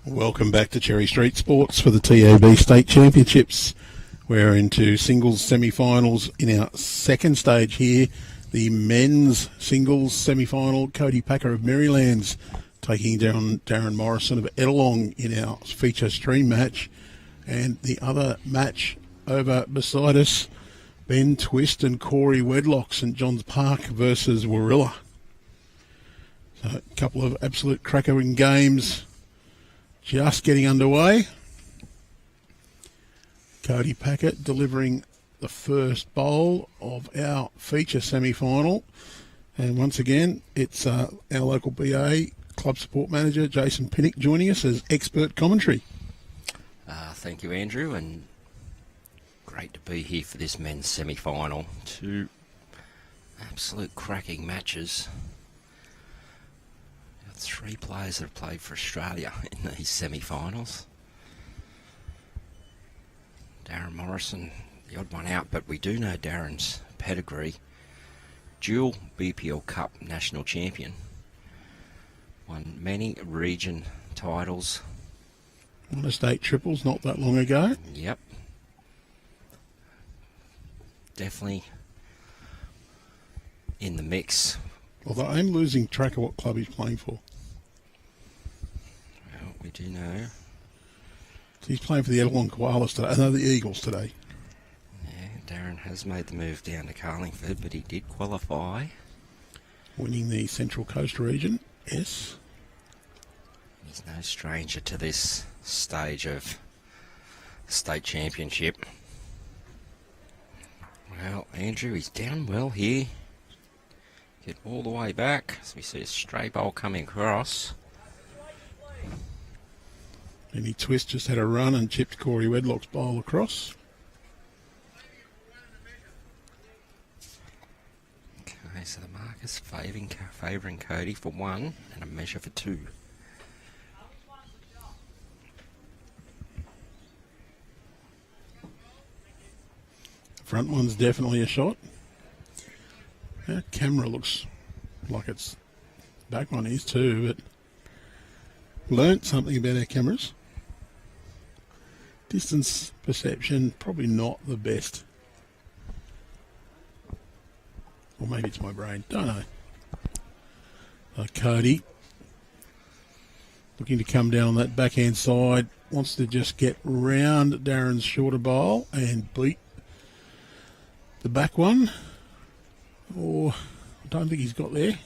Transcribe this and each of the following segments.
Welcome back to Cherry Street Sports for the TAB State Championships. We're into singles semi-finals in our second stage here. The men's singles semi-final, Cody Packer of Merrylands taking down Darren Morrison of Ettalong in our feature stream match. And the other match over beside us, Ben Twist and Corey Wedlock, St John's Park versus Warilla. So a couple of absolute crackering games just getting underway. Cody Packett delivering the first bowl of our feature semi-final. And once again, it's our local BA club support manager, Jason Pinnock, joining us as expert commentary. Thank you, Andrew, and great to be here for this men's semi-final. Two absolute cracking matches. Three players that have played for Australia in these semi-finals. Darren Morrison, the odd one out, but we do know Darren's pedigree. Dual BPL Cup national champion. Won many region titles. Won a state triples not that long ago. Yep. Definitely in the mix. Although I'm losing track of what club he's playing for. Well, we do know. He's playing for the Ettalong Koalas today. No, the Eagles today. Yeah, Darren has made the move down to Carlingford, but he did qualify. Winning the Central Coast region, yes. He's no stranger to this stage of the state championship. Well, Andrew, he's down well here. Get all the way back, so we see a stray bowl coming across. Any Twist just had a run and chipped Corey Wedlock's bowl across. Okay, so the marker's favouring Cody for one and a measure for two. The front one's definitely a shot. That camera looks like it's back one is too, but learnt something about our cameras. Distance perception, probably not the best. Or maybe it's my brain, don't know. Cody, looking to come down on that backhand side, wants to just get round Darren's shorter bowl and beat the back one. Or I don't think he's got there.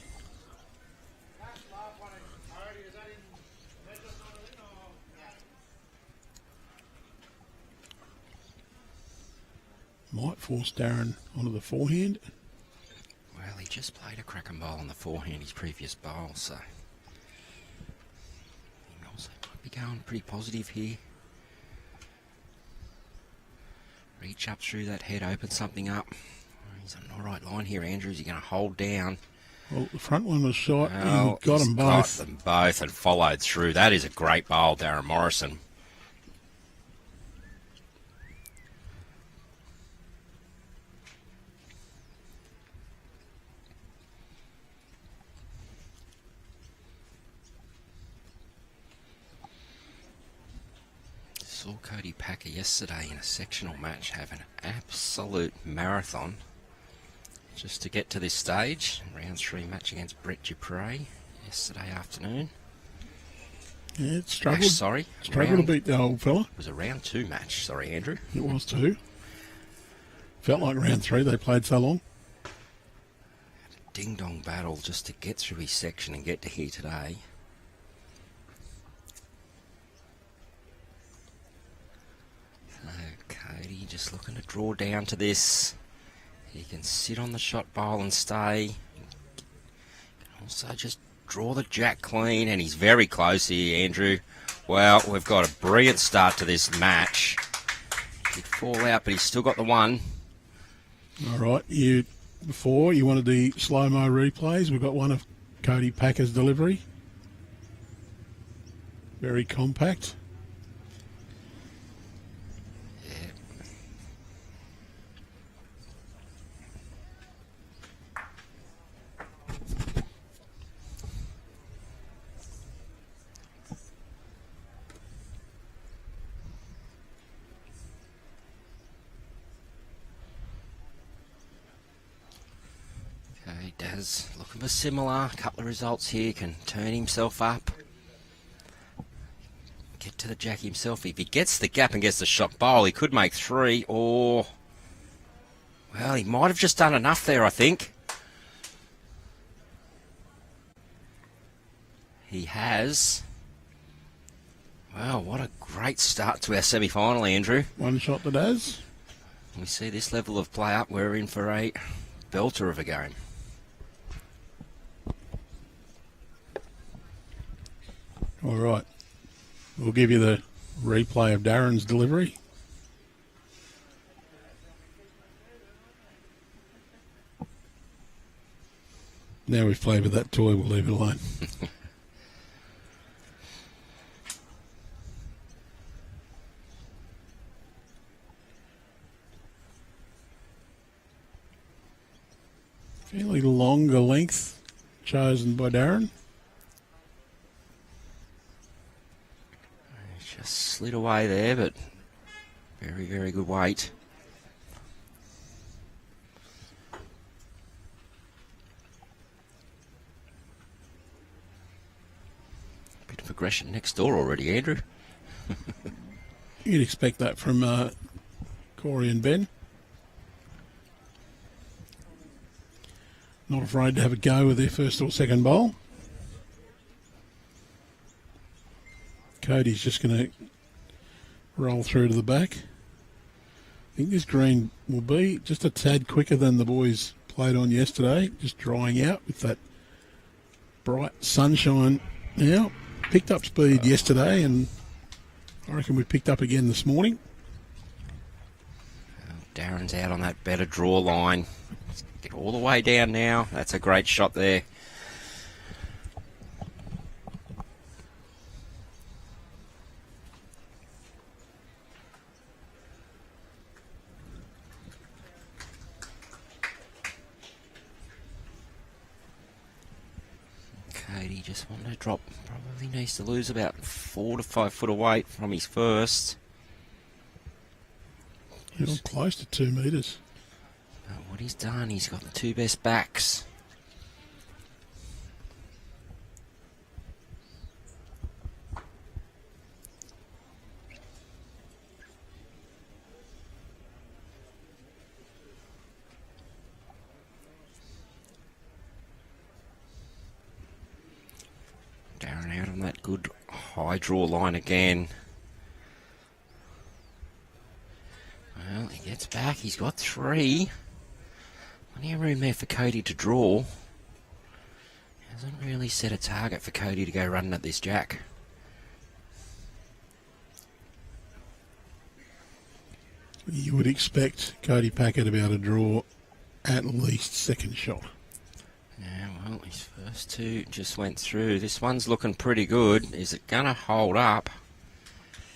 Might force Darren onto the forehand. Well, he just played a cracking bowl on the forehand his previous bowl, so he also might be going pretty positive here. Reach up through that head, open something up. He's on the right line here, Andrew. Is he going to hold down? Well, the front one was shot. Well, he got them both. Got them both and followed through. That is a great bowl, Darren Morrison. Saw Cody Packer yesterday in a sectional match have an absolute marathon just to get to this stage. Round 3 match against Brett Dupre yesterday afternoon. Yeah, it struggled. Struggled to beat the old fella. It was a round 2 match, sorry, Andrew. It was too. Felt like round 3, they played so long. Had a ding-dong battle just to get through his section and get to here today. Cody just looking to draw down to this. He can sit on the shot bowl and stay. He can also just draw the jack clean, and he's very close here, Andrew. Well, we've got a brilliant start to this match. He'd fall out, but he's still got the one. All right, before you wanted the slow-mo replays. We've got one of Cody Packer's delivery. Very compact. Cody does. Looking for similar. A couple of results here. Can turn himself up. Get to the jack himself. If he gets the gap and gets the shot bowl, he could make 3 or... Well, he might have just done enough there, I think. He has. Well, what a great start to our semi-final, Andrew. One shot that has. We see this level of play up, we're in for a belter of a game. All right. We'll give you the replay of Darren's delivery. Now we've played with that toy, we'll leave it alone. Fairly longer length chosen by Darren. Just slid away there, but very, very good weight. Bit of aggression next door already, Andrew. You'd expect that from Corey and Ben. Not afraid to have a go with their first or second bowl. Cody's just going to roll through to the back. I think this green will be just a tad quicker than the boys played on yesterday, just drying out with that bright sunshine now. Picked up speed yesterday, and I reckon we picked up again this morning. Darren's out on that better draw line. Get all the way down now. That's a great shot there. Cody just wanted to drop. Probably needs to lose about 4 to 5 foot of weight from his first. You're close to 2 metres. What he's done, he's got the 2 best backs. Darren out on that good high draw line again. Well, he gets back. He's got 3. Plenty of room there for Cody to draw. Hasn't really set a target for Cody to go running at this jack. You would expect Cody Packer to be able to draw at least second shot. Yeah, well, his first 2 just went through. This one's looking pretty good. Is it going to hold up?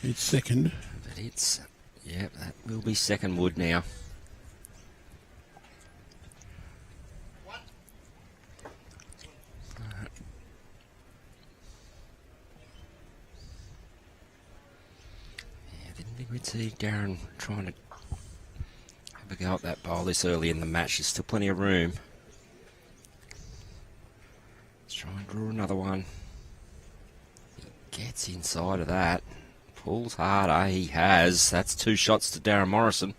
It's second. But it's... Yep, that will be second wood now. Yeah, didn't think we'd see Darren trying to have a go at that bowl this early in the match. There's still plenty of room. Let's try and draw another one. He gets inside of that. Pulls harder, he has. That's 2 shots to Darren Morrison.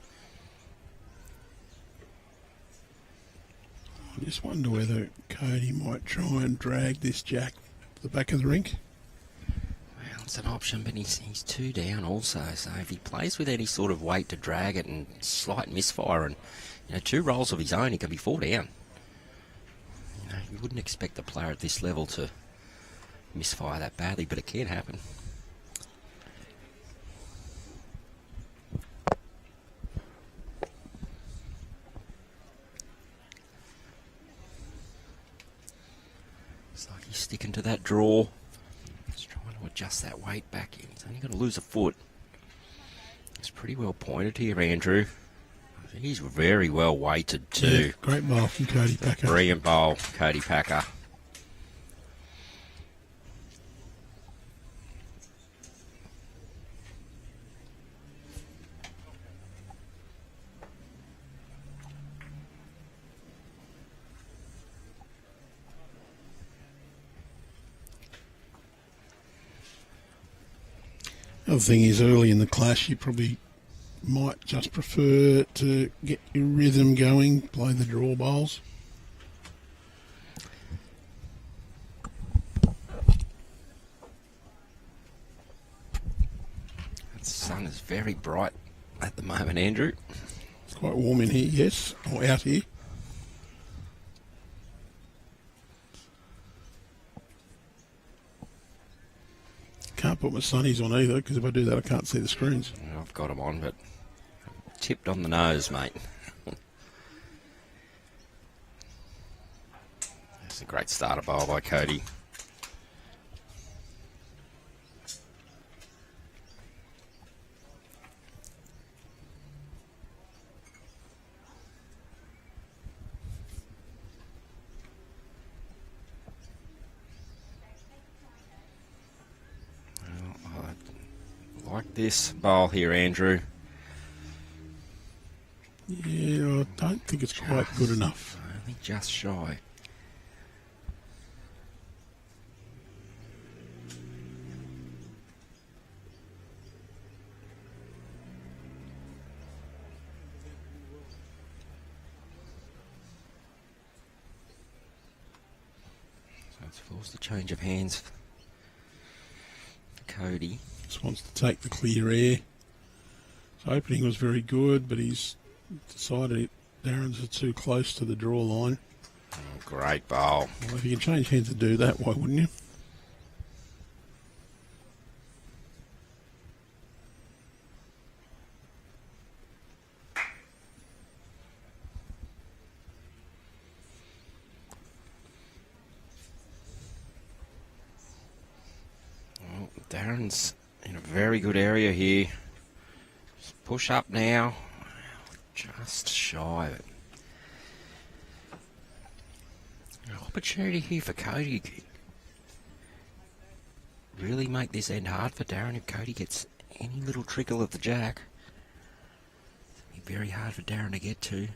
I just wonder whether Cody might try and drag this jack to the back of the rink. Well, it's an option, but he's 2 down also. So if he plays with any sort of weight to drag it and slight misfire and 2 rolls of his own, he can be 4 down. You wouldn't expect a player at this level to misfire that badly, but it can happen. Sticking to that draw. Just trying to adjust that weight back in. He's only going to lose a foot. It's pretty well pointed here, Andrew. I think he's very well weighted too. Yeah, great bowl from Cody Packer. Brilliant bowl, Cody Packer. The other thing is, early in the clash, you probably might just prefer to get your rhythm going, play the draw bowls. The sun is very bright at the moment, Andrew. It's quite warm in here, yes, or out here. Can't put my sunnies on either, because if I do that I can't see the screens. I've got them on, but tipped on the nose, mate. That's a great starter bowl by Cody. Like this bowl here, Andrew. Yeah, I don't think it's quite good enough. Only just shy. So it's forced a change of hands for Cody. Just wants to take the clear air. His opening was very good, but he's decided Darren's too close to the draw line. Oh, great bowl. Well, if you can change hands to do that, why wouldn't you? Well, Darren's in a very good area here. Just push up now. Just shy of it. An opportunity here for Cody. Really make this end hard for Darren if Cody gets any little trickle of the jack. It'll be very hard for Darren to get to.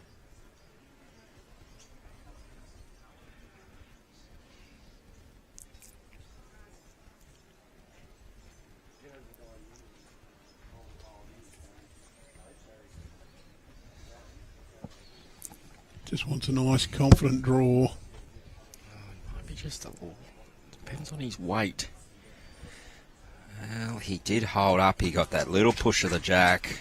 Just wants a nice, confident draw. Might be just a little. Depends on his weight. Well, he did hold up. He got that little push of the jack.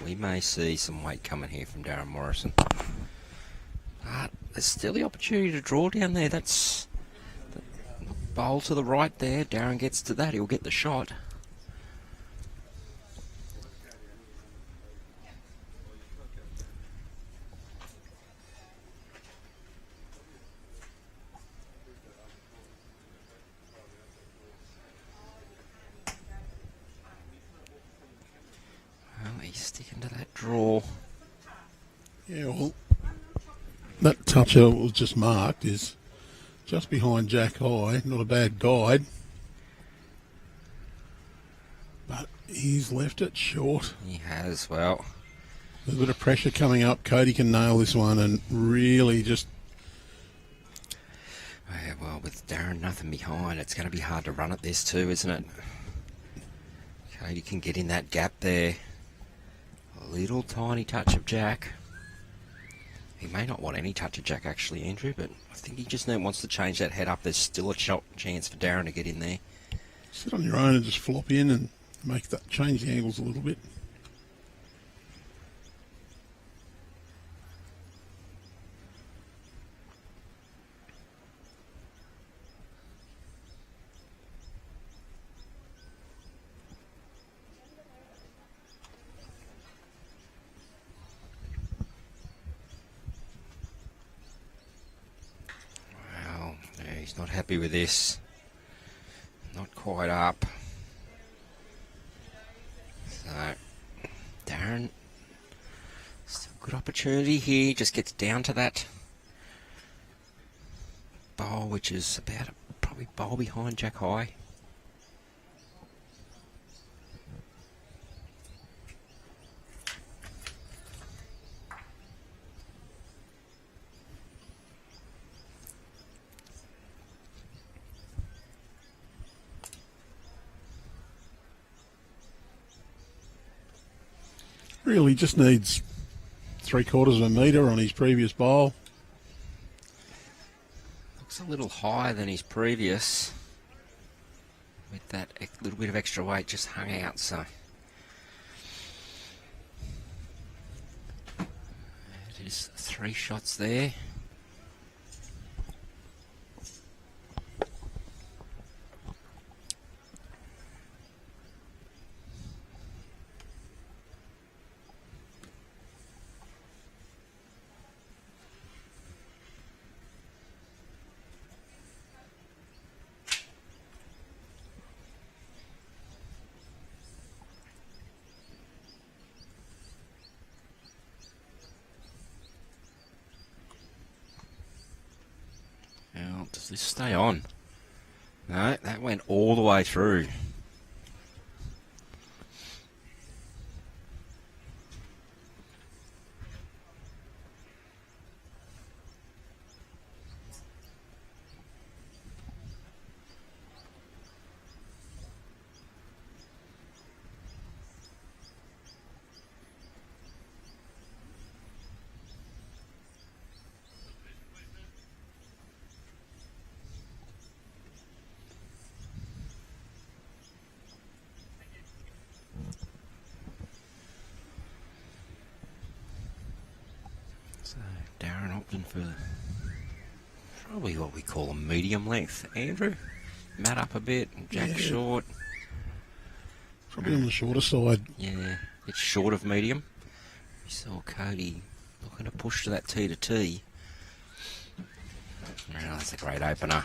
We may see some weight coming here from Darren Morrison. But there's still the opportunity to draw down there. That's the bowl to the right there. Darren gets to that. He'll get the shot. He's sticking to that draw. Yeah, well, that toucher was just marked is just behind Jack High. Not a bad guide. But he's left it short. He has, well. A little bit of pressure coming up. Cody can nail this one and really just... Yeah, well, with Darren nothing behind, it's going to be hard to run at this too, isn't it? Cody can get in that gap there. A little tiny touch of jack. He may not want any touch of jack actually, Andrew, but I think he just wants to change that head up. There's still a chance for Darren to get in there. Sit on your own and just flop in and make that, change the angles a little bit. He's not happy with this. Not quite up. So, Darren, still good opportunity here. Just gets down to that bowl, which is about probably bowl behind Jack High. Really just needs 3/4 of a metre on his previous bowl. Looks a little higher than his previous. With that little bit of extra weight just hung out, so. It is 3 shots there. Now, does this stay on? No, that went all the way through. So Darren opting for probably what we call a medium length. Andrew, mat up a bit, Jack short. Probably on the shorter side. Yeah, it's short of medium. We saw Cody looking to push to that tee to tee. Oh, that's a great opener.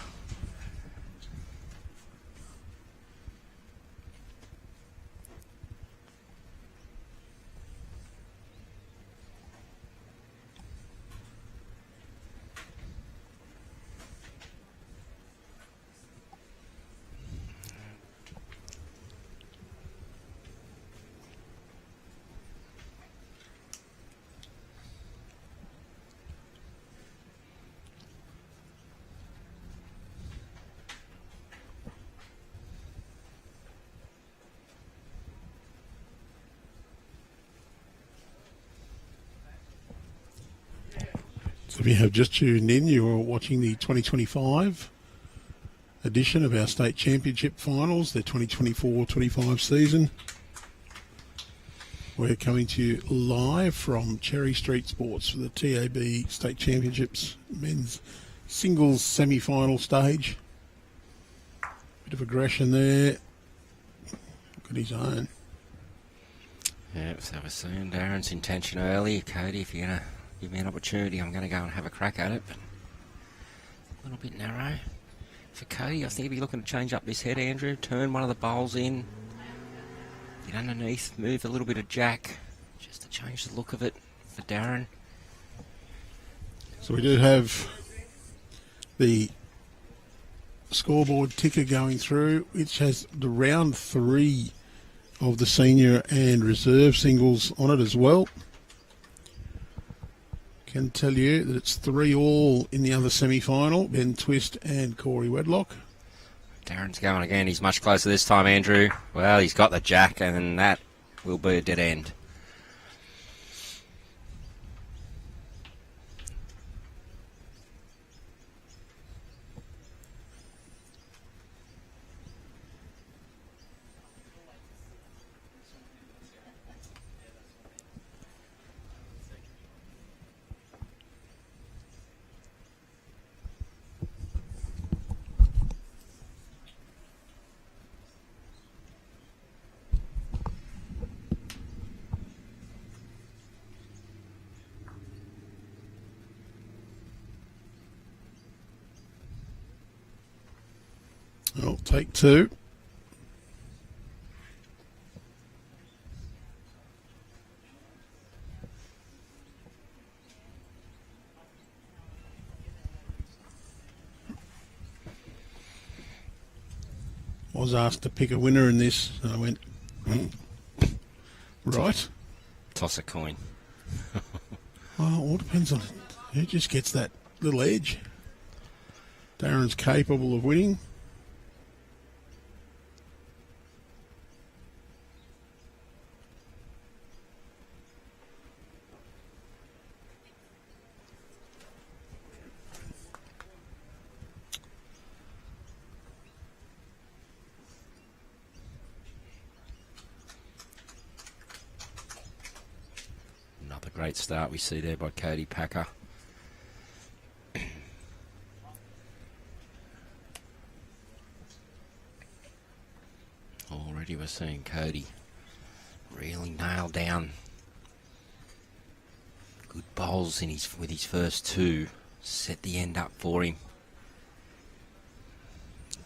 So if you have just tuned in, you are watching the 2025 edition of our state championship finals, the 2024-25 season. We're coming to you live from Cherry Street Sports for the TAB State Championships men's singles semi-final stage. Bit of aggression there. Look at his own. Yeah, so we're seeing Darren's intention early. Cody, if you're going to give me an opportunity, I'm going to go and have a crack at it, but a little bit narrow. For Cody, I think he'd be looking to change up this head, Andrew. Turn one of the bowls in. Get underneath, move a little bit of jack, just to change the look of it for Darren. So we do have the scoreboard ticker going through, which has the round 3 of the senior and reserve singles on it as well. Can tell you that it's 3-all in the other semi-final, Ben Twist and Corey Wedlock. Darren's going again. He's much closer this time, Andrew. Well, he's got the jack, and that will be a dead end. Well, take 2. Was asked to pick a winner in this, and I went, right. Toss a coin. Well, it all depends on who just gets that little edge. Darren's capable of winning. great start we see there by Cody Packer. Already we're seeing Cody really nail down good bowls with his first two. Set the end up for him.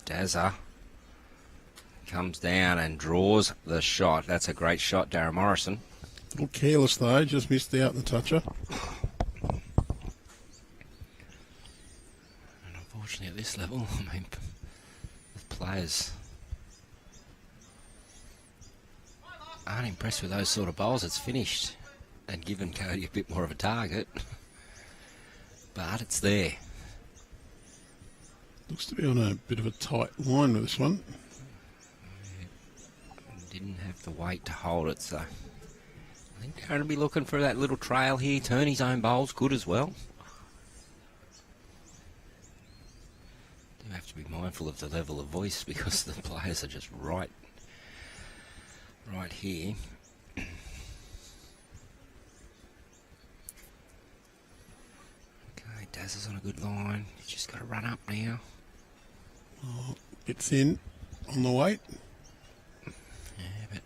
Dazza comes down and draws the shot. That's a great shot, Darren Morrison. A little careless though, just missed out the toucher. And unfortunately at this level, I mean, the players aren't impressed with those sort of bowls. It's finished and given Cody a bit more of a target. But it's there. Looks to be on a bit of a tight line with this one. Didn't have the weight to hold it, so I think Darren will be looking for that little trail here. Turn his own bowls good as well. Do have to be mindful of the level of voice because the players are just right here. Okay, Daz is on a good line. He's just got to run up now. Oh, bit thin on the weight. Yeah, but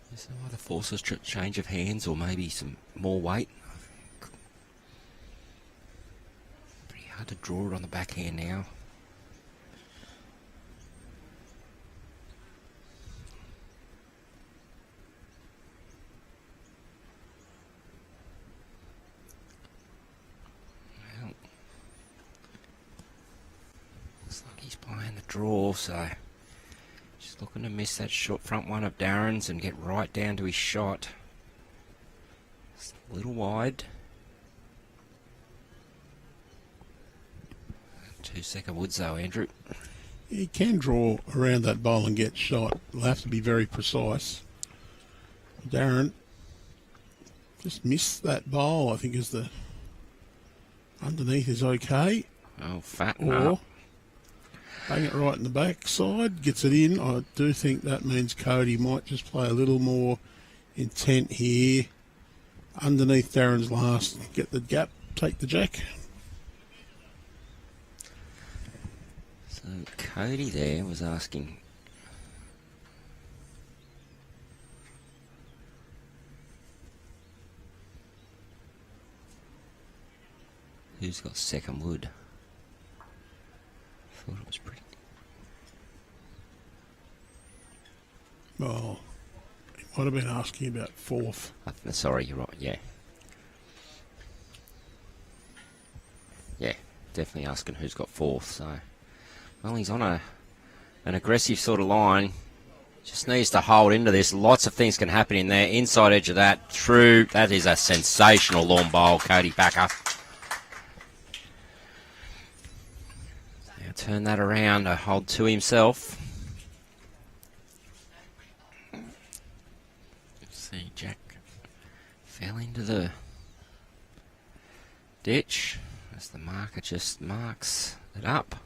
there's no other forces change of hands or maybe some more weight. Pretty hard to draw it on the backhand now. Well, looks like he's playing the draw, so just looking to miss that short front one of Darren's and get right down to his shot. It's a little wide. 2-second woods though, Andrew. He can draw around that bowl and get shot. He'll have to be very precise. Darren just missed that bowl. I think is the underneath is okay. Oh, fat Or up. bang it right in the back side, gets it in. I do think that means Cody might just play a little more intent here. Underneath Darren's last, get the gap, take the jack. So Cody there was asking who's got second wood. Thought it was pretty. Well, he might have been asking about fourth. Sorry, you're right. Yeah. Yeah, definitely asking who's got fourth. So, well, he's on an aggressive sort of line. Just needs to hold into this. Lots of things can happen in there. Inside edge of that, through. That is a sensational long bowl, Cody Packer. Now turn that around to hold to himself. See, Jack fell into the ditch as the marker just marks it up.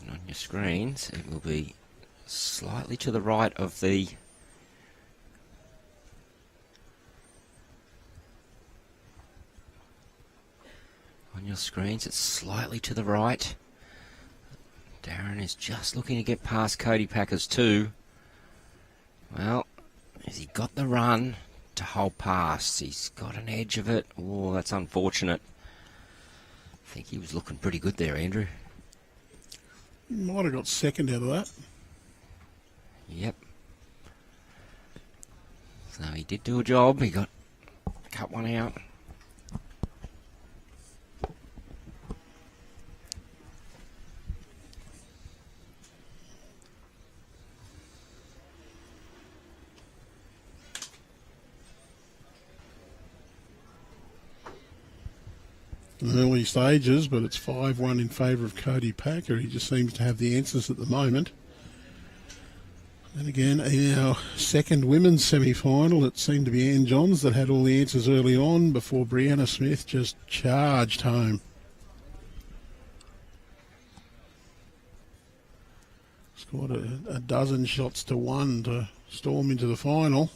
And on your screens, it will be slightly to the right of the on your screens. It's slightly to the right. Darren is just looking to get past Cody Packer's two. Well, has he got the run to hold past? He's got an edge of it. Oh, that's unfortunate. I think he was looking pretty good there, Andrew. Might have got second out of that. Yep. So he did do a job. He cut one out. In early stages, but it's 5-1 in favour of Cody Packer. He just seems to have the answers at the moment. And again, in our second women's semi-final, it seemed to be Ann Johns that had all the answers early on before Brianna Smith just charged home. Scored a dozen shots to one to storm into the final.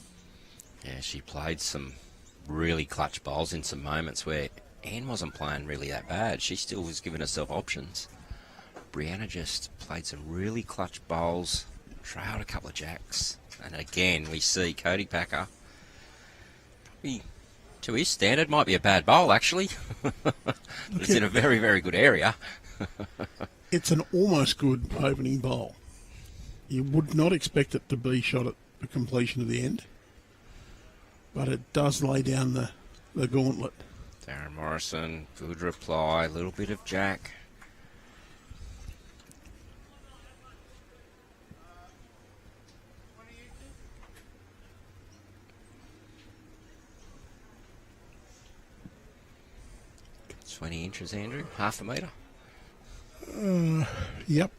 Yeah, she played some really clutch bowls in some moments where Anne wasn't playing really that bad. She still was giving herself options. Brianna just played some really clutch bowls, trailed a couple of jacks. And again, we see Cody Packer, probably to his standard, might be a bad bowl actually. It's in a very, very good area. It's an almost good opening bowl. You would not expect it to be shot at the completion of the end, but it does lay down the gauntlet. Darren Morrison, good reply, a little bit of jack. It's 20 inches, Andrew, half a metre. Yep.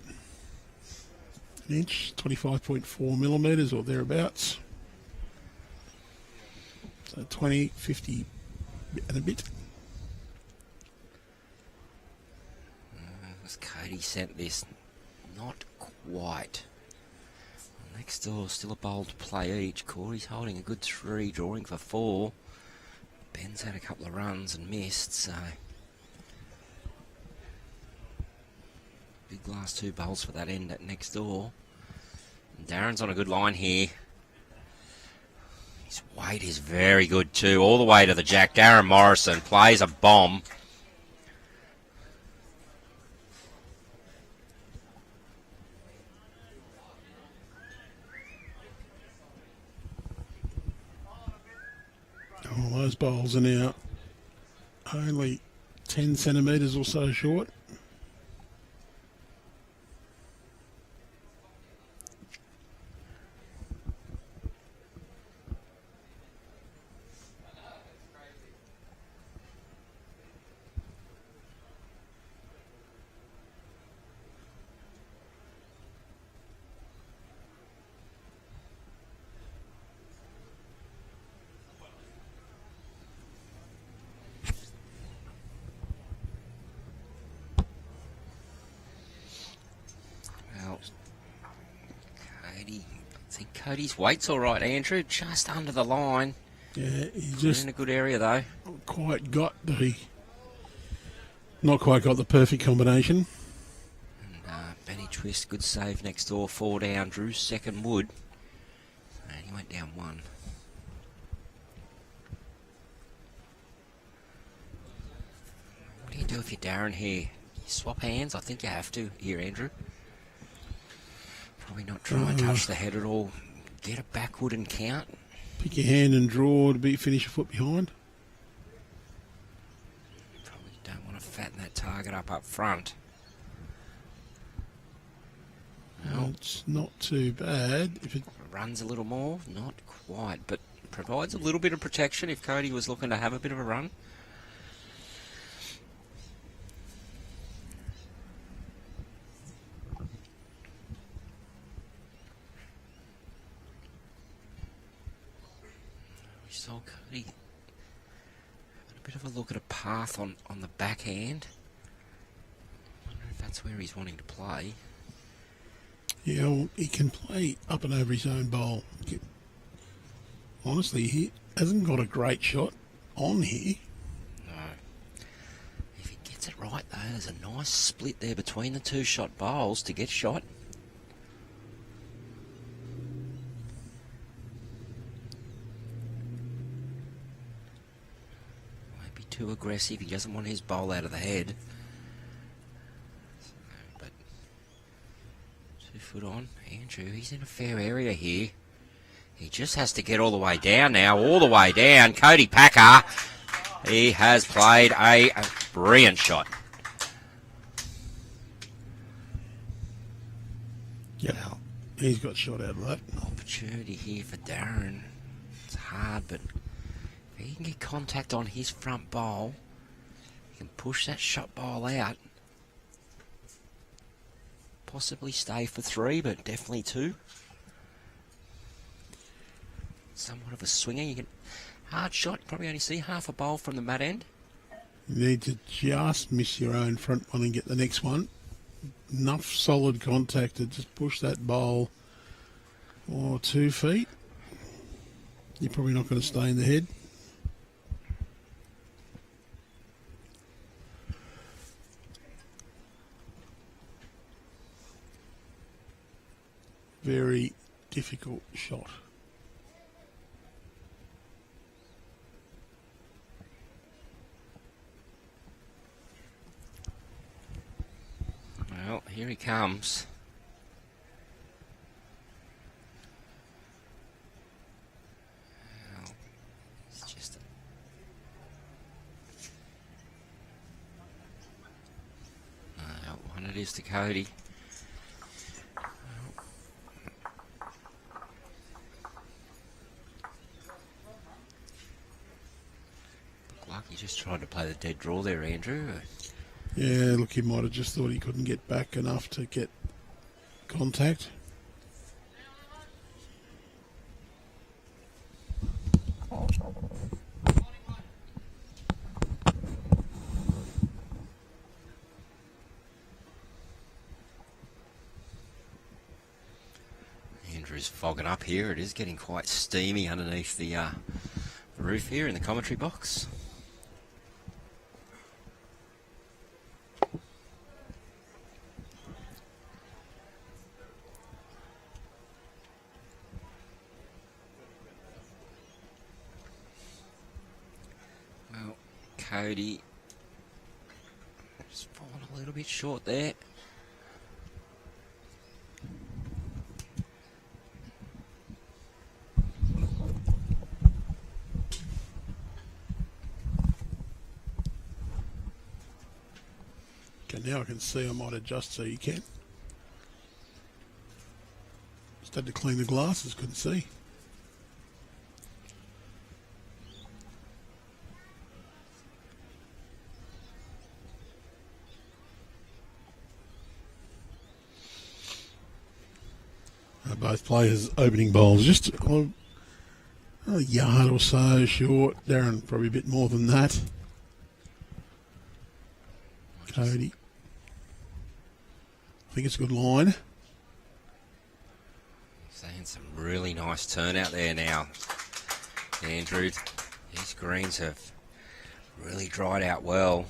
An inch, 25.4 millimetres or thereabouts. So 20, 50 and a bit. As Cody sent this, not quite. Next door, still a bowl to play each. Corey's holding a good 3, drawing for 4. Ben's had a couple of runs and missed, so big last 2 bowls for that end at next door. And Darren's on a good line here. His weight is very good too, all the way to the jack. Darren Morrison plays a bomb. Oh, those bowls are now only 10 centimetres or so short. Cody's weight's all right, Andrew, just under the line. Yeah, he just in a good area though. Not quite got the perfect combination. And Benny Twist, good save next door, 4 down. Drew second wood, and he went down 1. What do you do if you're Darren here? You swap hands? I think you have to here, Andrew. Probably not try and touch the head at all. Get a backwood and count. Pick your hand and draw to finish a foot behind. Probably don't want to fatten that target up front. Well, it's not too bad. If it runs a little more, not quite, but provides a little bit of protection if Cody was looking to have a bit of a run. So Cody had a bit of a look at a path on the backhand. I wonder if that's where he's wanting to play. Yeah, well, he can play up and over his own bowl. Honestly, he hasn't got a great shot on here. No. If he gets it right though, there's a nice split there between the 2 shot bowls to get shot. Too aggressive, he doesn't want his bowl out of the head. So, but 2 foot on, Andrew, he's in a fair area here. He just has to get all the way down now, all the way down. Cody Packer, he has played a brilliant shot. Yeah, he's got shot out of that. Opportunity here for Darren. It's hard, but if he can get contact on his front bowl, he can push that shot bowl out. Possibly stay for 3, but definitely 2. Somewhat of a swinger. You can hard shot. Probably only see half a bowl from the mat end. You need to just miss your own front one and get the next one. enough solid contact to just push that bowl 2 feet. You're probably not going to stay in the head. Very difficult shot. Well, here he comes. Well, it's just one it is to Cody. Looked like he just tried to play the dead draw there, Andrew. Yeah, look, he might have just thought he couldn't get back enough to get contact. Andrew's fogging up here. It is getting quite steamy underneath the roof here in the commentary box. Cody just falling a little bit short there. Okay, now I can see I might adjust so you can. Just had to clean the glasses, couldn't see. Both players opening bowls just a yard or so short. Darren probably a bit more than that. Cody. I think it's a good line. Seeing some really nice turnout there now, Andrew. These greens have really dried out well.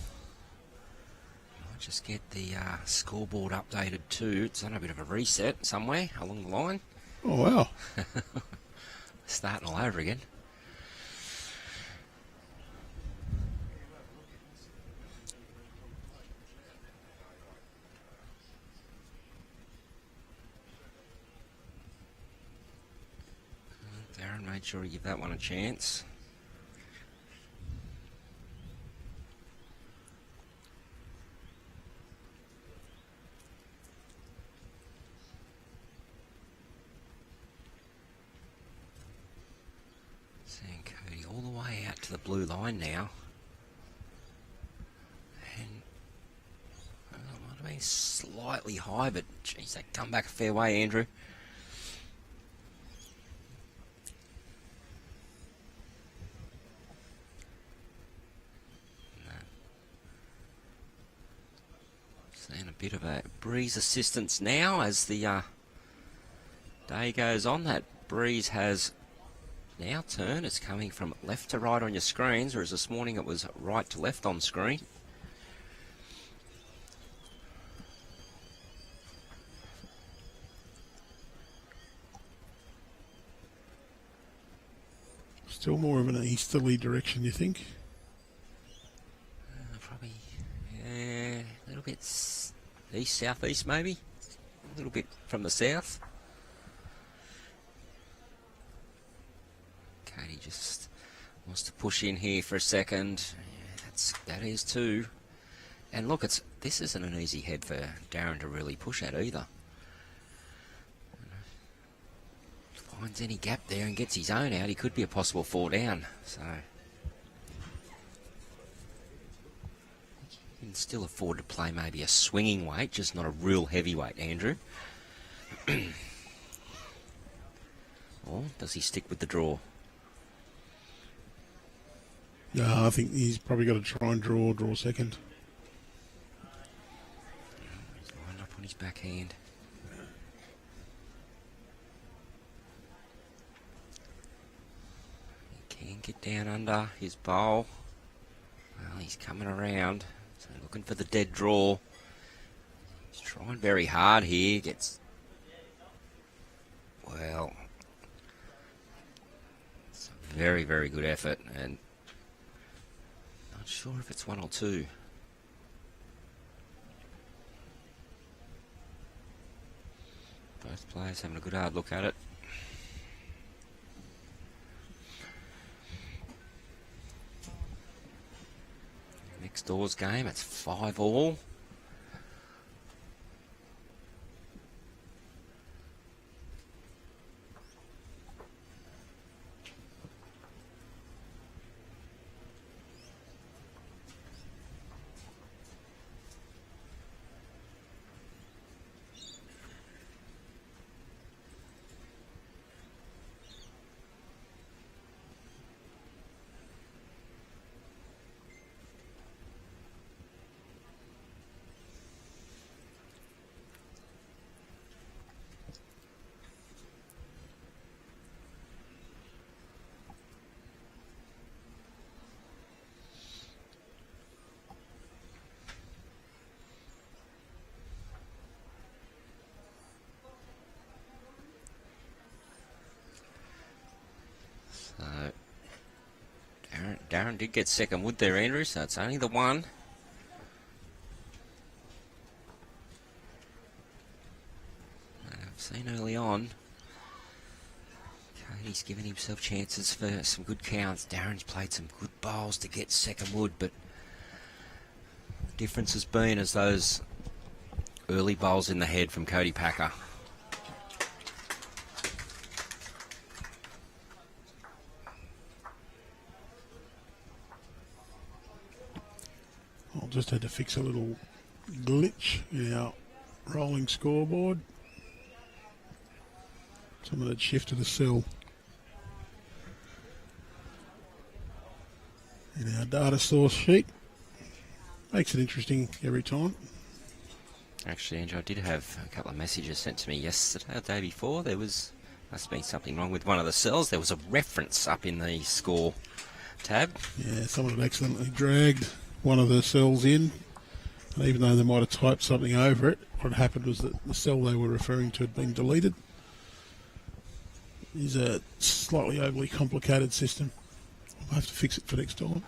I'll just get the scoreboard updated too. It's on a bit of a reset somewhere along the line. Oh, wow. Starting all over again. Darren made sure to give that one a chance. Seeing Cody all the way out to the blue line now. And it might have been slightly high, but geez, they come back a fair way, Andrew. Seeing a bit of a breeze assistance now as the day goes on. That breeze has now turned. It's coming from left to right on your screens, whereas this morning it was right to left on screen. Still more of an easterly direction, you think? Probably, yeah, a little bit east, southeast maybe. A little bit from the south. Cody just wants to push in here for a second. Yeah, that is too. And look, this isn't an easy head for Darren to really push at either. Finds any gap there and gets his own out, he could be a possible 4 down. So he can still afford to play maybe a swinging weight, just not a real heavyweight, Andrew. Or does he stick with the draw? No, I think he's probably got to try and draw second. He's lined up his backhand. He can get down under his bowl. Well, he's coming around, so looking for the dead draw. He's trying very hard here. Gets, well, it's a very, very good effort, and not sure if it's one or two. Both players having a good hard look at it. Next door's game, it's 5-all. So, Darren did get second wood there, Andrew, so it's only the one. I've seen early on, Cody's given himself chances for some good counts. Darren's played some good bowls to get second wood, but the difference has been as those early bowls in the head from Cody Packer. I'll just had to fix a little glitch in our rolling scoreboard. Someone had shifted a cell in our data source sheet. Makes it interesting every time. Actually, Andrew, I did have a couple of messages sent to me yesterday or the day before. There must have been something wrong with one of the cells. There was a reference up in the score tab. Yeah, someone had accidentally dragged one of the cells in, and even though they might have typed something over it, what happened was that the cell they were referring to had been deleted. It's a slightly overly complicated system. I'll have to fix it for next time.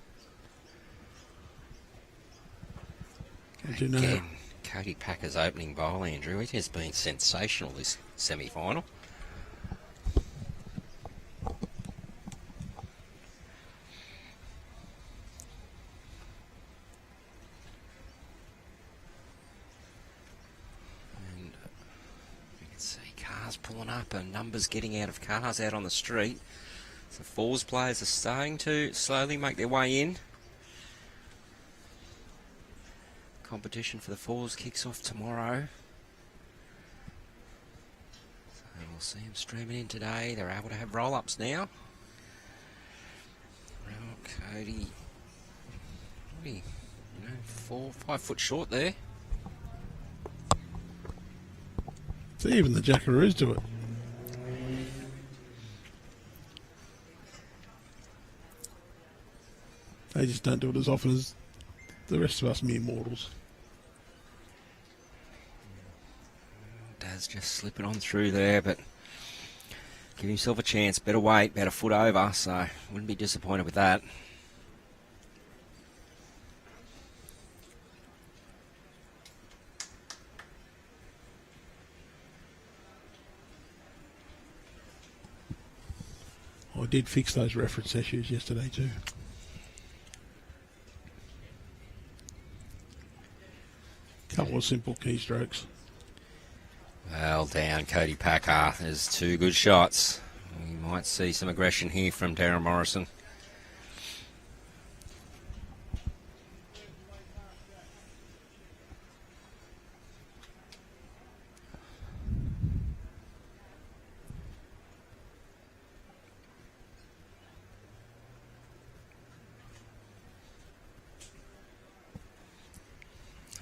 I do know. Again, Cody Packer's opening bowl, Andrew, it has been sensational this semi-final. And you can see cars pulling up and numbers getting out of cars out on the street. So Falls players are starting to slowly make their way in. Competition for the Falls kicks off tomorrow. So we'll see them streaming in today. They're able to have roll-ups now. Well, Cody, probably, 4 or 5 foot short there. See, even the Jackaroos do it. They just don't do it as often as the rest of us mere mortals. Daz just slipping on through there, but give himself a chance. Better weight, about a foot over, so wouldn't be disappointed with that. I did fix those reference issues yesterday too. Couple of simple keystrokes. Well down, Cody Packer. There's 2 good shots. We might see some aggression here from Darren Morrison.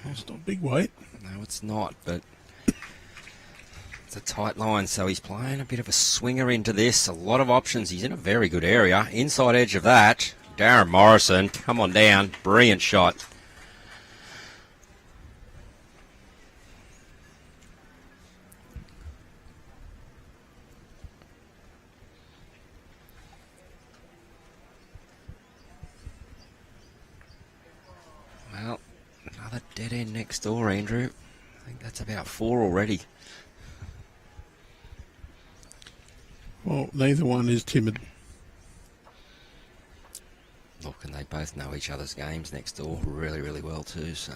It's not big weight. No, it's not, but a tight line, so he's playing a bit of a swinger into this. A lot of options. He's in a very good area. Inside edge of that, Darren Morrison, come on down. Brilliant shot. Well, another dead end next door, Andrew. I think that's about 4 already. Well, neither one is timid. Look, and they both know each other's games next door really, really well too, so.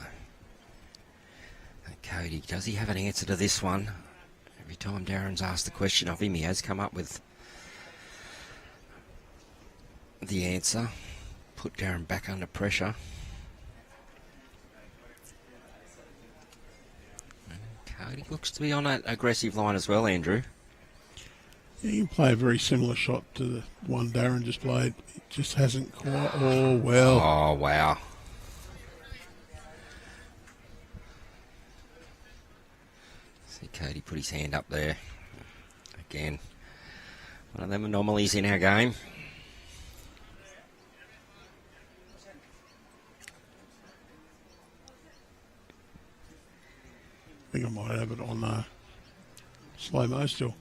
And Cody, does he have an answer to this one? Every time Darren's asked the question of him, he has come up with the answer. Put Darren back under pressure. And Cody looks to be on that aggressive line as well, Andrew. Yeah, you can play a very similar shot to the one Darren just played. It just hasn't quite. Oh, well. Oh, wow. See Cody put his hand up there. Again, one of them anomalies in our game. I think I might have it on slow-mo still.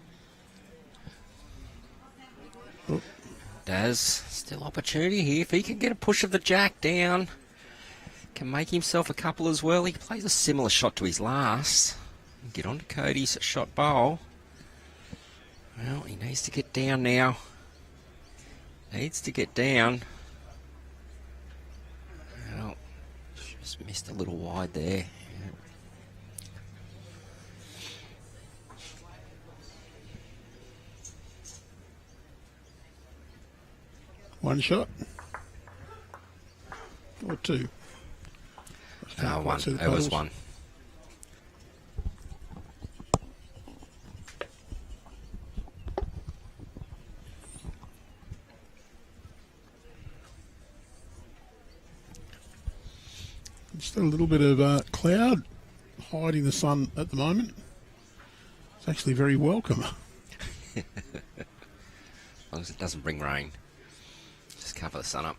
Oh. Daz, still opportunity here. If he can get a push of the jack down, can make himself a couple as well. He plays a similar shot to his last. Get on to Cody's shot bowl. Well, he needs to get down now. Needs to get down. Well, just missed a little wide there. One shot? Or two? One. It was one. Just a little bit of cloud hiding the sun at the moment. It's actually very welcome. As long as it doesn't bring rain. Just cover the sun up.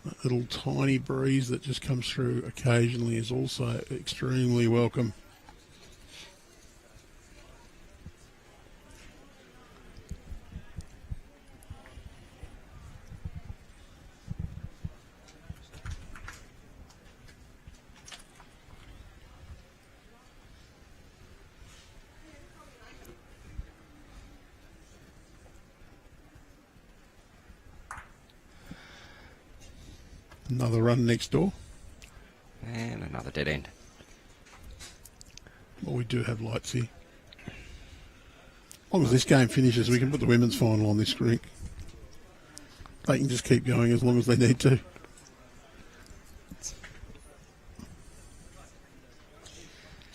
That little tiny breeze that just comes through occasionally is also extremely welcome. Another run next door. And another dead end. Well, we do have lights here. As long as this game finishes, we can put the women's final on this rink. They can just keep going as long as they need to. Just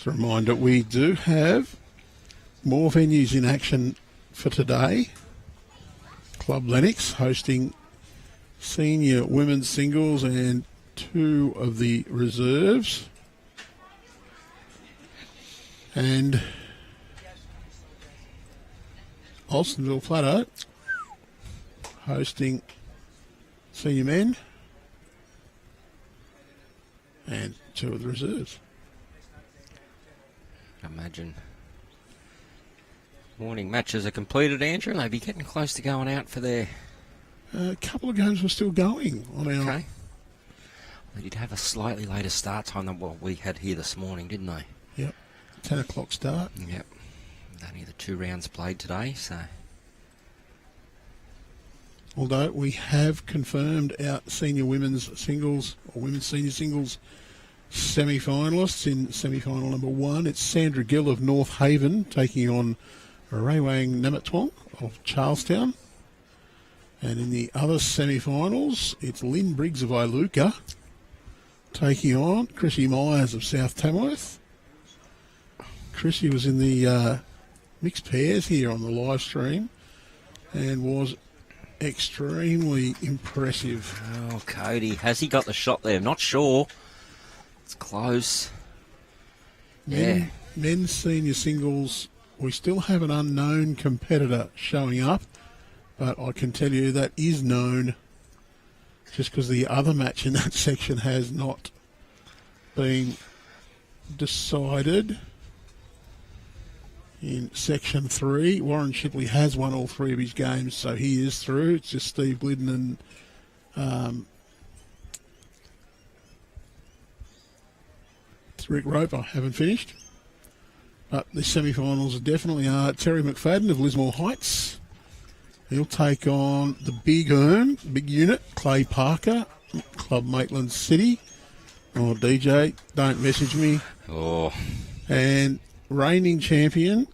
a reminder, we do have more venues in action for today. Club Lennox hosting senior women's singles and 2 of the reserves. And Alstonville Plateau hosting senior men and 2 of the reserves. Imagine morning matches are completed, Andrew. They'll be getting close to going out for their... A couple of games were still going on our... Okay. They did have a slightly later start time than what we had here this morning, didn't they? Yep. 10 o'clock start. Yep. Only the 2 rounds played today, so... Although we have confirmed our senior women's singles, or women's senior singles semi-finalists in semi-final number 1. It's Sandra Gill of North Haven taking on Raywang Namatwong of Charlestown. And in the other semi-finals, it's Lynn Briggs of Iluka taking on Chrissy Myers of South Tamworth. Chrissy was in the mixed pairs here on the live stream and was extremely impressive. Oh, Cody, has he got the shot there? I'm not sure. It's close. Yeah. Men's senior singles, we still have an unknown competitor showing up, but I can tell you that is known just because the other match in that section has not been decided. In section 3, Warren Shipley has won all 3 of his games, so he is through. It's just Steve Glidden and Rick Roper haven't finished. But the semi-finals definitely are Terry McFadden of Lismore Heights. He'll take on the big unit, Clay Parker, Club Maitland City. Oh, DJ, don't message me. Oh. And reigning champion,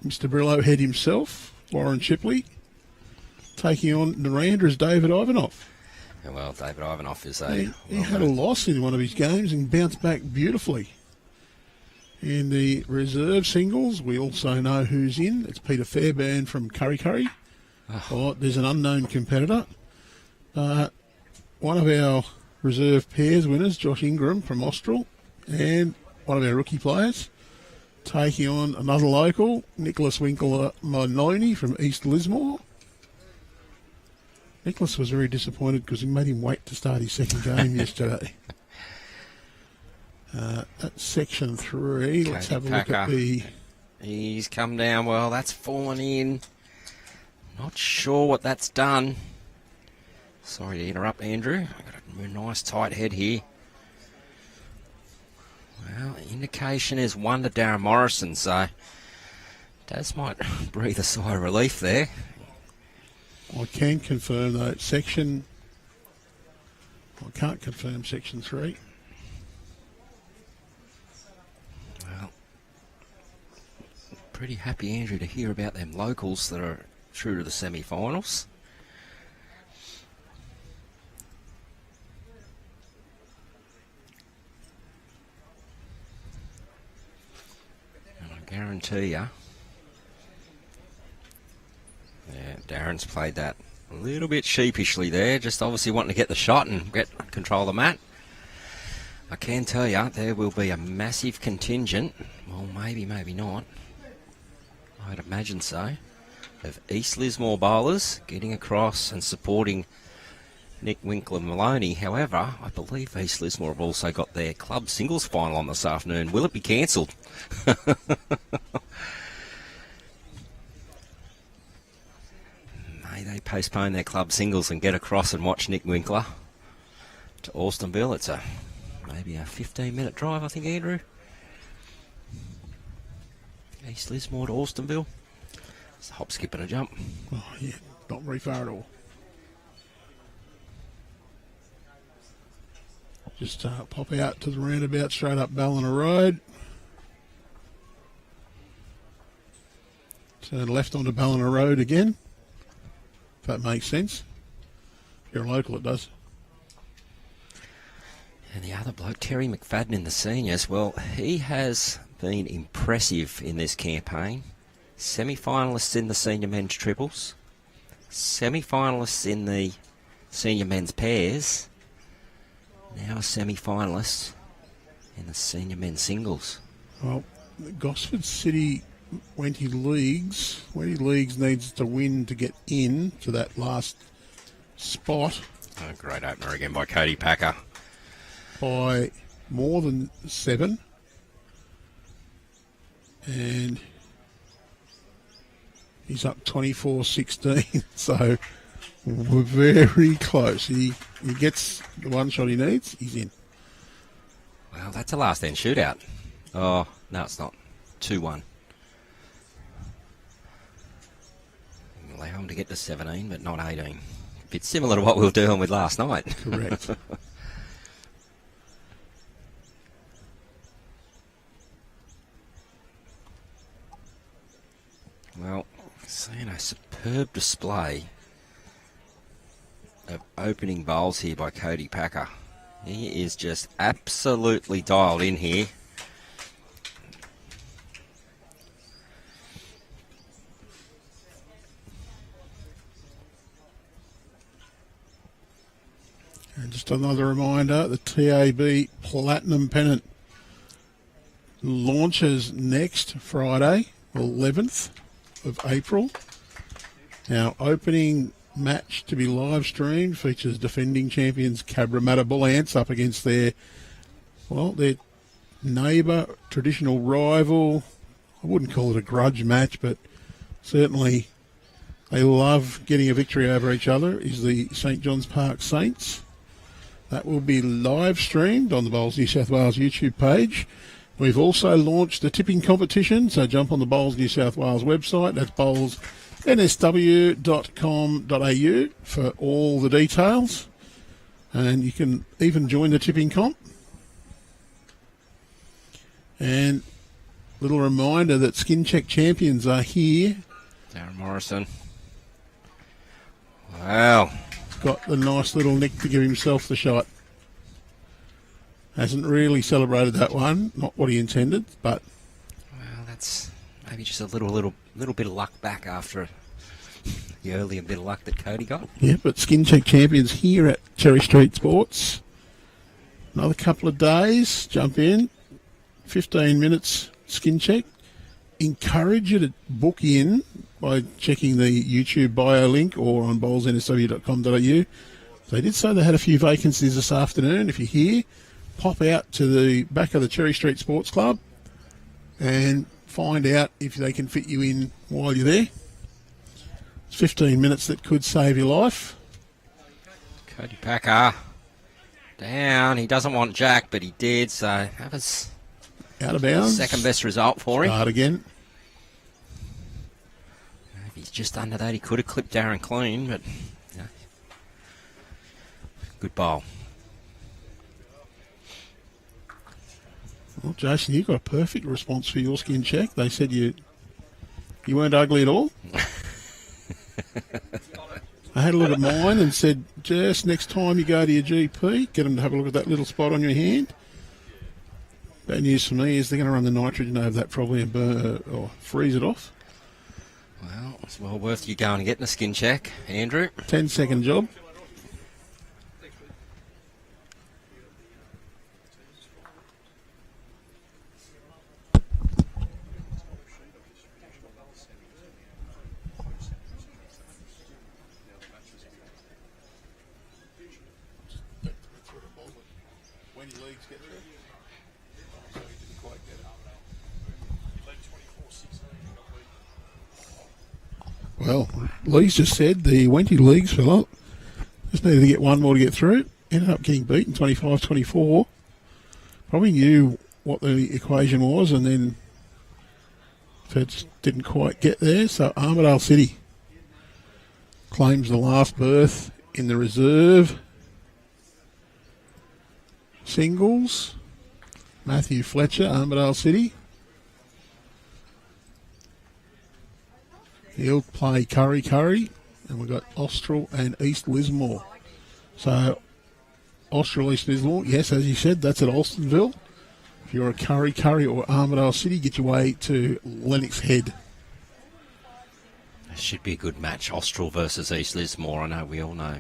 Mr. Brillo Head himself, Warren Shipley, taking on Narandra's David Ivanoff. Yeah, well, David Ivanoff is He had a loss in one of his games and bounced back beautifully. In the reserve singles, we also know who's in. It's Peter Fairbairn from Curry Curry. Oh, there's an unknown competitor. One of our reserve pairs winners, Josh Ingram from Austral, and one of our rookie players, taking on another local, Nicholas Winkler Maloney from East Lismore. Nicholas was very disappointed because he made him wait to start his second game yesterday. That's section 3. Let's have a look at the... He's come down well. That's fallen in. Not sure what that's done. Sorry to interrupt, Andrew. I've got a nice tight head here. Well, indication is 1 to Darren Morrison, so Daz might breathe a sigh of relief there. I can confirm, though, section... I can't confirm section 3. Well, pretty happy, Andrew, to hear about them locals that are through to the semi-finals. And I guarantee you, yeah, Darren's played that a little bit sheepishly there, just obviously wanting to get the shot and get control of the mat. I can tell you there will be a massive contingent, well maybe not, I'd imagine so, of East Lismore bowlers getting across and supporting Nick Winkler Maloney. However, I believe East Lismore have also got their club singles final on this afternoon. Will it be cancelled? May they postpone their club singles and get across and watch Nick Winkler to Alstonville. It's maybe a 15-minute drive, I think, Andrew. East Lismore to Alstonville. It's a hop, skip and a jump. Oh, yeah, not very far at all. Just pop out to the roundabout straight up Ballina Road. Turn left onto Ballina Road again. If that makes sense. If you're a local, it does. And the other bloke, Terry McFadden in the seniors, well, he has been impressive in this campaign. Semi-finalists in the senior men's triples. Semi-finalists in the senior men's pairs. Now a semi-finalist in the senior men's singles. Well, Gosford City Wenty Leagues needs to win to get in to that last spot. A great opener again by Cody Packer. By more than 7. And he's up 24-16. So we're very close. He gets the one shot he needs, he's in. Well, that's a last end shootout. Oh, no, it's not. 2-1. Allow him to get to 17, but not 18. Bit similar to what we were dealing with last night. Correct. Well, seeing a superb display of opening bowls here by Cody Packer. He is just absolutely dialed in here. And just another reminder, the TAB Platinum Pennant launches next Friday, 11th of April. Our opening match to be live streamed features defending champions Cabramatta Bull Ants up against their neighbour, traditional rival. I wouldn't call it a grudge match, but certainly they love getting a victory over each other, is the St John's Park Saints. That will be live streamed on the Bowls New South Wales YouTube page. We've also launched the tipping competition, so jump on the Bowls New South Wales website. That's bowlsnsw.com.au for all the details. And you can even join the tipping comp. And little reminder that Skin Check champions are here. Darren Morrison. Wow. Got the nice little nick to give himself the shot. Hasn't really celebrated that one. Not what he intended, but... Well, that's maybe just a little bit of luck back after the earlier bit of luck that Cody got. Yeah, but Skin Check champions here at Cherry Street Sports. Another couple of days. Jump in. 15 minutes Skin Check. Encourage you to book in by checking the YouTube bio link or on bowlsnsw.com.au. They did say they had a few vacancies this afternoon. If you're here, pop out to the back of the Cherry Street Sports Club and find out if they can fit you in while you're there. It's 15 minutes that could save your life. Cody Packer down. He doesn't want Jack, but he did, so that was out of bounds. Second best result for him. Start again. If he's just under that, he could have clipped Darren clean, but you know, good bowl. Well, Jason, you got a perfect response for your Skin Check. They said you weren't ugly at all. I had a look at mine and said, Jess, next time you go to your GP, get them to have a look at that little spot on your hand. Bad news for me is they're going to run the nitrogen over that probably and burn or freeze it off. Well, it's well worth you going and getting a Skin Check, Andrew. 10-second job. Well, Lee's just said the Wenty leagues fell up. Just needed to get one more to get through. Ended up getting beaten 25-24. Probably knew what the equation was and then Feds didn't quite get there. So Armidale City claims the last berth in the reserve singles. Matthew Fletcher, Armidale City. He'll play Curry, and we've got Austral and East Lismore. So, Austral, East Lismore, yes, as you said, that's at Alstonville. If you're a Curry or Armidale City, get your way to Lennox Head. This should be a good match, Austral versus East Lismore. I know we all know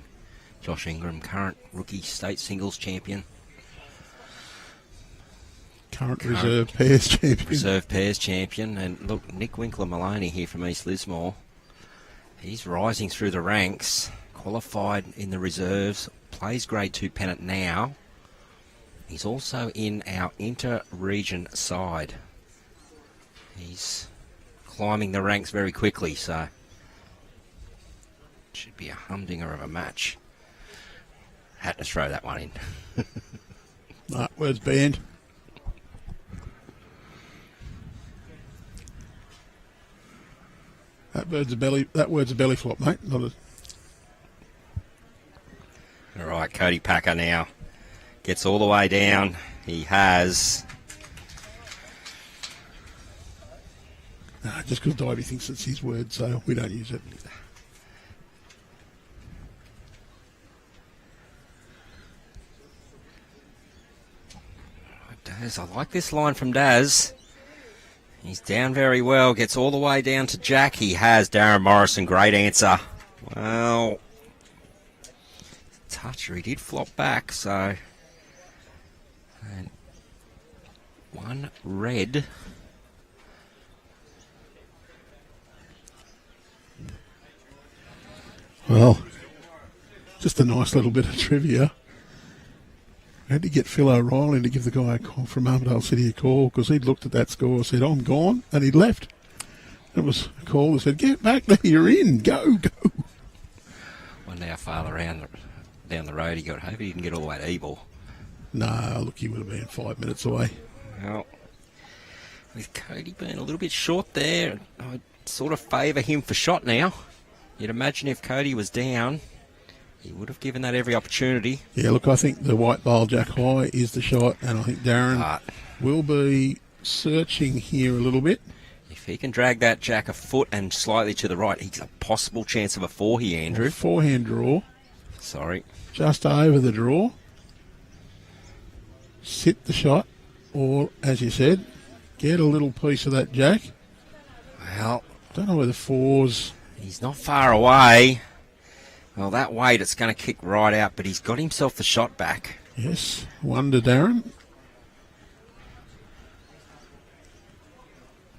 Josh Ingram, current rookie state singles champion. Current reserve pairs champion. Reserve pairs champion. And look, Nick Winkler-Maloney here from East Lismore. He's rising through the ranks. Qualified in the reserves. Plays Grade 2 pennant now. He's also in our inter-region side. He's climbing the ranks very quickly, so it should be a humdinger of a match. Had to throw that one in. Word's banned. That word's a belly flop, mate. Not a... All right, Cody Packer now gets all the way down. He has. Just because Divey thinks it's his word, so we don't use it. Daz, I like this line from Daz. He's down very well, gets all the way down to Jack. He has Darren Morrison, great answer. Well, toucher. He did flop back, so... And one red. Well, just a nice little bit of trivia. I had to get Phil O'Reilly to give the guy a call from Armadale City a call because he'd looked at that score, said, I'm gone, and he'd left. It was a call that said, get back there, you're in, go. One hour farther down the road, he got home. He didn't get all the way to Ebor. No, look, he would have been 5 minutes away. Well, with Cody being a little bit short there, I'd sort of favour him for shot now. You'd imagine if Cody was down, he would have given that every opportunity. Yeah, look, I think the white ball jack high is the shot, and I think Darren will be searching here a little bit. If he can drag that jack a foot and slightly to the right, he's a possible chance of a four here, Andrew. Forehand draw. Sorry. Just over the draw. Sit the shot, or, as you said, get a little piece of that jack. Well, don't know where the fours... He's not far away. Well, that weight, it's going to kick right out, but he's got himself the shot back. Yes, one to Darren.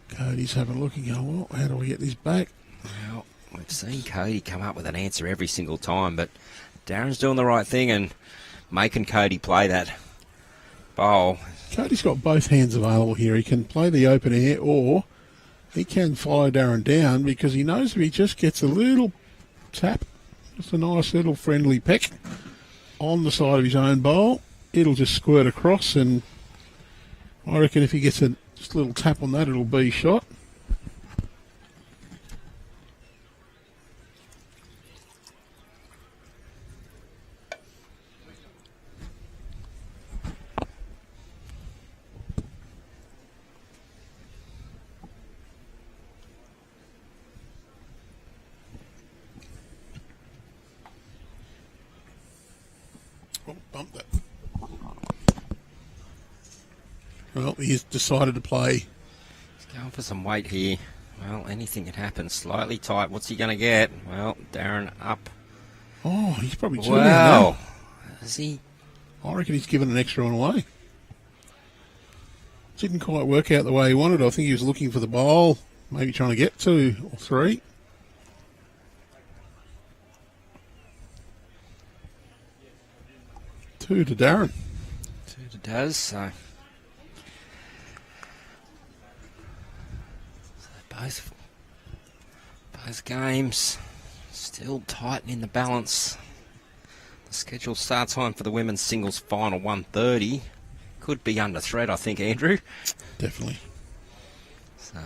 Cody's having a look and going, well, how do we get this back? Well, we've seen Cody come up with an answer every single time, but Darren's doing the right thing and making Cody play that bowl. Cody's got both hands available here. He can play the open air, or he can follow Darren down because he knows if he just gets a little tap, just a nice little friendly peck on the side of his own bowl, it'll just squirt across, and I reckon if he gets just a little tap on that, it'll be shot. Bumped it. Well, he's decided to play. He's going for some weight here. Well, anything can happen. Slightly tight. What's he going to get? Well, Darren up. Oh, he's probably two. Wow. Is he? I reckon he's given an extra one away. Didn't quite work out the way he wanted. I think he was looking for the bowl, maybe trying to get 2 or 3. Two to Darren. 2 to Daz, so both games still tightening the balance. The scheduled start time for the women's singles final 1:30. Could be under threat, I think, Andrew. Definitely. So,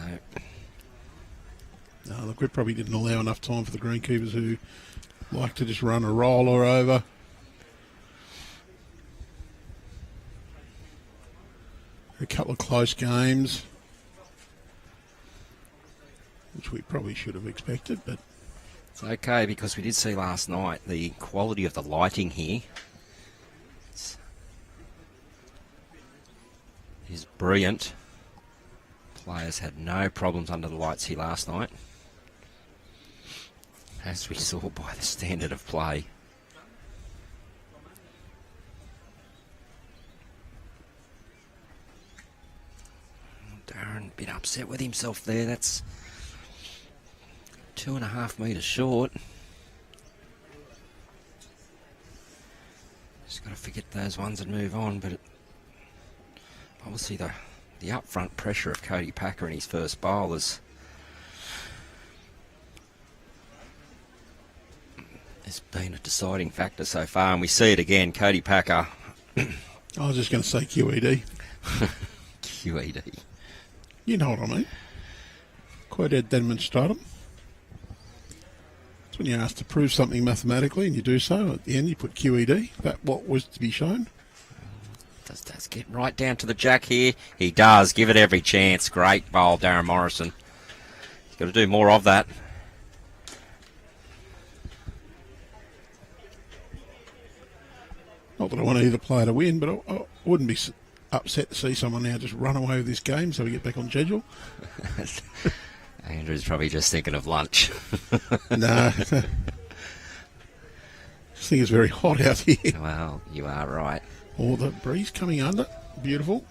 no, look, we probably didn't allow enough time for the greenkeepers who like to just run a roller over. A couple of close games, which we probably should have expected, but it's okay because we did see last night the quality of the lighting here is brilliant. Players had no problems under the lights here last night, as we saw by the standard of play. Darren, a bit upset with himself there. That's 2.5 metres short. Just got to forget those ones and move on. But obviously the upfront pressure of Cody Packer in his first bowl has been a deciding factor so far, and we see it again. Cody Packer. I was just going to say QED. QED. You know what I mean. Quod demonstratum. It's when you're asked to prove something mathematically and you do so. At the end, you put QED. That what was to be shown. Does get right down to the jack here? He does. Give it every chance. Great bowl, Darren Morrison. He's got to do more of that. Not that I want either player to win, but I wouldn't be upset to see someone now just run away with this game so we get back on schedule. Andrew's probably just thinking of lunch. No. This thing is very hot out here. Well, you are right. Oh, the breeze coming under. Beautiful.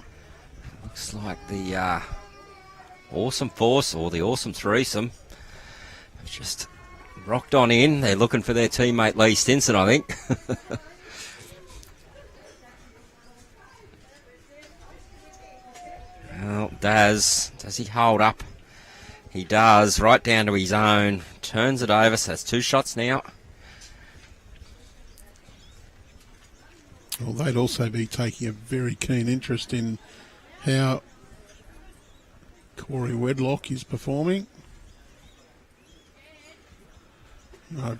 Looks like the awesome force or the awesome threesome have just rocked on in. They're looking for their teammate Lee Stinson, I think. Well, does he hold up? He does, right down to his own. Turns it over, so that's 2 shots now. Well, they'd also be taking a very keen interest in how Corey Wedlock is performing.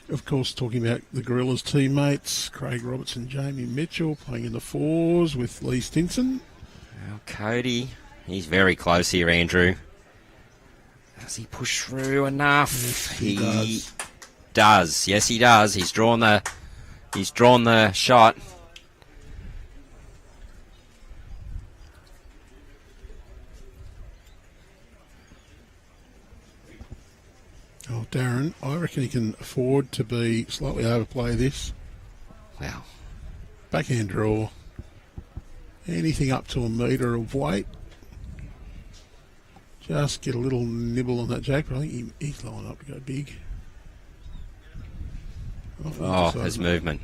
Of course, talking about the Gorillas teammates, Craig Robertson, Jamie Mitchell playing in the 4s with Lee Stinson. Now Cody, he's very close here, Andrew. Does he push through enough? Yes, he does. Yes, he does. He's drawn the shot. Oh, Darren, I reckon he can afford to be slightly overplay this. Wow. Backhand draw. Anything up to a metre of weight. Just get a little nibble on that jack, but I think he's lining up to go big. Oh, there's movement.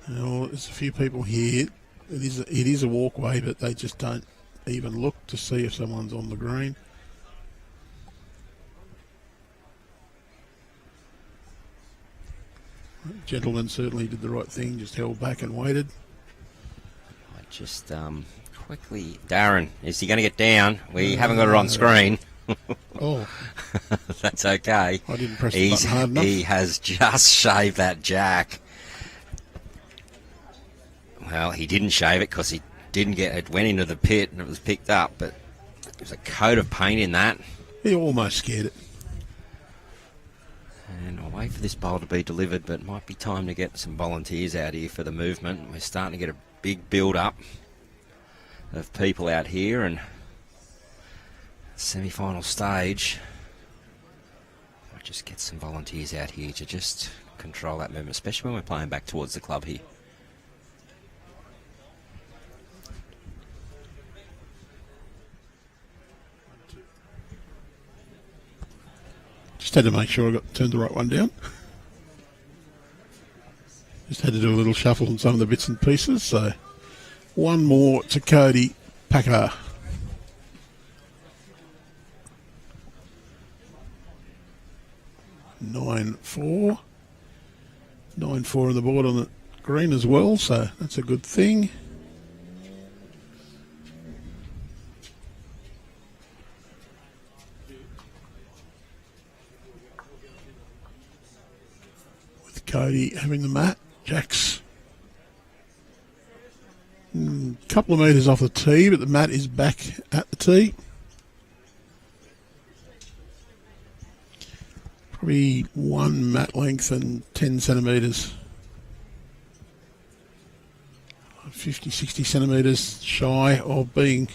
Now, there's a few people here. It is a walkway, but they just don't even look to see if someone's on the green. Gentleman certainly did the right thing, just held back and waited. I just quickly, Darren, is he going to get down? We haven't got it on screen. Oh, that's okay. I didn't press the button hard enough. He has just shaved that jack. Well, he didn't shave it because he didn't get it. Went into the pit and it was picked up, but there's a coat of paint in that. He almost scared it. And I'll wait for this bowl to be delivered, but it might be time to get some volunteers out here for the movement. We're starting to get a big build-up of people out here, and semi-final stage. I'll just get some volunteers out here to just control that movement, especially when we're playing back towards the club here. Just had to make sure I turned the right one down. Just had to do a little shuffle on some of the bits and pieces. So one more to Cody Packer. Nine four on the board on the green as well, so that's a good thing. With Cody having the mat, Jack's a couple of metres off the tee, but the mat is back at the tee. Probably one mat length and 10 centimetres. 50, 60 centimetres shy of being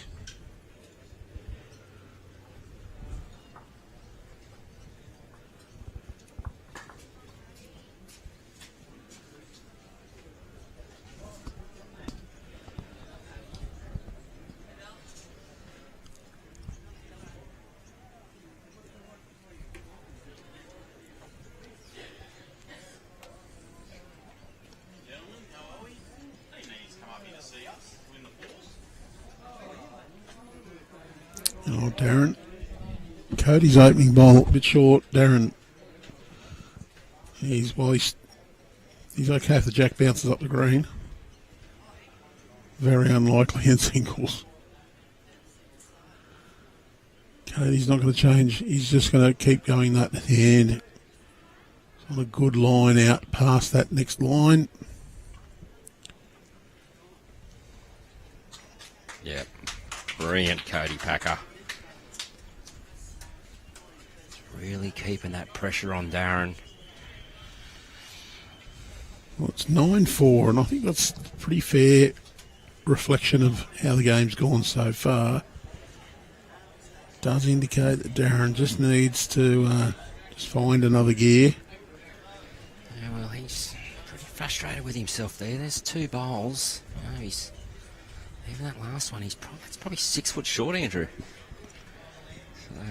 Darren. Cody's opening bowl a bit short. Darren, he's okay if the jack bounces up the green. Very unlikely in singles. Cody's not going to change. He's just going to keep going that hand. It's on a good line out past that next line. Yeah, brilliant Cody Packer. Really keeping that pressure on Darren. Well, it's 9-4, and I think that's a pretty fair reflection of how the game's gone so far. does indicate that Darren just needs to just find another gear. Yeah, well, he's pretty frustrated with himself there. There's 2 bowls. You know, even that last one, it's probably 6 foot short, Andrew. So,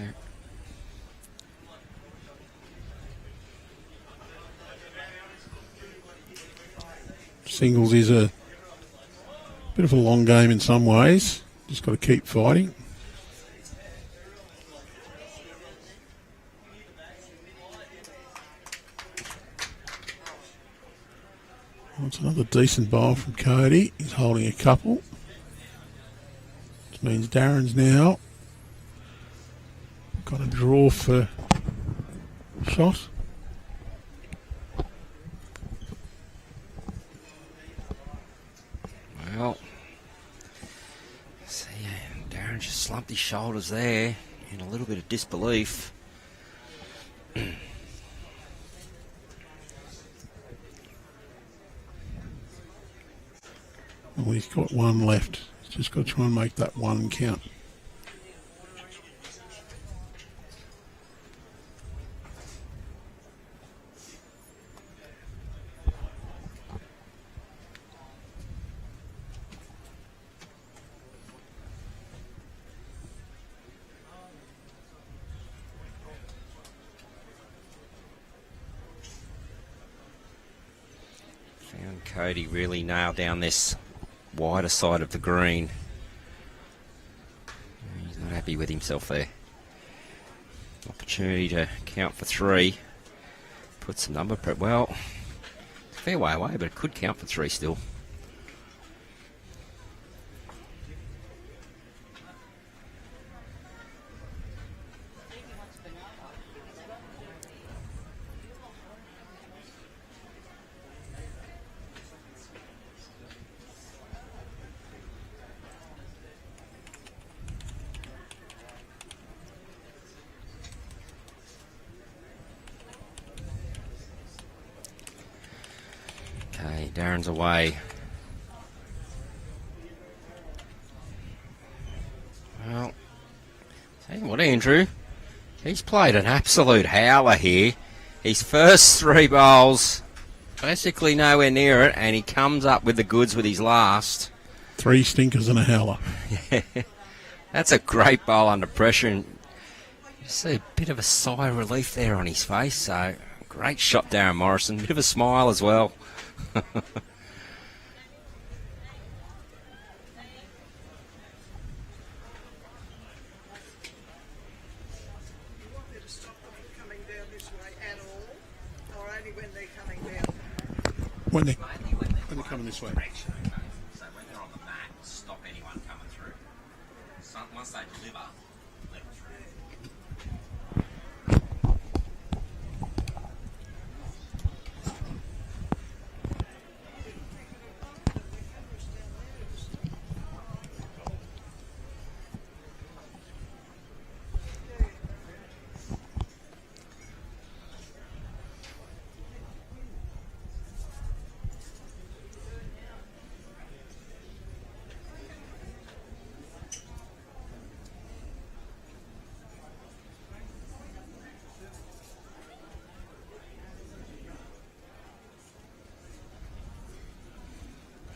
Singles is a bit of a long game in some ways. Just got to keep fighting. Well, it's another decent bowl from Cody. He's holding a couple. Which means Darren's now got a draw for shot. well, see, Darren just slumped his shoulders there in a little bit of disbelief. Well, he's got one left. He's just got to try and make that one count. Found Cody really nailed down this wider side of the green. He's not happy with himself there. Opportunity to count for 3. Put some number prep. Well, fair way away, but it could count for 3 still. Okay, Darren's away. Well, tell you what, Andrew, he's played an absolute howler here. His first 3 bowls, basically nowhere near it, and he comes up with the goods with his last. 3 stinkers and a howler. That's a great bowl under pressure, and you see a bit of a sigh of relief there on his face. So, great shot, Darren Morrison. Bit of a smile as well. When they're coming this way. So when they're on the mat, stop anyone coming through. So once they deliver, let them through.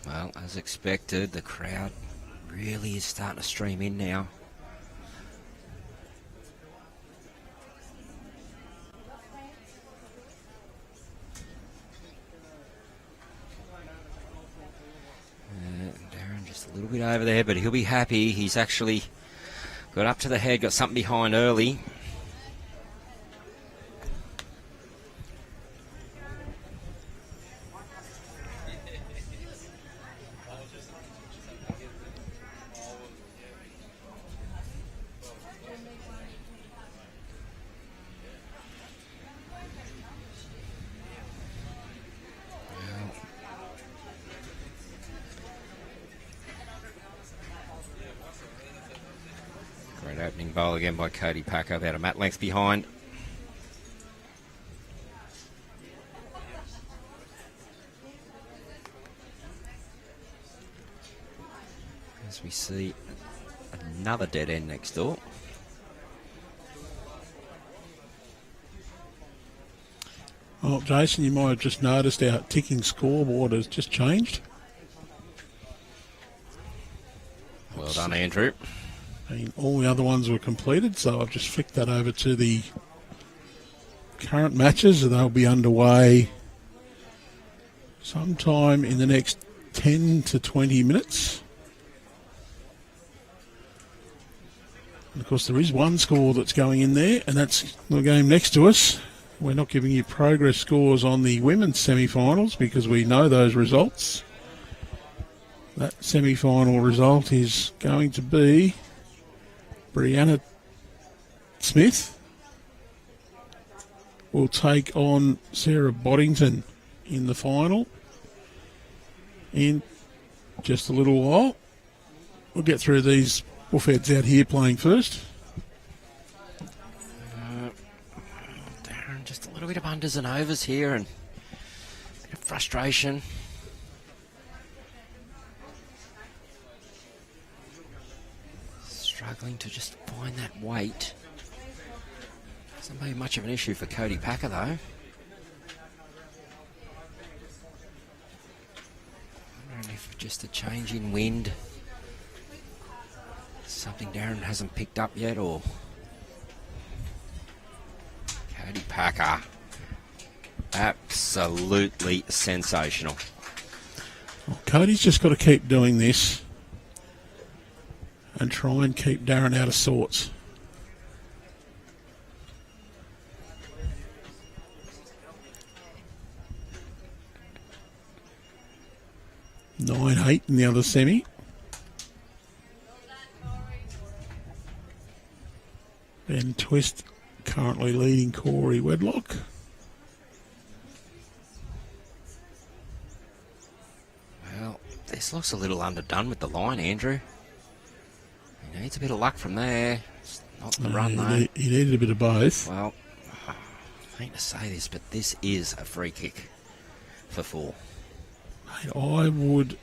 Well, as expected, the crowd really is starting to stream in now. Darren just a little bit over there, but he'll be happy. He's actually got up to the head, got something behind early. Great opening bowl again by Cody Packer, about a mat length behind. As we see another dead end next door. Oh, Jason, you might have just noticed our ticking scoreboard has just changed. Well done, Andrew. And all the other ones were completed, so I've just flicked that over to the current matches, and they'll be underway sometime in the next 10 to 20 minutes. And of course, there is one score that's going in there, and that's the game next to us. We're not giving you progress scores on the women's semi-finals because we know those results. That semi-final result is going to be Brianna Smith will take on Sarah Boddington in the final in just a little while. We'll get through these bullheads out here playing first. Darren, just a little bit of unders and overs here and a bit of frustration. Struggling to just find that weight. Doesn't be much of an issue for Cody Packer though. Wondering if just a change in wind, something Darren hasn't picked up yet, or Cody Packer, absolutely sensational. Well, Cody's just got to keep doing this and try and keep Darren out of sorts. Nine, 8 in the other semi. Ben Twist currently leading Corey Wedlock. Well, this looks a little underdone with the line, Andrew. He needs a bit of luck from there. It's not the run, though. He needed a bit of both. Well, I hate to say this, but this is a free kick for 4. I would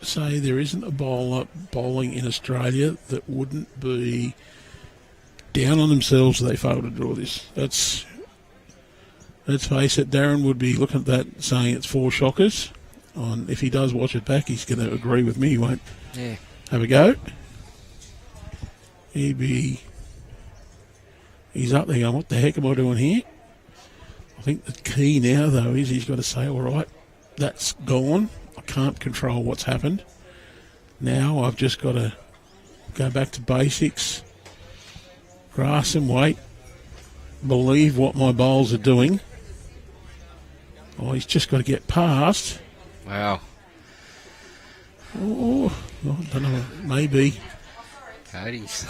say there isn't a bowler bowling in Australia that wouldn't be down on themselves if they fail to draw this. Let's face it, Darren would be looking at that saying it's 4 shockers. If he does watch it back, he's going to agree with me. He won't have a go. He's up there going, what the heck am I doing here? I think the key now, though, is he's got to say, all right, that's gone. I can't control what's happened. Now I've just got to go back to basics, grass and wait, believe what my bowls are doing. Oh, he's just got to get past. Wow. Oh, I don't know, maybe. Cody's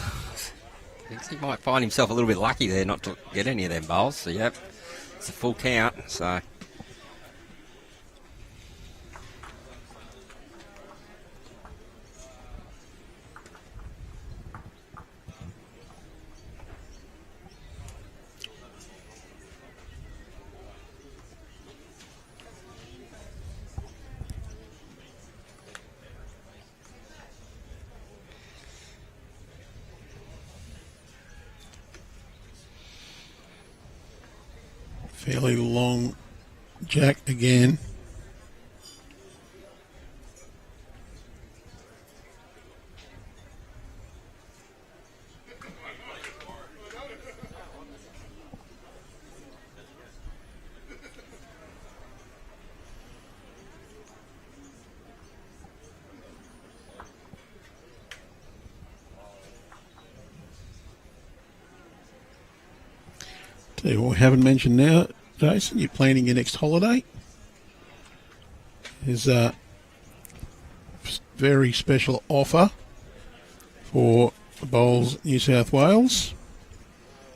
thinks he might find himself a little bit lucky there not to get any of them bowls. So, yep, it's a full count. So. Fairly long jack again. Tell you what we haven't mentioned now, Jason, you're planning your next holiday. There's a very special offer for Bowls New South Wales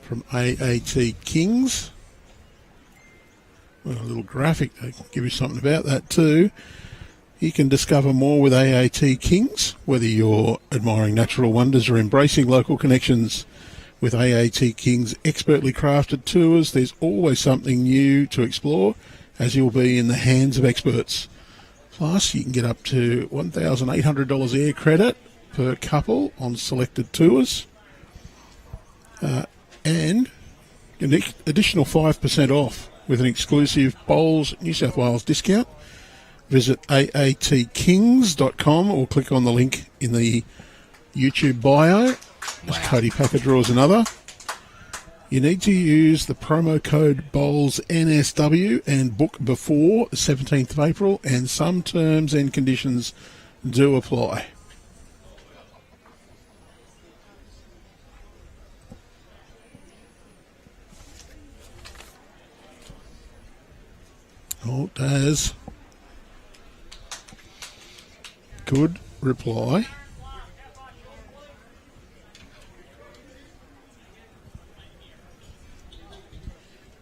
from AAT Kings. Well, a little graphic to give you something about that too. You can discover more with AAT Kings, whether you're admiring natural wonders or embracing local connections. With AAT King's expertly crafted tours, there's always something new to explore, as you'll be in the hands of experts. Plus, you can get up to $1,800 air credit per couple on selected tours, and an additional 5% off with an exclusive Bowls New South Wales discount. Visit aatkings.com or click on the link in the YouTube bio. As Cody Packer draws another. You need to use the promo code BOWLSNSW and book before the 17th of April, and some terms and conditions do apply. Oh, Daz. Good reply.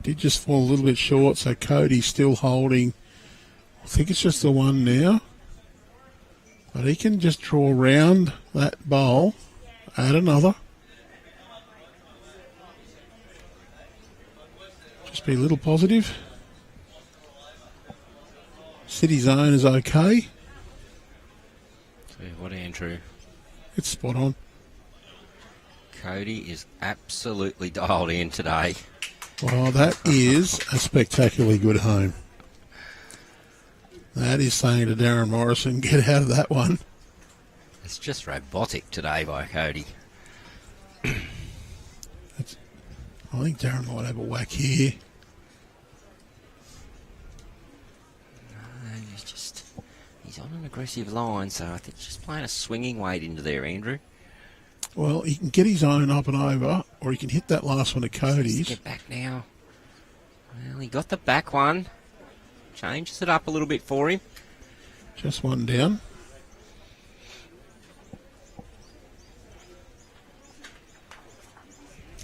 Did just fall a little bit short, so Cody's still holding. I think it's just the one now. But he can just draw round that bowl, add another. Just be a little positive. City zone is okay. Tell you what, Andrew. It's spot on. Cody is absolutely dialed in today. Well, that is a spectacularly good home. That is saying to Darren Morrison, get out of that one. It's just robotic today by Cody. I think Darren might have a whack here. No, he's on an aggressive line, so I think he's just playing a swinging weight into there, Andrew. Well, he can get his own up and over, or he can hit that last one of Cody's. Get back now. Well, he got the back one. Changes it up a little bit for him. Just one down.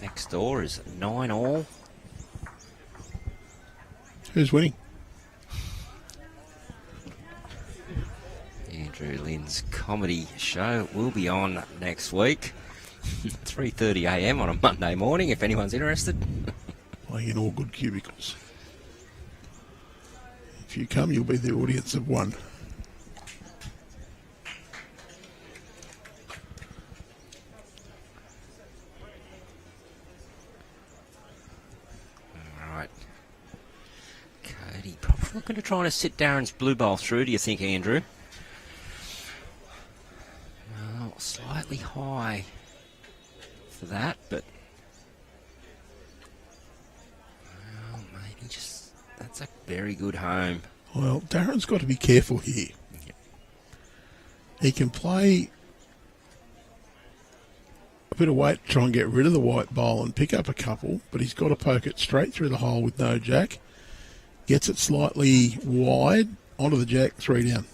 Next door is 9-all. Who's winning? Andrew Lynn's comedy show will be on next week. 3:30 a.m. on a Monday morning, if anyone's interested. Playing in all good cubicles. If you come, you'll be the audience of one. All right. Cody, probably looking to try to sit Darren's blue bowl through, do you think, Andrew? Well, slightly high for that, but well, maybe just that's a very good home. Well, Darren's got to be careful here. Yep. He can play a bit of weight to try and get rid of the white bowl and pick up a couple, but he's got to poke it straight through the hole with no jack. Gets it slightly wide onto the jack, 3 down.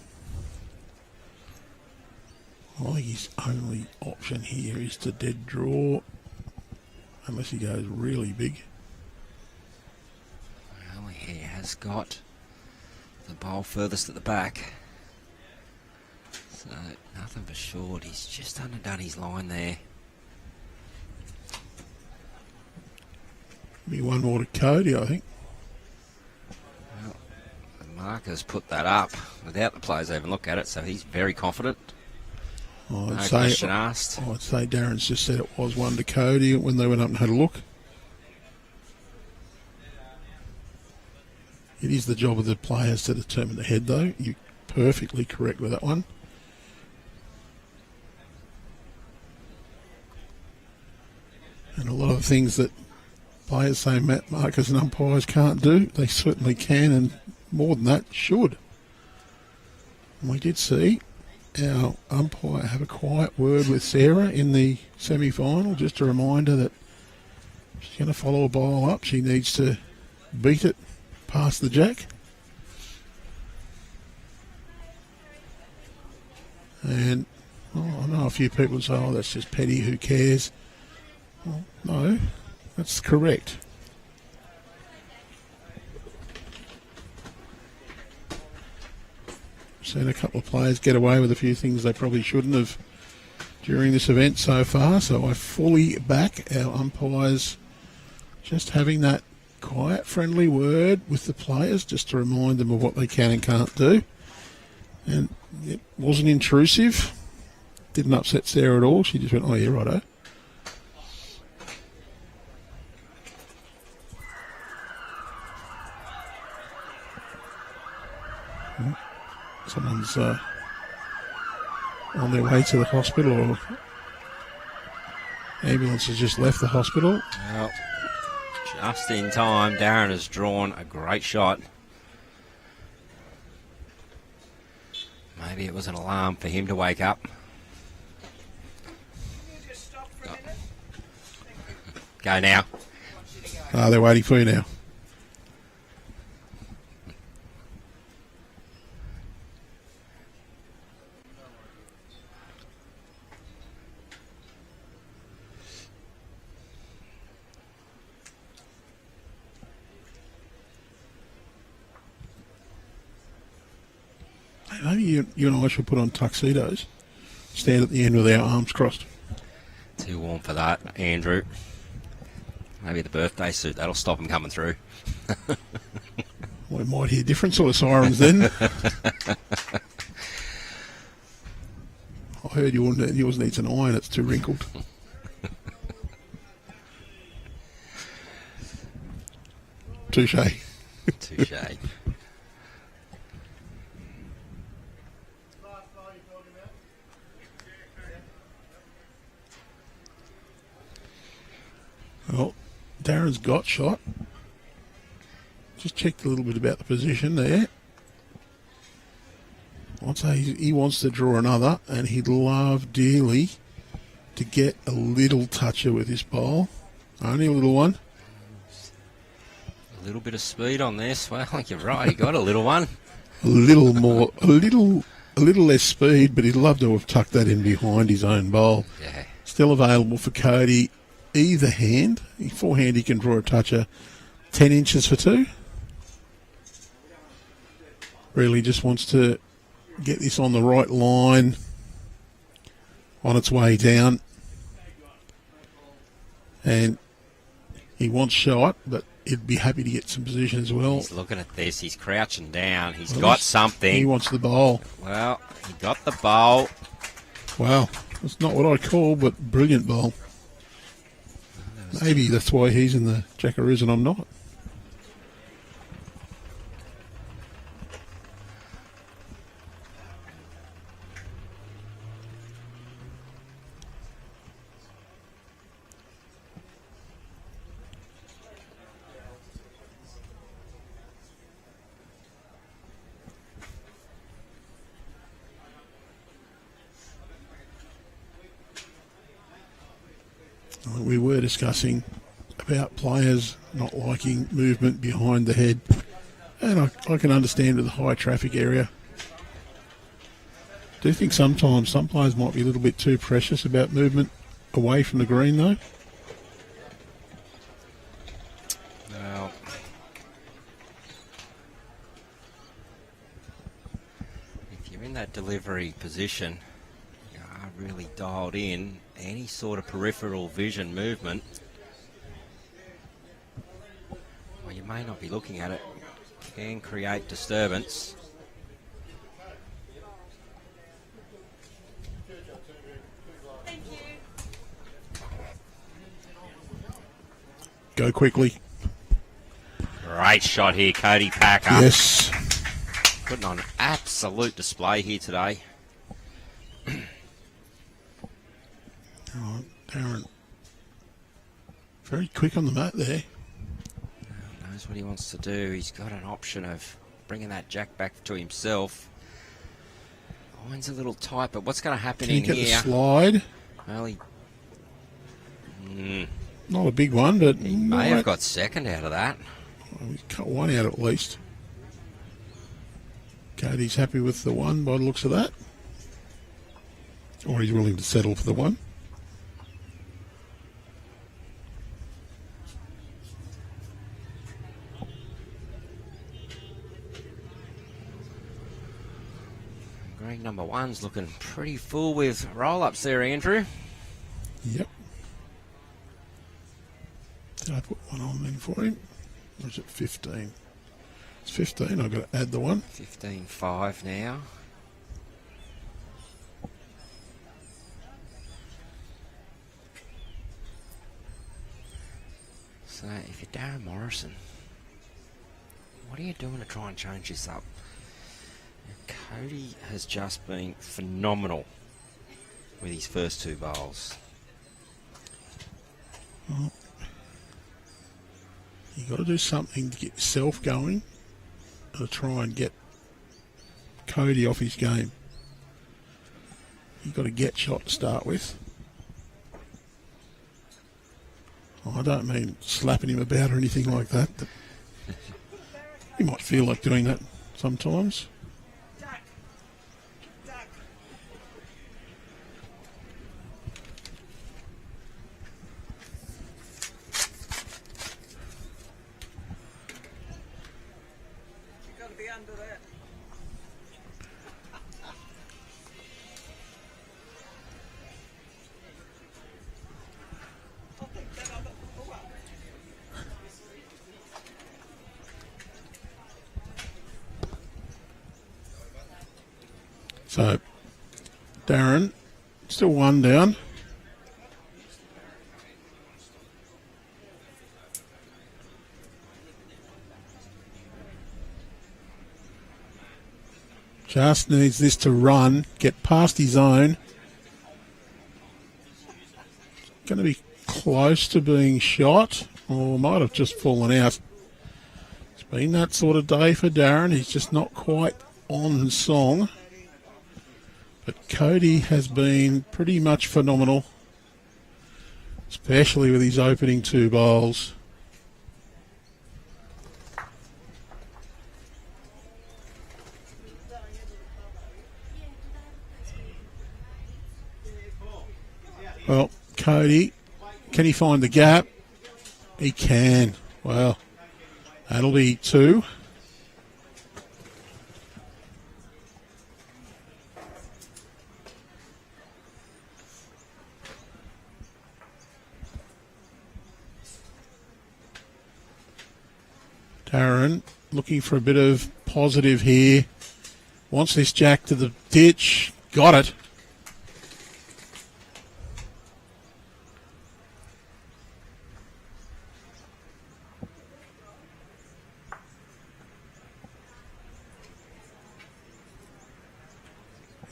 I think his only option here is to dead draw, unless he goes really big. Well, he has got the bowl furthest at the back. So, nothing but short. He's just underdone his line there. Maybe one more to Cody, I think. Well, the marker's put that up without the players even look at it, so he's very confident. No question asked. I'd say Darren's just said it was one to Cody when they went up and had a look. It is the job of the players to determine the head, though. You're perfectly correct with that one. And a lot of the things that players say markers and umpires can't do, they certainly can, and more than that, should. And we did see our umpire have a quiet word with Sarah in the semi-final, just a reminder that if she's going to follow a bowl up, she needs to beat it past the jack. And I know a few people say, oh, that's just petty, who cares? Well, no, that's correct. Seen a couple of players get away with a few things they probably shouldn't have during this event so far, so I fully back our umpires just having that quiet, friendly word with the players just to remind them of what they can and can't do. And it wasn't intrusive, didn't upset Sarah at all. She just went, oh yeah, righto. someone's on their way to the hospital, or ambulance has just left the hospital. Well, just in time, Darren has drawn a great shot. Maybe it was an alarm for him to wake up. Go now. They're waiting for you now. Maybe you and I should put on tuxedos, stand at the end with our arms crossed. Too warm for that, Andrew. Maybe the birthday suit, that'll stop him coming through. We might hear different sort of sirens then. I heard yours needs an iron, it's too wrinkled. Touche. Touche. Well, Darren's got shot. Just checked a little bit about the position there. I'd say he wants to draw another, and he'd love dearly to get a little toucher with this bowl. Only a little one. A little bit of speed on this. Well, you're right, he got a little one. A little more, a little less speed, but he'd love to have tucked that in behind his own bowl. Yeah. Still available for Cody. Either hand. Forehand he can draw a toucher 10 inches for two. Really just wants to get this on the right line on its way down. And he wants shot, but he'd be happy to get some position as well. He's looking at this. He's crouching down. He's got something. He wants the bowl. Well, he got the bowl. Wow. That's not what I call, but brilliant bowl. Maybe that's why he's in the Jackaroos and I'm not. We were discussing about players not liking movement behind the head, and I can understand with the high traffic area. Do you think sometimes some players might be a little bit too precious about movement away from the green though? Well, if you're in that delivery position, you are really dialed in. Any sort of peripheral vision movement, well, you may not be looking at it, can create disturbance. Go quickly. Great shot here, Cody Packer. Yes. Putting on an absolute display here today. Oh, Darren, very quick on the mat there. Knows what he wants to do. He's got an option of bringing that jack back to himself. Line's a little tight, but what's going to happen Can he in get here? the slide? Well, he Not a big one, but he may have got second out of that. He's cut one out at least. Cody's happy with the one by the looks of that. Or he's willing to settle for the one. Green number one's looking pretty full with roll-ups there, Andrew. Yep. Did I put one on then for him? Or is it 15? It's 15. I've got to add the one. 15-5 now. So if you're Darren Morrison, what are you doing to try and change this up? Cody has just been phenomenal with his first two bowls. Well, you got to do something to get yourself going to try and get Cody off his game. You've got to get shot to start with. I don't mean slapping him about or anything like that. But he might feel like doing that sometimes. So, Darren, still one down. Just needs this to run, get past his own. Going to be close to being shot, or might have just fallen out. It's been that sort of day for Darren. He's just not quite on song. But Cody has been pretty much phenomenal, especially with his opening two bowls. Well, Cody, can he find the gap? He can. Well, that'll be two. Darren looking for a bit of positive here. Wants this jack to the ditch. Got it.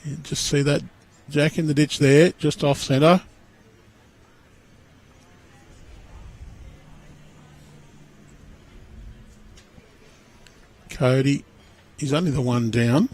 You just see that jack in the ditch there, just off centre. Cody, he's only the one down.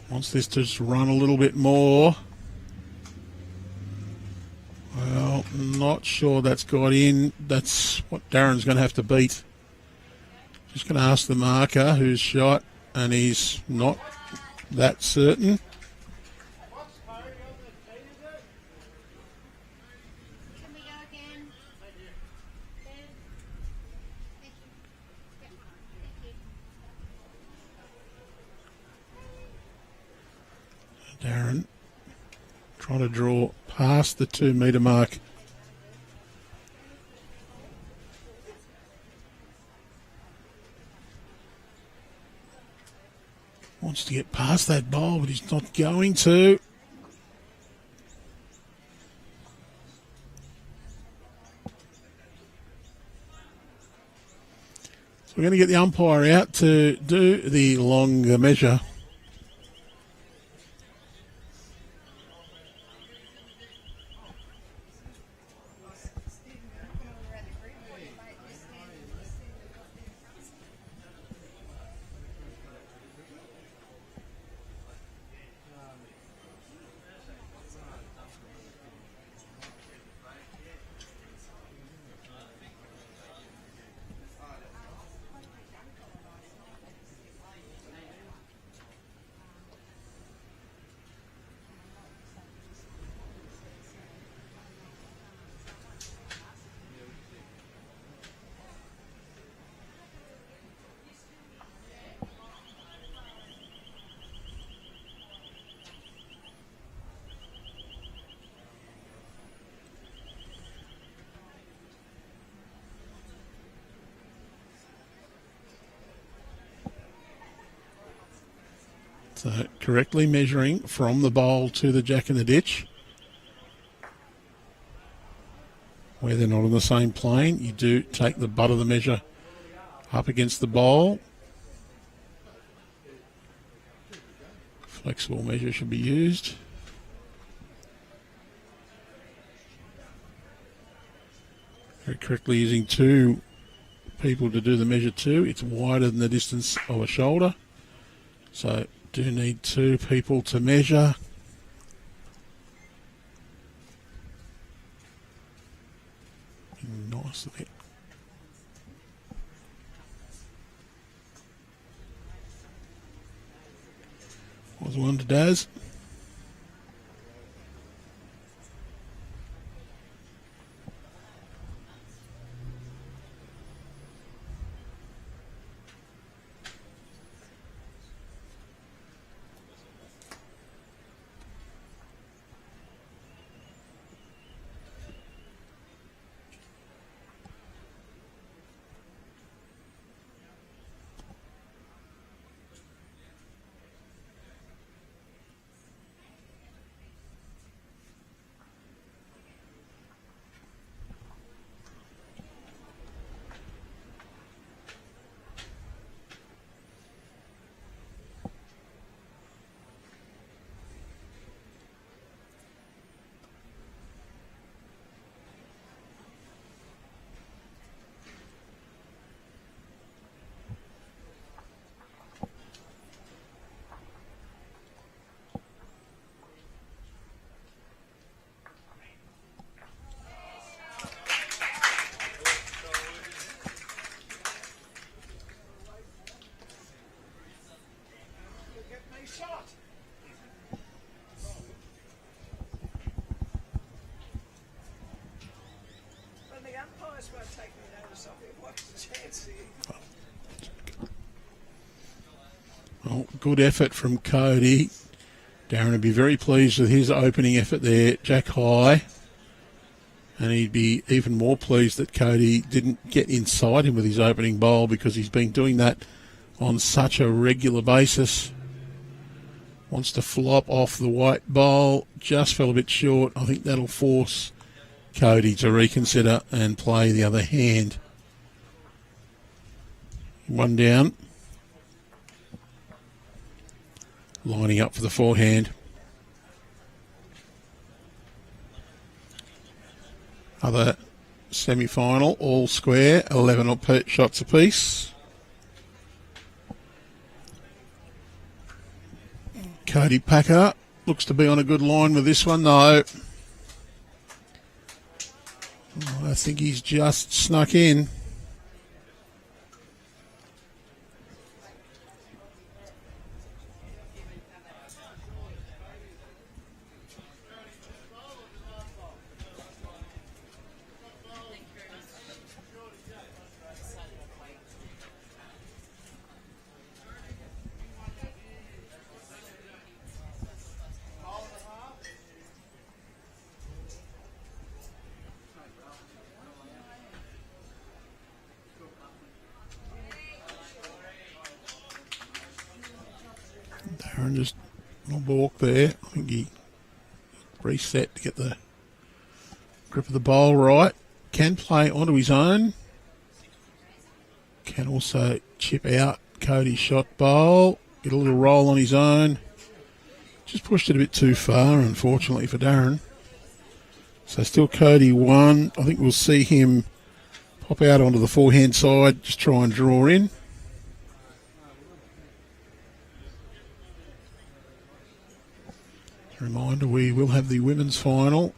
Wants this to just run a little bit more. Well, not sure that's got in. That's what Darren's going to have to beat. Just going to ask the marker who's shot, and he's not that certain. Darren trying to draw past the 2 metre mark. Wants to get past that bowl, but he's not going to. So we're going to get the umpire out to do the longer measure. So correctly measuring from the bowl to the jack in the ditch. Where they're not on the same plane, you do take the butt of the measure up against the bowl. Flexible measure should be used. Very correctly using two people to do the measure too. It's wider than the distance of a shoulder. So do need two people to measure. Nicely. Was one to Daz. Well, good effort from Cody. Darren would be very pleased with his opening effort there, jack high. And he'd be even more pleased that Cody didn't get inside him with his opening bowl, because he's been doing that on such a regular basis. Wants to flop off the white bowl. Just fell a bit short. I think that'll force Cody to reconsider and play the other hand. One down. Lining up for the forehand. Other semi-final, all square, 11 shots apiece. Cody Packer looks to be on a good line with this one, though. I think he's just snuck in. Darren just a balk there. I think he reset to get the grip of the bowl right. Can play onto his own. Can also chip out Cody's shot bowl. Get a little roll on his own. Just pushed it a bit too far, unfortunately, for Darren. So still Cody 1. I think we'll see him pop out onto the forehand side, just try and draw in. Reminder, we will have the women's final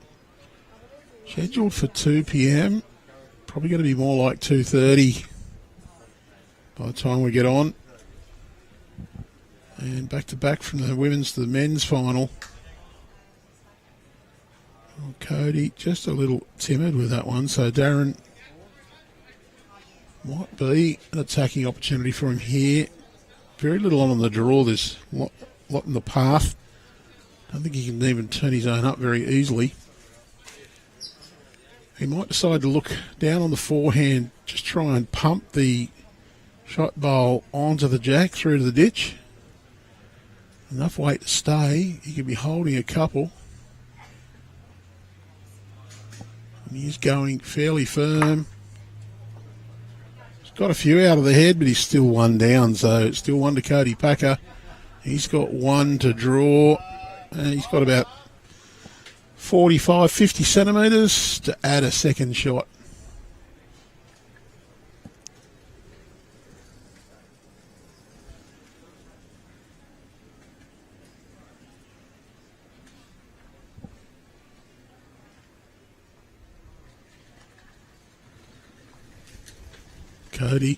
scheduled for 2 p.m. Probably going to be more like 2:30 by the time we get on. And back to back from the women's to the men's final. Oh, Cody just a little timid with that one, so Darren might be an attacking opportunity for him here. Very little on the draw. There's a lot in the path. I don't think he can even turn his own up very easily. He might decide to look down on the forehand, just try and pump the shot bowl onto the jack through to the ditch. Enough weight to stay. He could be holding a couple. And he's going fairly firm. He's got a few out of the head, but he's still one down, so it's still one to Cody Packer. He's got one to draw. He's got about 45, 50 centimetres to add a second shot. Cody.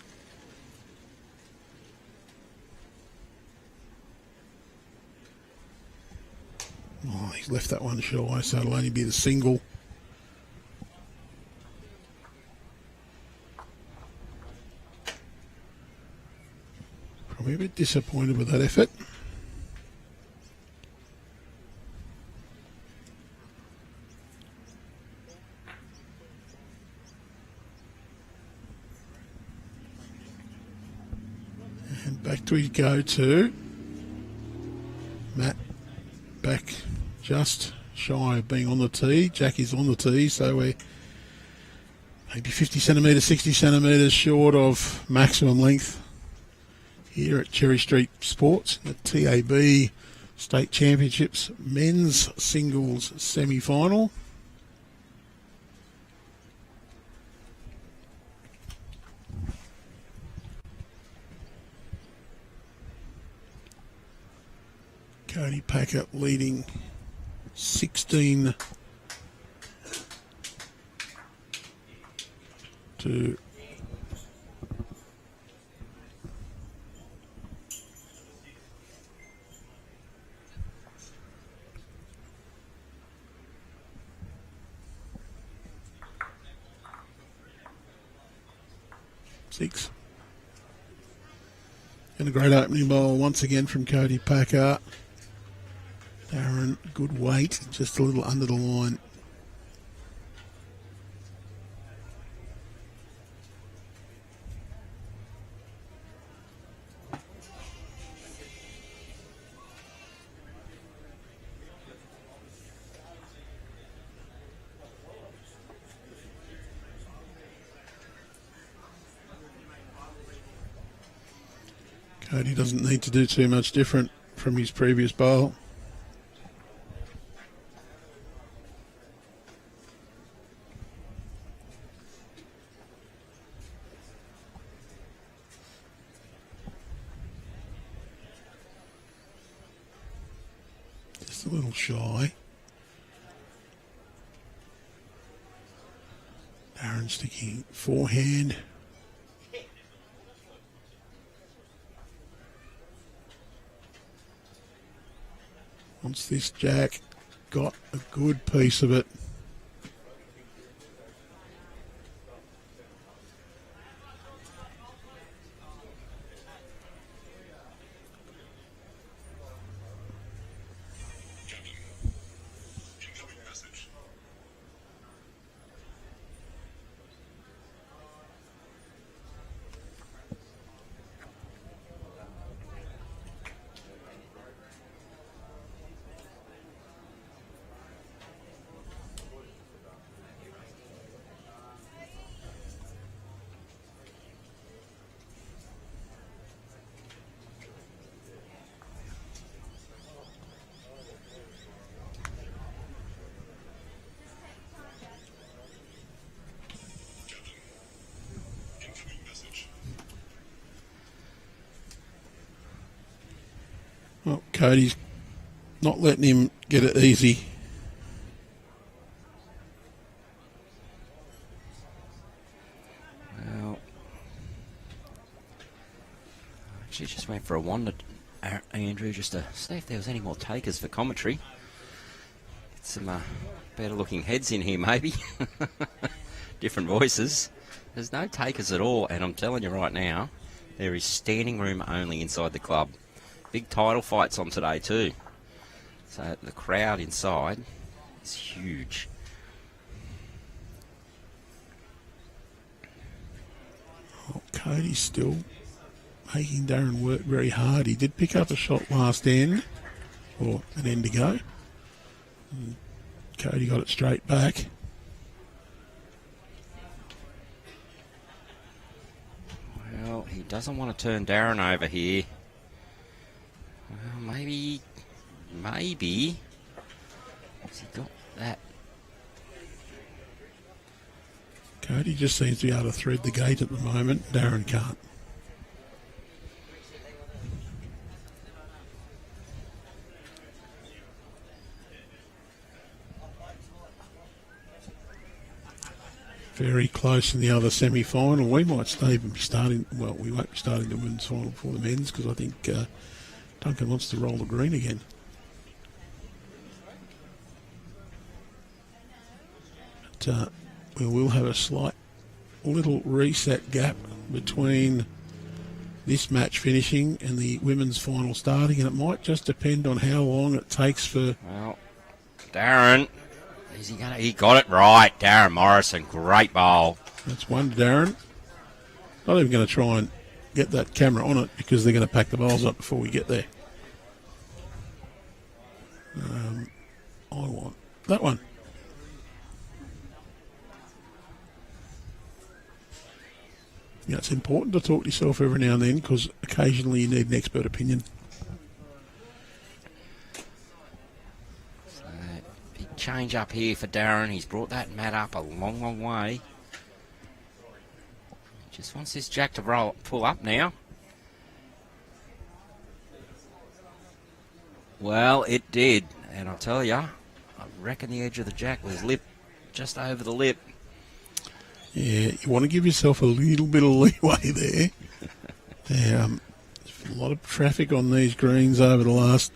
Oh, he's left that one shy, so it'll only be the single. Probably a bit disappointed with that effort. And back to his go-to. Matt back just shy of being on the tee. Jackie's on the tee, so we're maybe 50 centimetres, 60 centimetres short of maximum length here at Cherry Street Sports, the TAB State Championships men's singles semi-final. Cody Packer leading 16 to 6. And a great opening ball once again from Cody Packer. Darren, good weight, just a little under the line. Cody doesn't need to do too much different from his previous bowl. Just a little shy. Darren sticking forehand. Once this jack got a good piece of it. Well, Cody's not letting him get it easy. Well, she just went for a wander, Andrew, just to see if there was any more takers for commentary. Get some better looking heads in here, maybe. Different voices. There's no takers at all, and I'm telling you right now, there is standing room only inside the club. Big title fights on today too. So the crowd inside is huge. Oh, Cody's still making Darren work very hard. He did pick up a shot last end. or an end to go. And Cody got it straight back. Well, he doesn't want to turn Darren over here. Well, maybe. Has he got that? Cody just seems to be able to thread the gate at the moment. Darren can't. Very close in the other semi-final. We might even be starting, well, we won't be starting the women's final before the men's because I think Duncan wants to roll the green again. But we will have a slight little reset gap between this match finishing and the women's final starting, and it might just depend on how long it takes for... Well, Darren... He got it right, Darren Morrison. Great bowl. That's one to Darren. Not even going to try and get that camera on it because they're going to pack the bowls up before we get there. I want that one. Yeah, it's important to talk to yourself every now and then because occasionally you need an expert opinion. Change up here for Darren. He's brought that mat up a long way. Just wants this jack to pull up now. Well, it did, and I'll tell you, I reckon the edge of the jack was just over the lip. Yeah, you want to give yourself a little bit of leeway there. There's a lot of traffic on these greens over the last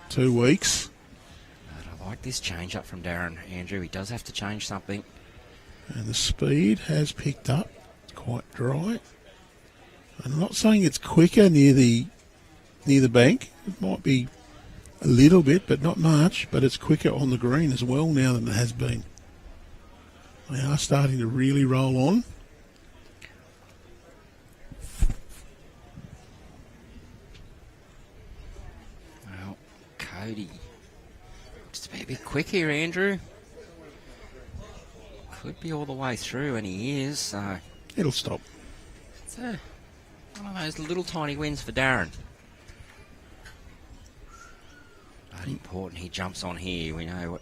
2 weeks. I like this change up from Darren, Andrew. He does have to change something. And the speed has picked up. It's quite dry. I'm not saying it's quicker near the bank. It might be a little bit, but not much. But it's quicker on the green as well now than it has been. They are starting to really roll on. Well, Cody... to be a bit quick here, Andrew. Could be all the way through, and he is. So it'll stop. It's one of those little tiny wins for Darren. But important he jumps on here. We know what.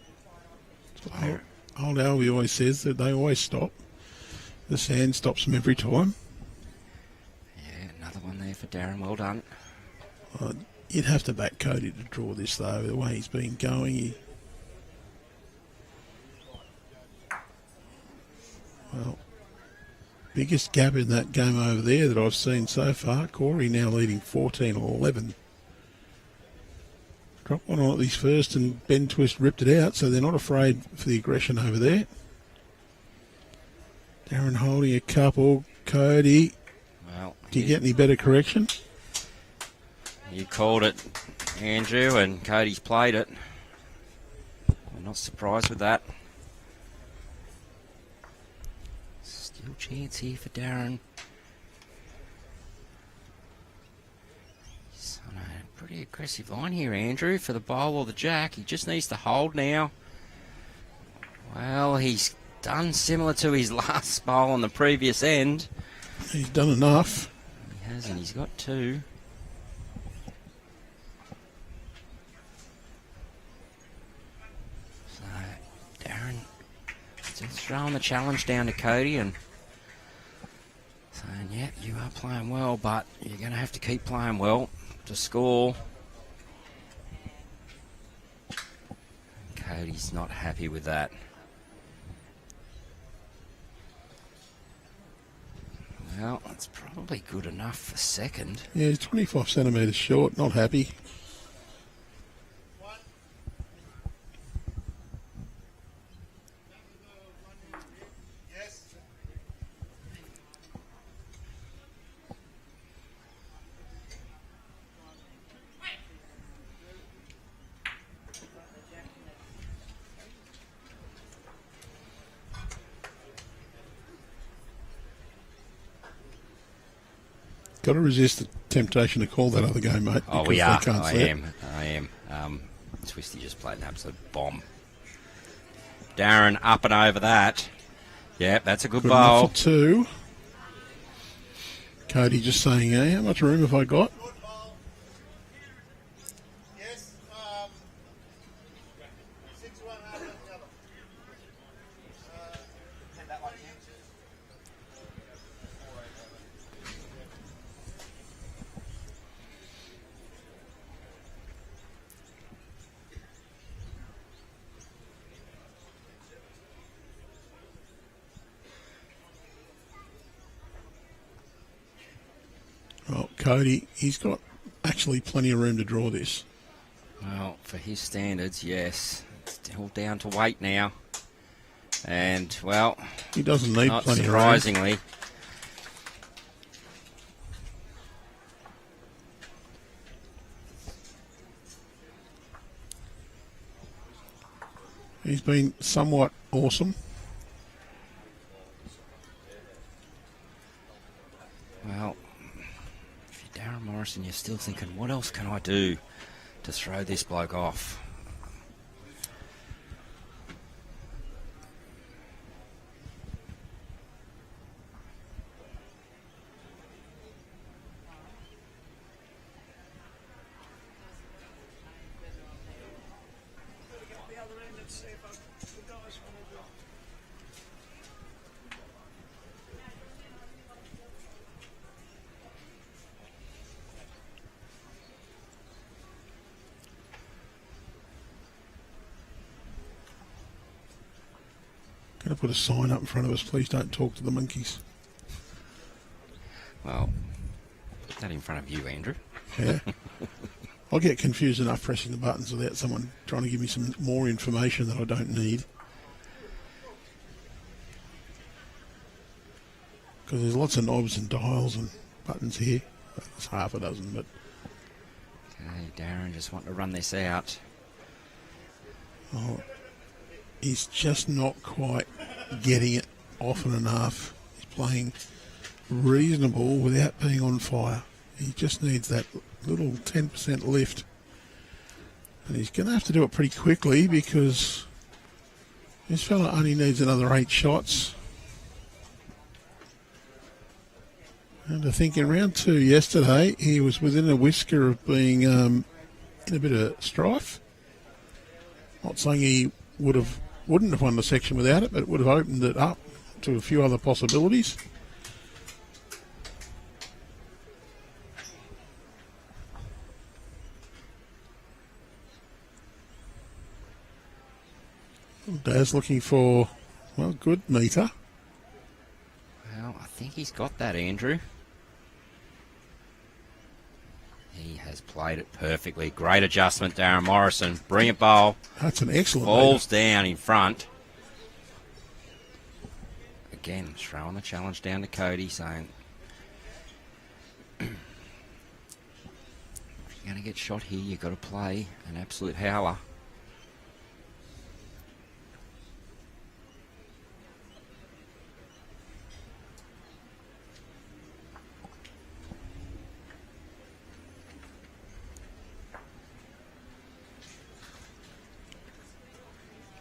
Old Albie always says that they always stop. The sand stops them every time. Yeah, another one there for Darren. Well done. You'd have to back Cody to draw this, though, the way he's been going. Well, biggest gap in that game over there that I've seen so far. Corey now leading 14-11. Dropped one on at his first and Ben Twist ripped it out, so they're not afraid for the aggression over there. Darren holding a couple. Cody, well, do you get any better correction? You called it, Andrew, and Cody's played it. I'm not surprised with that. Still chance here for Darren. He's on a pretty aggressive line here, Andrew, for the bowl or the jack. He just needs to hold now. Well, he's done similar to his last bowl on the previous end. He's done enough. He has, and he's got two. So, Darren just throwing the challenge down to Cody and saying, yeah, you are playing well, but you're going to have to keep playing well to score. Cody's not happy with that. Well, that's probably good enough for second. Yeah, he's 25 centimetres short, not happy. Got to resist the temptation to call that other game, mate. Oh, we are. I am. Twisty just played an absolute bomb. Darren up and over that. Yep, that's a good Good bowl. enough for 2. Cody just saying, hey, how much room have I got? Well, Cody, he's got actually plenty of room to draw this. Well, for his standards, yes. It's all down to weight now. And, well, He doesn't need not plenty of room. surprisingly. He's been somewhat awesome. Well, if you're Darren Morrison, you're still thinking, what else can I do to throw this bloke off? Going to put a sign up in front of us, please don't talk to the monkeys. Well, put that in front of you, Andrew. Yeah. I'll get confused enough pressing the buttons without someone trying to give me some more information that I don't need. Because there's lots of knobs and dials and buttons here. There's half a dozen, but... Okay, Darren just wanting to run this out. Oh, he's just not quite getting it often enough. He's playing reasonable without being on fire. He just needs that little 10% lift. And he's going to have to do it pretty quickly because this fella only needs another 8 shots. And I think in round 2 yesterday, he was within a whisker of being in a bit of strife. Not saying he wouldn't have won the section without it, but it would have opened it up to a few other possibilities. Daz looking for, well, good meter. Well, I think he's got that, Andrew. He has played it perfectly. Great adjustment, Darren Morrison. Brilliant bowl. That's an excellent Falls meter. down in front. Again, throwing the challenge down to Cody, saying, if you're going to get shot here, you've got to play an absolute howler.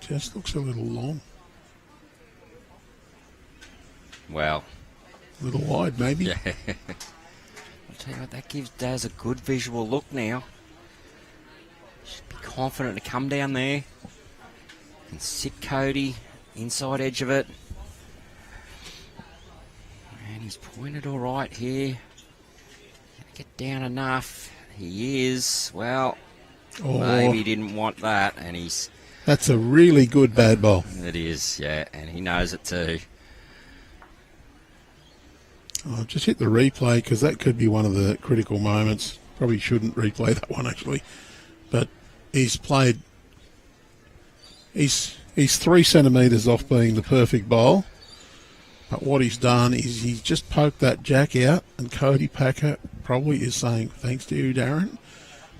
Just looks a little long. Well, A little wide, maybe. yeah. I'll tell you what, that gives Daz a good visual look now. Should be confident to come down there and sit Cody inside edge of it. And he's pointed all right here. Gonna get down enough. He is. Well, maybe he didn't want that, and he's... That's a really good bad bowl. It is, yeah, and he knows it too. I'll just hit the replay because that could be one of the critical moments. Probably shouldn't replay that one, actually. But he's played... He's 3 centimetres off being the perfect bowl. But what he's done is he's just poked that jack out, and Cody Packer probably is saying, thanks to you, Darren.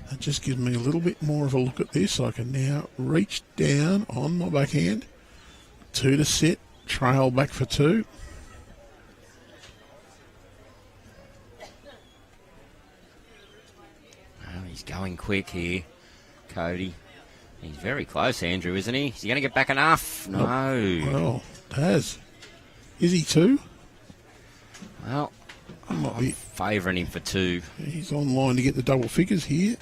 That just gives me a little bit more of a look at this. I can now reach down on my backhand. 2 to sit, trail back for 2. Oh, he's going quick here, Cody. He's very close, Andrew, isn't he? Is he going to get back enough? No. Well, Daz. Is he two? Well, I'm favouring him for 2. He's on line to get the double figures here.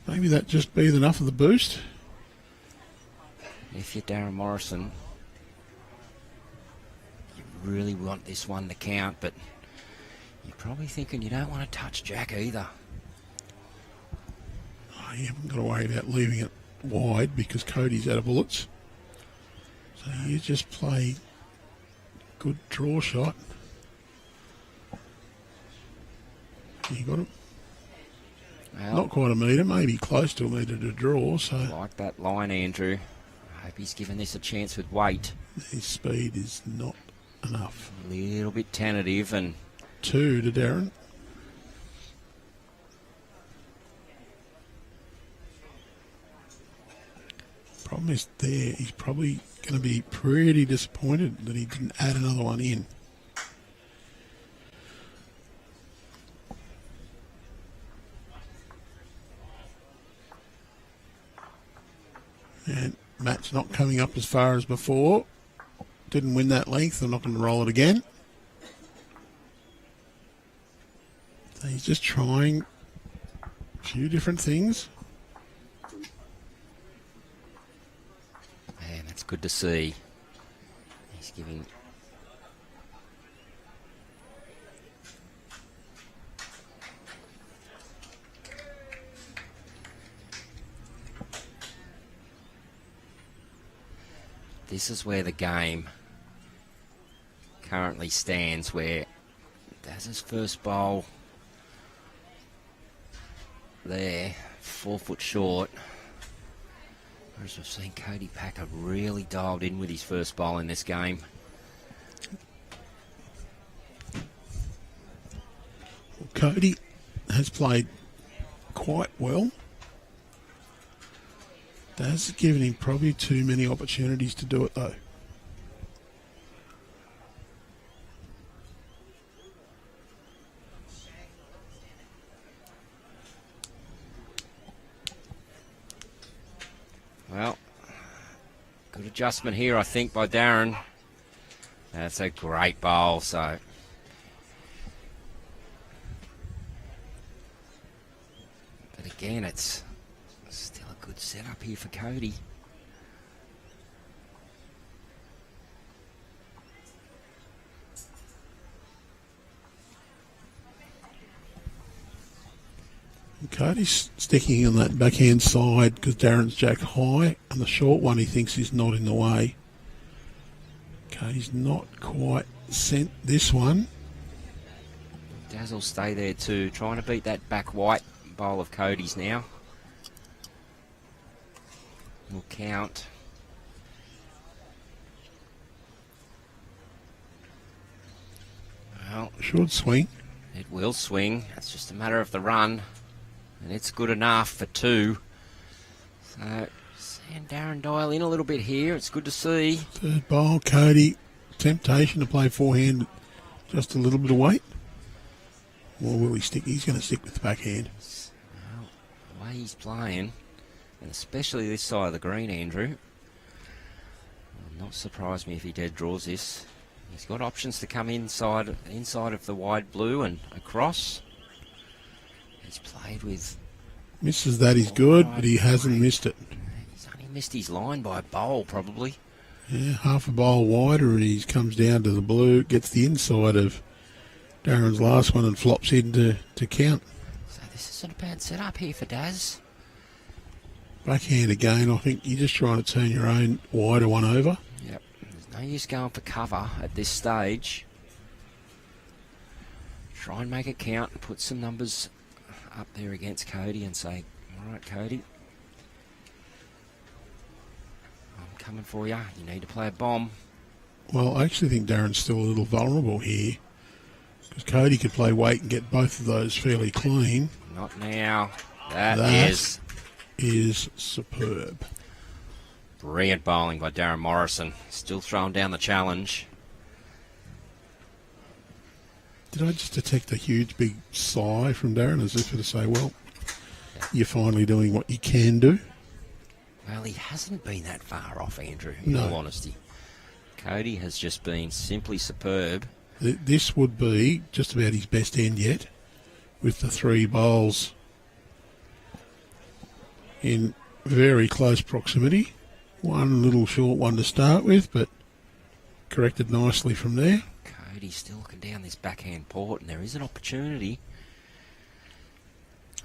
Maybe that just be enough of the boost. If you're Darren Morrison, you really want this one to count, but you're probably thinking you don't want to touch Jack either. Oh, you haven't got to worry about leaving it wide because Cody's out of bullets. So you just play good draw shot. You got it. Well, not quite a metre, maybe close to a metre to draw. So like that line, Andrew. I hope he's given this a chance with weight. his speed is not enough. A little bit tentative and 2 to Darren. Problem is there, he's probably going to be pretty disappointed that he didn't add another one in. And Matt's not coming up as far as before. Didn't win that length. I'm not going to roll it again. So he's just trying a few different things. man, that's good to see. He's giving this is where the game currently stands, where Daz's first bowl there, 4 foot short. Whereas we've seen Cody Packer really dialed in with his first bowl in this game. Well, Cody has played quite well. Daz has given him probably too many opportunities to do it though. Well, good adjustment here, I think, by Darren. That's a great bowl, so. But again, it's still a good setup here for Cody. Cody's sticking on that backhand side because Darren's jacked high, and the short one he thinks is not in the way. Cody's not quite sent this one. Daz will stay there too, trying to beat that back white bowl of Cody's now. Will count. Well, Should swing. it will swing. It's just a matter of the run. And it's good enough for 2. So, seeing Darren dial in a little bit here. It's good to see. Third bowl, Cody. Temptation to play forehand, just a little bit of weight. Or will he stick? He's going to stick with the backhand. Well, the way he's playing, and especially this side of the green, Andrew, will not surprise me if he dead draws this. He's got options to come inside of the wide blue and across. He's played with... Misses that, he's good, but he hasn't missed it. He's only missed his line by a bowl, probably. Yeah, half a bowl wider, and he comes down to the blue, gets the inside of Darren's last one and flops in to count. So this isn't a bad setup here for Daz. Backhand again, I think you're just trying to turn your own wider one over. Yep. There's no use going for cover at this stage. Try and make it count and put some numbers up there against Cody and say, all right, Cody, I'm coming for you. You need to play a bomb. Well, I actually think Darren's still a little vulnerable here because Cody could play weight and get both of those fairly clean. Not now. That is superb. Brilliant bowling by Darren Morrison. Still throwing down the challenge. Did I just detect a huge big sigh from Darren as if to say, well, you're finally doing what you can do? Well, he hasn't been that far off, Andrew, in No. all honesty. Cody has just been simply superb. This would be just about his best end yet, with the 3 bowls in very close proximity. One little short one to start with, but corrected nicely from there. Cody's still looking down this backhand port, and there is an opportunity.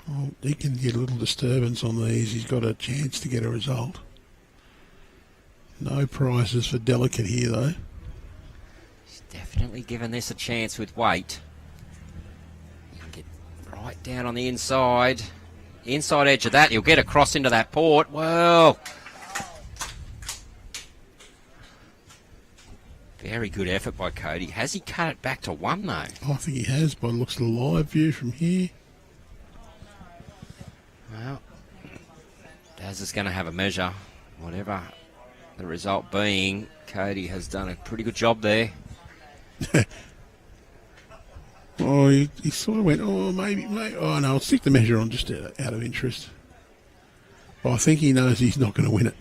Oh, he can get a little disturbance on these. He's got a chance to get a result. No prizes for delicate here, though. He's definitely given this a chance with weight. He can get right down on the inside. Inside edge of that, he'll get across into that port. Well, very good effort by Cody. Has he cut it back to 1, though? I think he has, by the looks of the live view from here. Well, Daz is going to have a measure. Whatever the result being, Cody has done a pretty good job there. Oh, he sort of went, maybe. Oh, no, I'll stick the measure on just out of interest. But I think he knows he's not going to win it.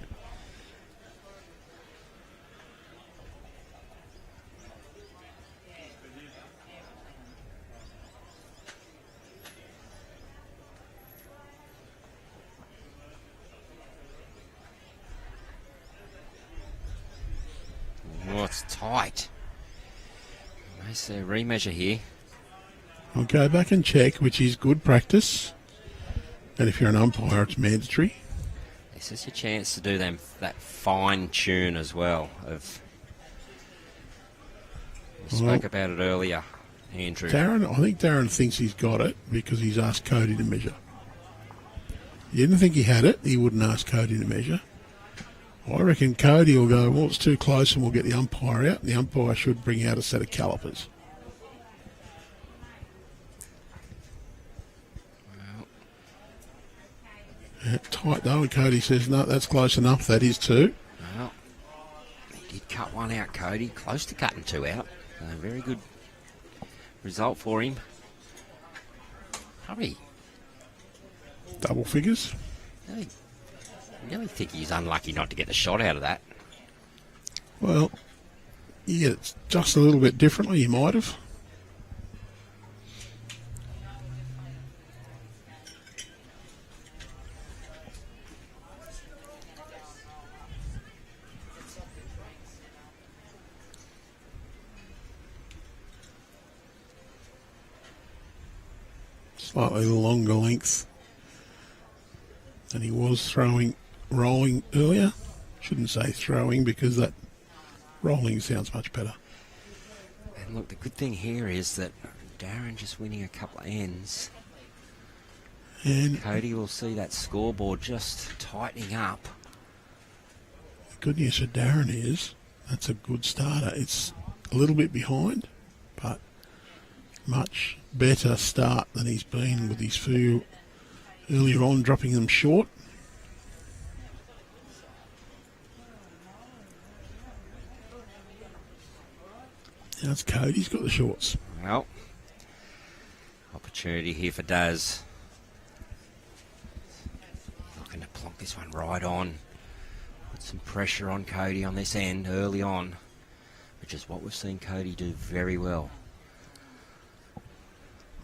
Oh, it's tight. May see a remeasure here. I'll go back and check, which is good practice. And if you're an umpire, it's mandatory. This is your chance to do that fine tune as well. We spoke about it earlier, Andrew. I think Darren thinks he's got it because he's asked Cody to measure. He didn't think he had it, he wouldn't ask Cody to measure. I reckon Cody will go, well, it's too close and we'll get the umpire out. The umpire should bring out a set of calipers. Tight though, and Cody says, no, that's close enough. That is 2. Well, he did cut 1 out, Cody. Close to cutting 2 out. Very good result for him. Probably. Double figures. I really think he's unlucky not to get the shot out of that. Well, yeah, it's just a little bit differently. He might have. Slightly longer length than he was rolling earlier. Shouldn't say throwing because that rolling sounds much better. And look, the good thing here is that Darren just winning a couple of ends. And Cody will see that scoreboard just tightening up. the good news for Darren is that's a good starter. It's a little bit behind, but much better start than he's been with his few earlier on, dropping them short. Now it's Cody's got the shorts. Well, opportunity here for Daz. Looking to plonk this one right on. Put some pressure on Cody on this end early on, which is what we've seen Cody do very well.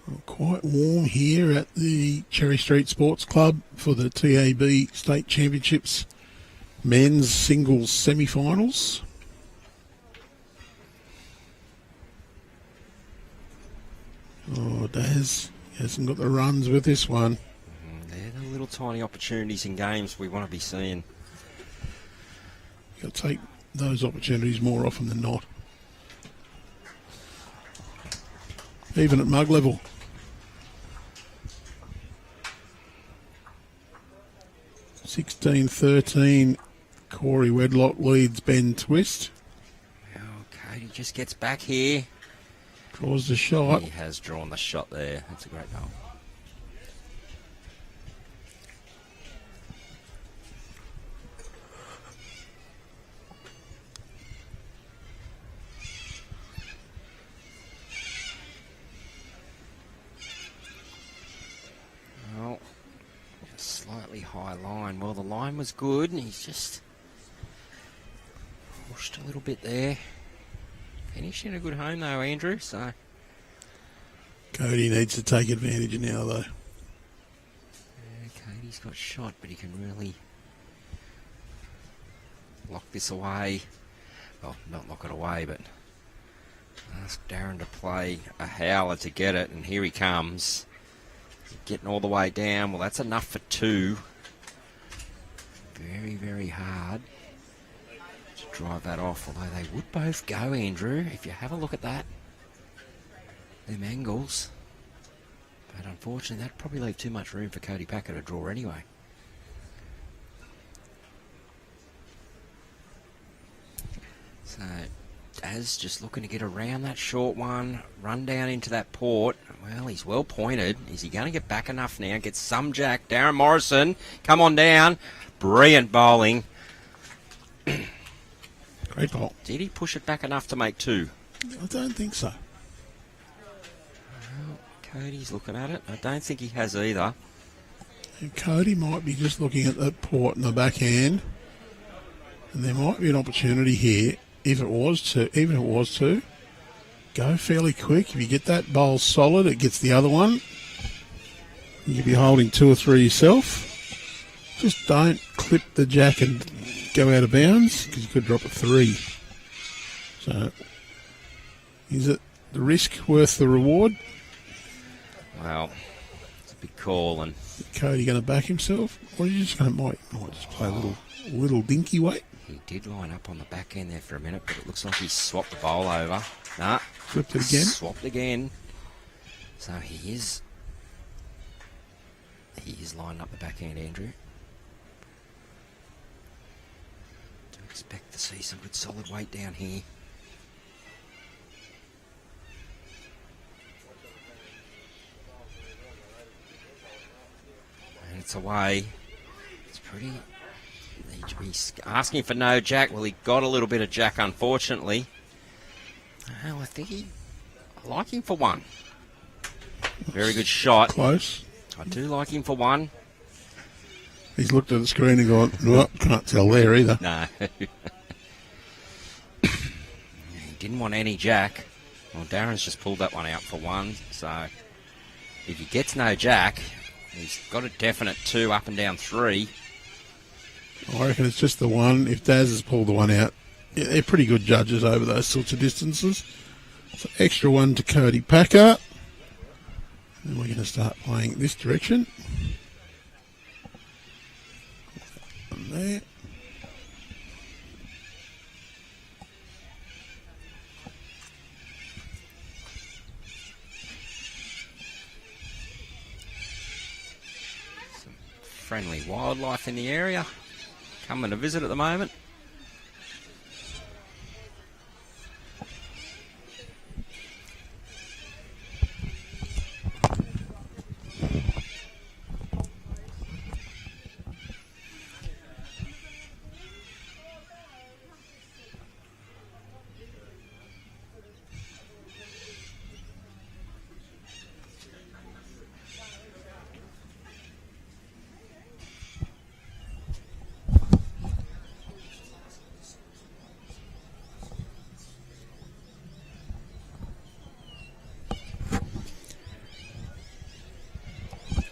Well, quite warm here at the Cherry Street Sports Club for the TAB State Championships men's singles semi-finals. Oh, Daz hasn't got the runs with this one. They're the little tiny opportunities in games we want to be seeing. You've got to take those opportunities more often than not. Even at mug level. 16-13, Corey Wedlock leads Ben Twist. Oh, Cody just gets back here. Draws the shot. He has drawn the shot there. That's a great goal. Well, slightly high line. Well, the line was good, and he's just pushed a little bit there. Finished in a good home, though, Andrew, so... Cody needs to take advantage now, though. Cody's got shot, but he can really lock this away. Well, not lock it away, but ask Darren to play a howler to get it, and here he comes. Getting all the way down. Well, that's enough for two. Very, very hard to drive that off, although they would both go, Andrew, if you have a look at that. Them angles. But unfortunately, that'd probably leave too much room for Cody Packer to draw anyway. So, Daz just looking to get around that short one, run down into that port. Well, he's well pointed. Is he going to get back enough now? Get some jack. Darren Morrison, come on down. Brilliant bowling. Great bowl. Did he push it back enough to make two? I don't think so. Well, Cody's looking at it. I don't think he has either. And Cody might be just looking at that port in the backhand. And there might be an opportunity here, if it was to, go fairly quick. If you get that bowl solid, it gets the other one. You could be holding 2 or 3 yourself. Just don't clip the jack and go out of bounds, because you could drop a 3. So, is it the risk worth the reward? Well, it's a big call, and Is Cody going to back himself, or are you just going to might just play a little dinky weight? he did line up on the back end there for a minute, but it looks like he swapped the bowl over. Nah, Flipped it again. swapped again. So he is lining up the back end, Andrew. Do expect to see some good solid weight down here. And it's away. It's pretty... He's asking for no jack. Well, he got a little bit of jack, unfortunately. Well, I like him for one. Very good shot. Close. I do like him for one. He's looked at the screen and gone, well, can't tell there either. No. He didn't want any jack. Well, Darren's just pulled that one out for one. So if he gets no jack, he's got a definite 2 up and down 3. I reckon it's just the one. If Daz has pulled the one out, yeah, they're pretty good judges over those sorts of distances. So extra 1 to Cody Packer. And we're going to start playing this direction. And there. Some friendly wildlife in the area. Coming to visit at the moment.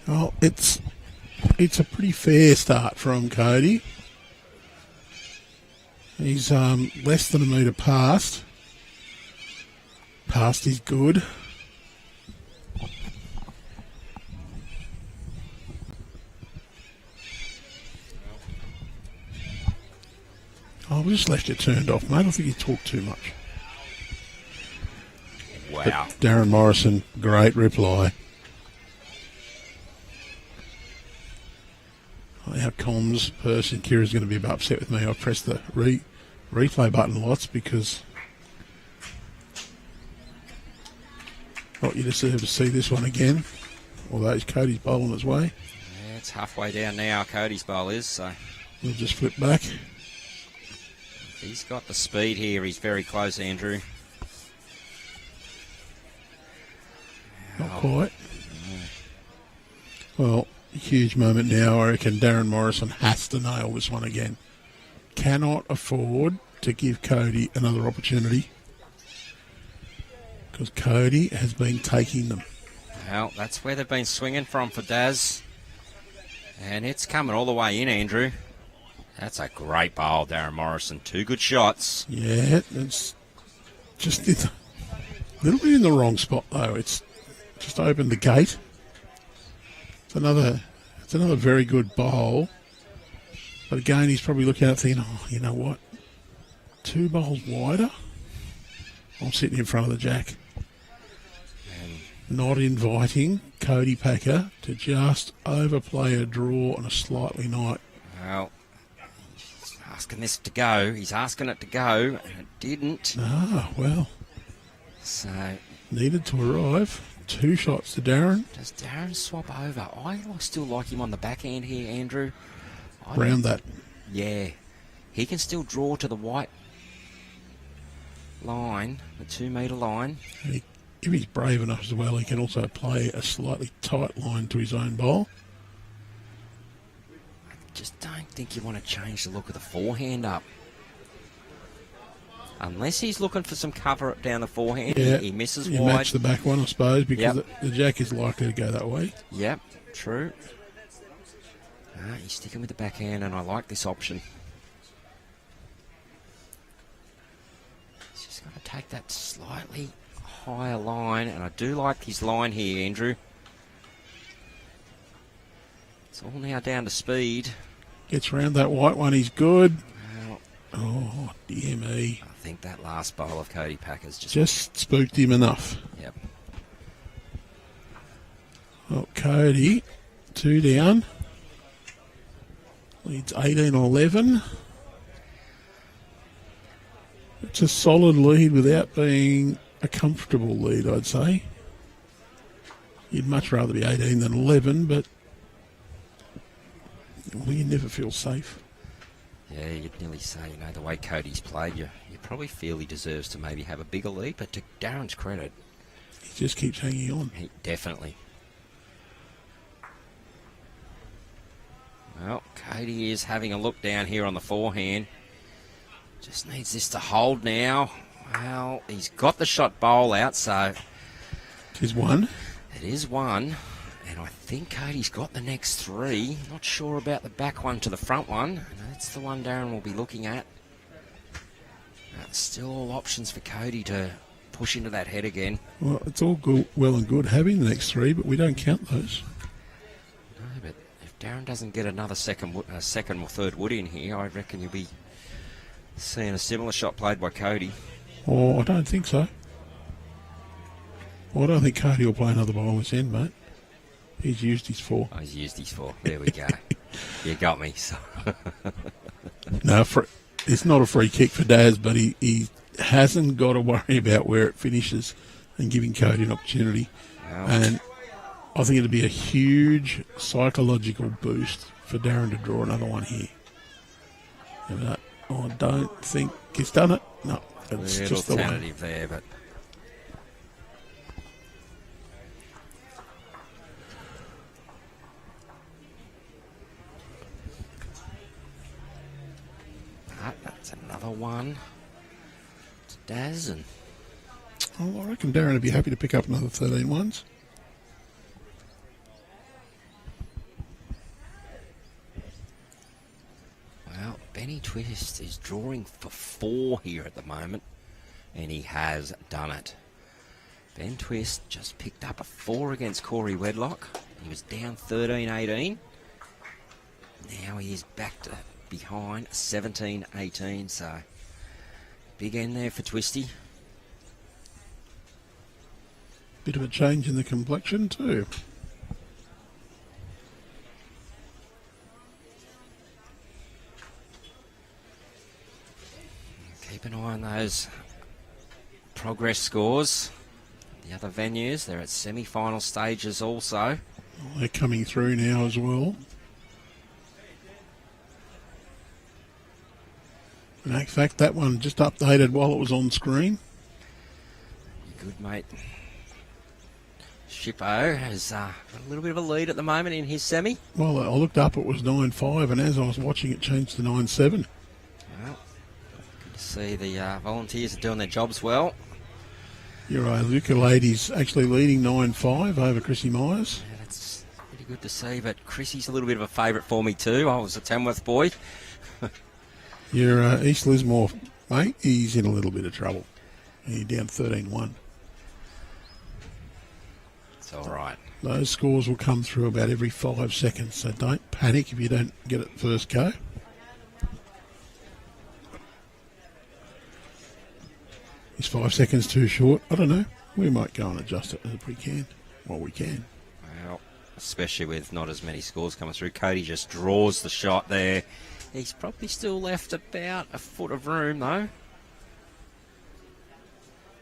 Well, it's a pretty fair start from Cody. He's less than a metre past. Past is good. Oh, we just left it turned off, mate. I think you talk too much. Wow. But Darren Morrison, great reply. Our comms person, Kira's going to be a bit upset with me. I pressed the replay button lots because you deserve to see this one again. Although it's Cody's bowling his way. Yeah, it's halfway down now, Cody's bowl is, so We'll just flip back. he's got the speed here. He's very close, Andrew. Not quite. Well, huge moment now. I reckon Darren Morrison has to nail this one again. Cannot afford to give Cody another opportunity because Cody has been taking them. Well, that's where they've been swinging from for Daz. And it's coming all the way in, Andrew. That's a great bowl, Darren Morrison. 2 good shots. Yeah, it's just a little bit in the wrong spot, though. It's just opened the gate. It's another very good bowl. But again, he's probably looking at it thinking, oh, you know what? 2 bowls wider. I'm sitting in front of the jack. Not inviting Cody Packer to just overplay a draw on a slightly night. Well, he's asking this to go. He's asking it to go, and it didn't. Ah, well. So needed to arrive. 2 shots to Darren. Does Darren swap over? I still like him on the backhand here, Andrew. Round that. Yeah. He can still draw to the white line, the 2 metre line. If he's brave enough as well, he can also play a slightly tight line to his own bowl. I just don't think you want to change the look of the forehand up. Unless he's looking for some cover up down the forehand. Yeah, he misses you wide. match the back one, I suppose, because the jack is likely to go that way. Yep, true. He's sticking with the backhand, and I like this option. He's just got to take that slightly higher line, and I do like his line here, Andrew. It's all now down to speed. Gets round that white one, he's good. Well, oh, dear me. I think that last bowl of Cody Packer's just spooked him enough. Yep. Well, Cody, 2 down. Leads 18-11. It's a solid lead without being a comfortable lead, I'd say. You'd much rather be 18 than 11, but well, you never feel safe. Yeah, you'd nearly say, the way Cody's played, you probably feel he deserves to maybe have a bigger lead, but to Darren's credit, he just keeps hanging on. Definitely. Well, Cody is having a look down here on the forehand. Just needs this to hold now. Well, he's got the shot bowl out, so... It is 1. It is 1. And I think Cody's got the next 3. Not sure about the back one to the front one. That's the one Darren will be looking at. Still all options for Cody to push into that head again. Well, it's all good, well and good having the next 3, but we don't count those. No, but if Darren doesn't get another second or third wood in here, I reckon you'll be seeing a similar shot played by Cody. Oh, I don't think so. Well, I don't think Cody will play another bowl this end, mate. He's used his 4. Oh, he's used his 4. There we go. You got me. So. No, it's not a free kick for Daz, but he hasn't got to worry about where it finishes and giving Cody an opportunity. Wow. And I think it'd be a huge psychological boost for Darren to draw another one here. But I don't think he's done it. No, it's just the one. Tentative there, but... That's another one to Daz, and Oh, I reckon Darren would be happy to pick up another 13 ones. well, Benny Twist is drawing for 4 here at the moment, and he has done it. Ben Twist just picked up a 4 against Corey Wedlock. He was down 13-18. Now he is back to behind 17-18, so big end there for Twisty. Bit of a change in the complexion too. Keep an eye on those progress scores. The other venues, they're at semi-final stages also. Oh, they're coming through now as well. In fact, that one just updated while it was on screen. Good, mate. Shippo has got a little bit of a lead at the moment in his semi. Well, I looked up, it was 9.5, and as I was watching it change to 9.7. Well, good to see the volunteers are doing their jobs well. Your Luca lady's actually leading 9.5 over Chrissy Myers. Yeah, that's pretty good to see, but Chrissy's a little bit of a favourite for me too. I was a Tamworth boy. Your East Lismore mate, he's in a little bit of trouble. He's down 13-1. It's all right. Those scores will come through about every 5 seconds, so don't panic if you don't get it first go. Is 5 seconds too short? I don't know. We might go and adjust it if we can. Well, we can. Well, especially with not as many scores coming through. Cody just draws the shot there. He's probably still left about a foot of room, though.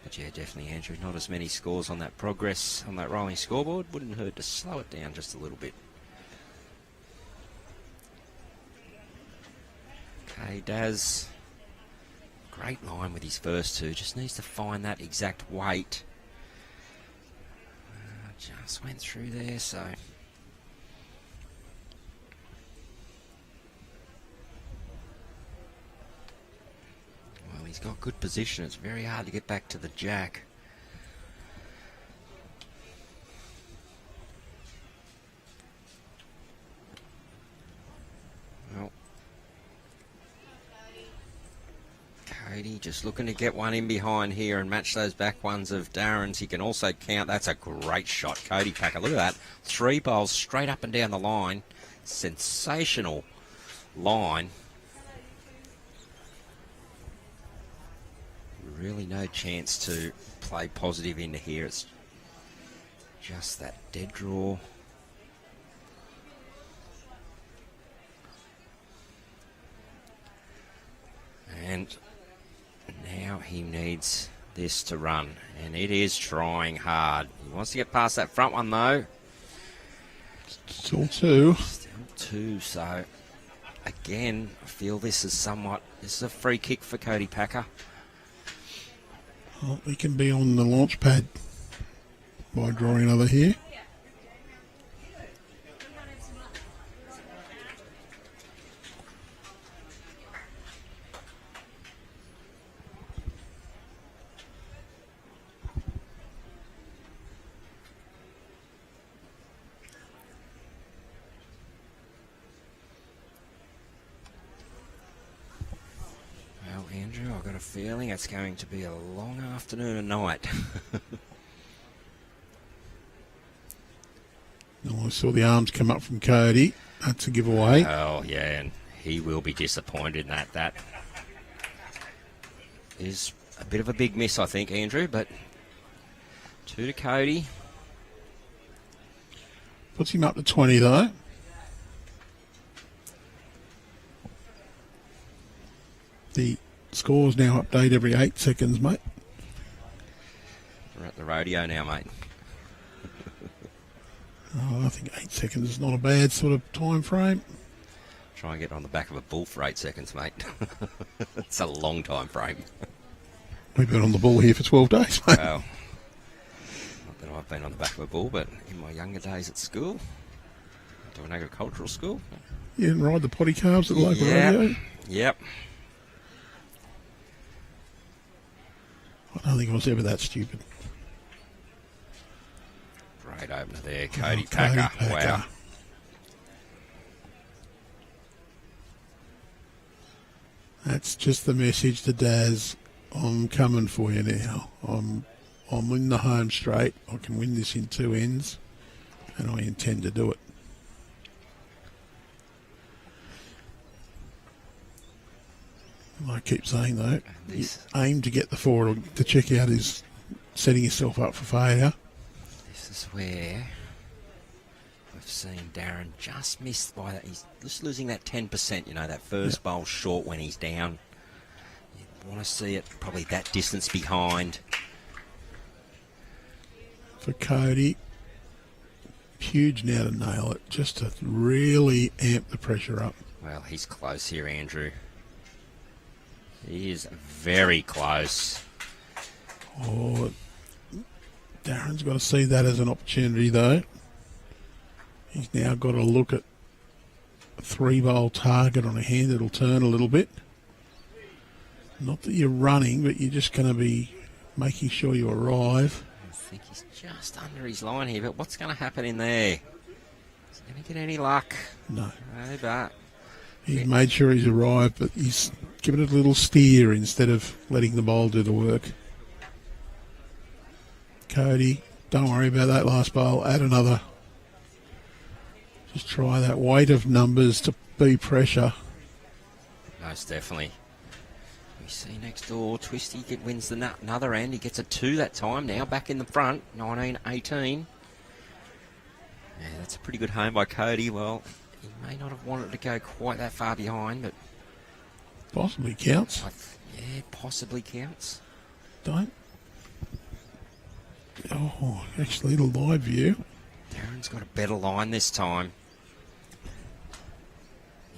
But yeah, definitely, Andrew, not as many scores on that progress, on that rolling scoreboard. Wouldn't hurt to slow it down just a little bit. Okay, Daz. Great line with his first two. Just needs to find that exact weight. Just went through there, so... Well, he's got good position. It's very hard to get back to the jack. Well, Cody just looking to get one in behind here and match those back ones of Darren's. He can also count. That's a great shot, Cody Packer. Look at that. 3 bowls straight up and down the line. Sensational line. Really no chance to play positive into here. It's just that dead draw. And now he needs this to run. And it is trying hard. He wants to get past that front one, though. Still 2. Still 2, so... Again, I feel this is somewhat... This is a free kick for Cody Packer. Well, he can be on the launch pad by drawing another here. Well, Andrew, I've got a feeling it's going to be a long afternoon and night. Oh, I saw the arms come up from Cody. That's a giveaway. Oh, yeah, and he will be disappointed in that. That is a bit of a big miss, I think, Andrew, but 2 to Cody. Puts him up to 20, though. The scores now update every 8 seconds, mate. We're at the rodeo now, mate. Oh, I think 8 seconds is not a bad sort of time frame. Try and get on the back of a bull for 8 seconds, mate. It's a long time frame. We've been on the ball here for 12 days, mate. Well, not that I've been on the back of a bull, but in my younger days at school, to an agricultural school. You didn't ride the potty calves at the local rodeo? Yep. I don't think I was ever that stupid. Great opener there, Cody Packer. Wow. That's just the message to Daz. I'm coming for you now. I'm in the home straight. I can win this in 2 ends, and I intend to do it. I keep saying though, you aim to get the forward to check out is setting yourself up for failure. This is where we've seen Darren just missed by that. He's just losing that 10%, you know, that first bowl short when he's down. You want to see it probably that distance behind. For Cody, huge now to nail it, just to really amp the pressure up. Well, he's close here, Andrew. He is very close. Oh, Darren's got to see that as an opportunity, though. He's now got to look at a 3-bowl target on a hand that'll turn a little bit. Not that you're running, but you're just going to be making sure you arrive. I think he's just under his line here, but what's going to happen in there? Is he going to get any luck? No. No, but... He's made sure he's arrived, but he's given it a little steer instead of letting the bowl do the work. Cody, don't worry about that last bowl. Add another. Just try that weight of numbers to be pressure. Most definitely. We see next door, Twisty wins the another end. He gets a 2 that time now, back in the front, 19-18. Yeah, that's a pretty good home by Cody. Well, he may not have wanted to go quite that far behind, but... Possibly counts. Yeah, possibly counts. Don't. Oh, actually, the live view. Darren's got a better line this time.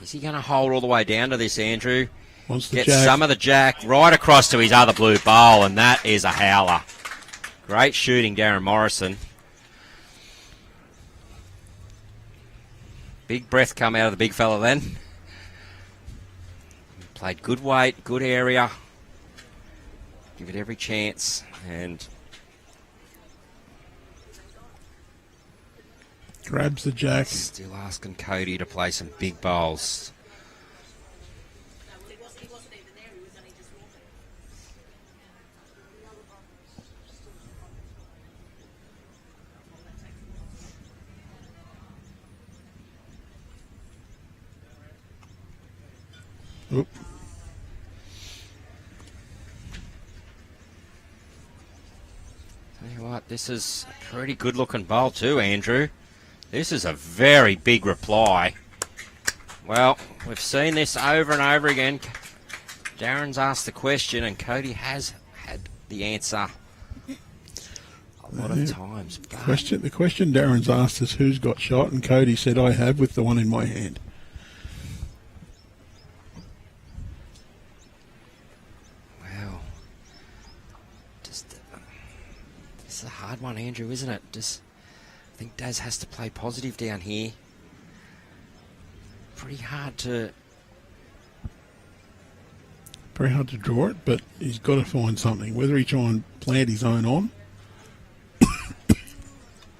Is he going to hold all the way down to this, Andrew? Wants the Get jack. some of the jack right across to his other blue bowl, and that is a howler. Great shooting, Darren Morrison. Big breath come out of the big fella then. Played good weight, good area. Give it every chance, and... Grabs the jack. Still asking Cody to play some big bowls. Oop. Tell you what, this is a pretty good looking bowl too, Andrew. This is a very big reply. Well, we've seen this over and over again. Darren's asked the question and Cody has had the answer a lot of times. But The question Darren's asked is who's got shot, and Cody said, I have, with the one in my hand. Well, just this is a hard one, Andrew, isn't it? I think Daz has to play positive down here. Pretty hard to draw it, but he's got to find something. Whether he try and plant his own on.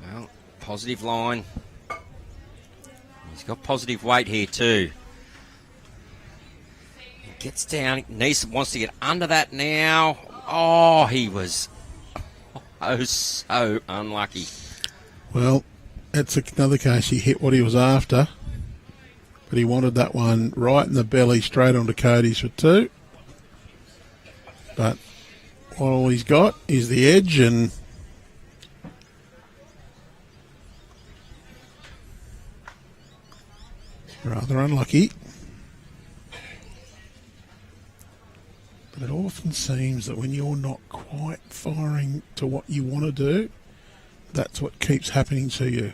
Well, positive line. He's got positive weight here too. He gets down. Neeson wants to get under that now. Oh, he was so unlucky. Well, that's another case. He hit what he was after, but he wanted that one right in the belly, straight onto Cody's for 2. But all he's got is the edge, and rather unlucky. But it often seems that when you're not quite firing to what you want to do, that's what keeps happening to you.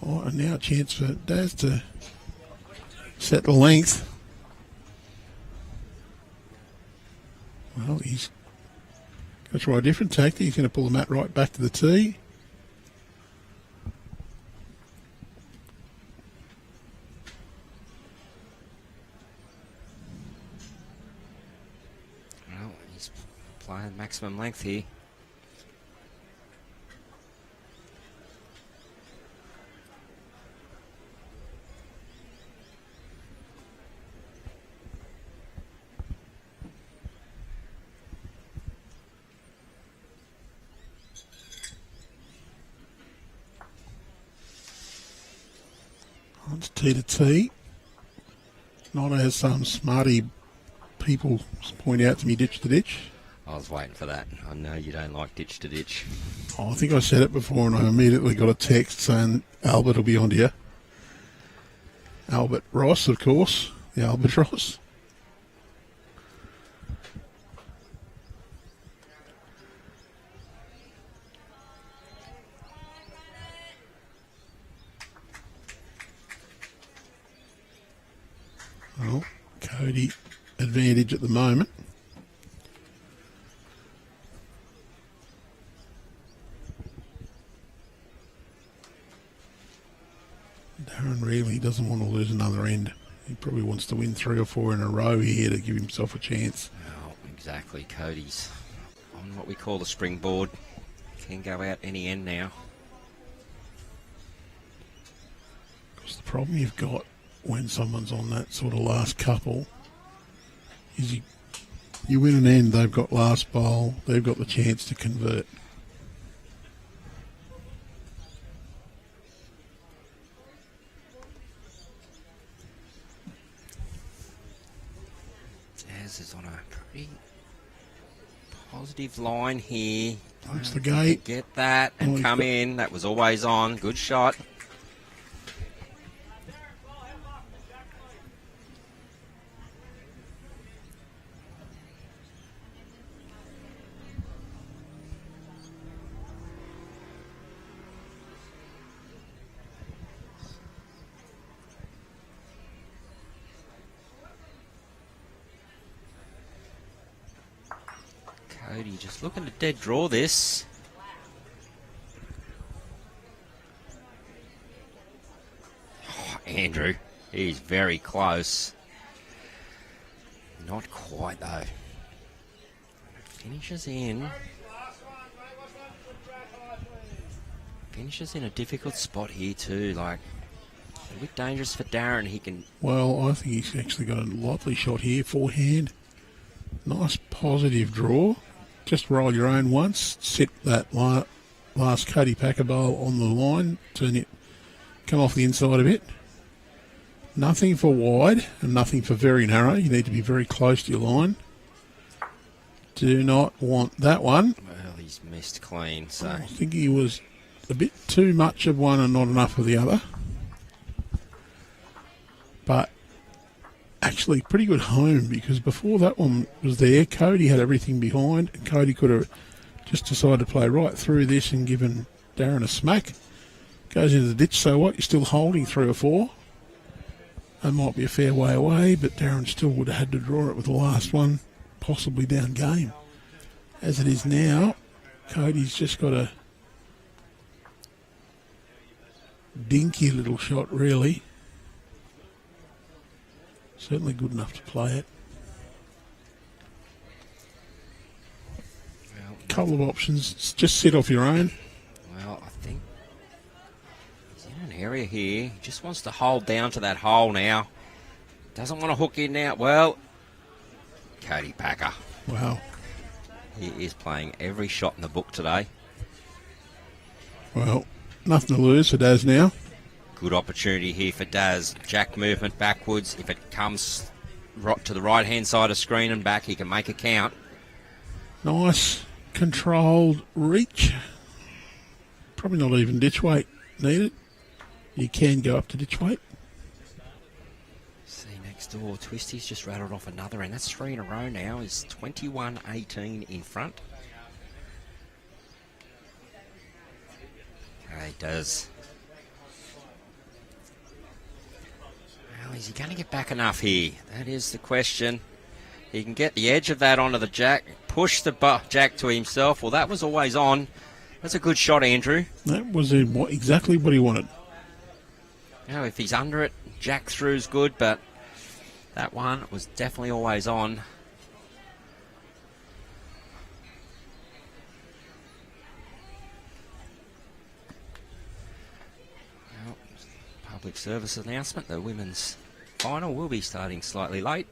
Oh, and now a chance for Daz to set the length. Well, he's going to try a different tactic. He's going to pull the mat right back to the tee. Well, he's playing maximum length here. It's tee to tee. Not as some smarty people point out to me, ditch to ditch. I was waiting for that. I know you don't like ditch to ditch. Oh, I think I said it before and I immediately got a text saying Albert will be on to you. Albert Ross, of course. The Albatross. Well, Cody advantage at the moment. doesn't want to lose another end. He probably wants to win 3 or 4 in a row here to give himself a chance. Well, exactly. Cody's on what we call the springboard. Can go out any end now. Because the problem you've got when someone's on that sort of last couple is you win an end, they've got last bowl, they've got the chance to convert. Daz is on a pretty positive line here. That's the gate. Get that and come in. That was always on. Good shot. Cody just looking to dead draw this. Oh, Andrew, he's very close. Not quite though. Finishes in. Finishes in a difficult spot here too. Like a bit dangerous for Darren. He can. Well, I think he's actually got a lovely shot here, forehand. Nice positive draw. Just roll your own once, sit that last Cody Packer bowl on the line, turn it, come off the inside a bit. Nothing for wide and nothing for very narrow. You need to be very close to your line. Do not want that one. Well, he's missed clean, so. I think he was a bit too much of one and not enough of the other. But actually pretty good home, because before that one was there, Cody had everything behind, and Cody could have just decided to play right through this and given Darren a smack. Goes into the ditch, so what? You're still holding 3 or 4. That might be a fair way away, but Darren still would have had to draw it with the last one, possibly down game. As it is now, Cody's just got a dinky little shot, really. Certainly good enough to play it. Well, couple of options. Just sit off your own. Well, I think he's in an area here. He just wants to hold down to that hole now. Doesn't want to hook in now. Well, Cody Packer. Wow. He is playing every shot in the book today. Well, nothing to lose for Daz now. Good opportunity here for Daz. Jack movement backwards. If it comes right to the right-hand side of screen and back, he can make a count. Nice controlled reach. Probably not even ditch weight needed. You can go up to ditch weight. See next door, Twisty's just rattled off another, and that's 3 in a row now. He's 21-18 in front. Okay, Daz. Well, is he going to get back enough here? That is the question. He can get the edge of that onto the jack, push the jack to himself. Well, that was always on. That's a good shot, Andrew. That was exactly what he wanted. Now, if he's under it, jack through's good, but that one was definitely always on. Well, public service announcement, the women's final will be starting slightly late.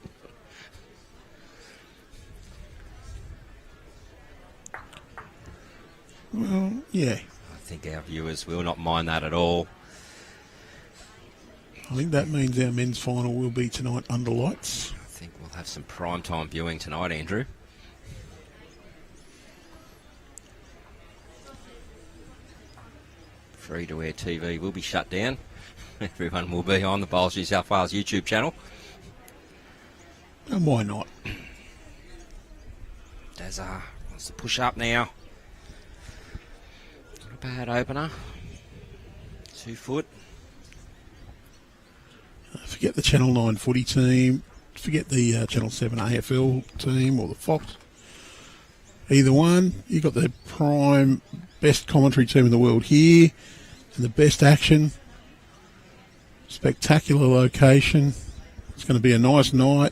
Well, yeah. I think our viewers will not mind that at all. I think that means our men's final will be tonight under lights. I think we'll have some prime time viewing tonight, Andrew. Free-to-air TV will be shut down. Everyone will be on the Bowls New South Wales YouTube channel. And why not? Dazar wants to push up now. Not a bad opener. 2 foot. Forget the Channel 9 footy team. Forget the Channel 7 AFL team or the Fox. Either one. You've got the prime, best commentary team in the world here and the best action. Spectacular location. It's going to be a nice night.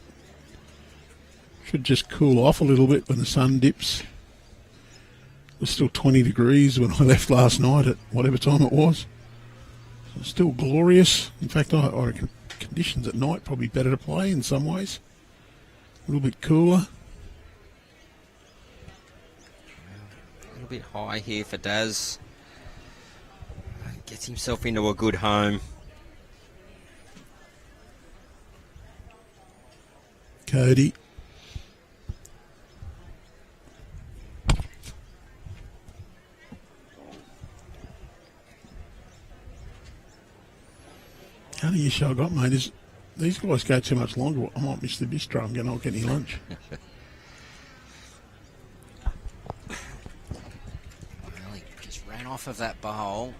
Should just cool off a little bit when the sun dips. It was still 20 degrees when I left last night at whatever time it was. So it's still glorious. In fact, I reckon conditions at night probably better to play in some ways. A little bit cooler. A little bit high here for Daz. Gets himself into a good home. Cody. The only issue I got, mate, is these guys go too much longer. I might miss the bistro and not get any lunch. Well, he just ran off of that bowl.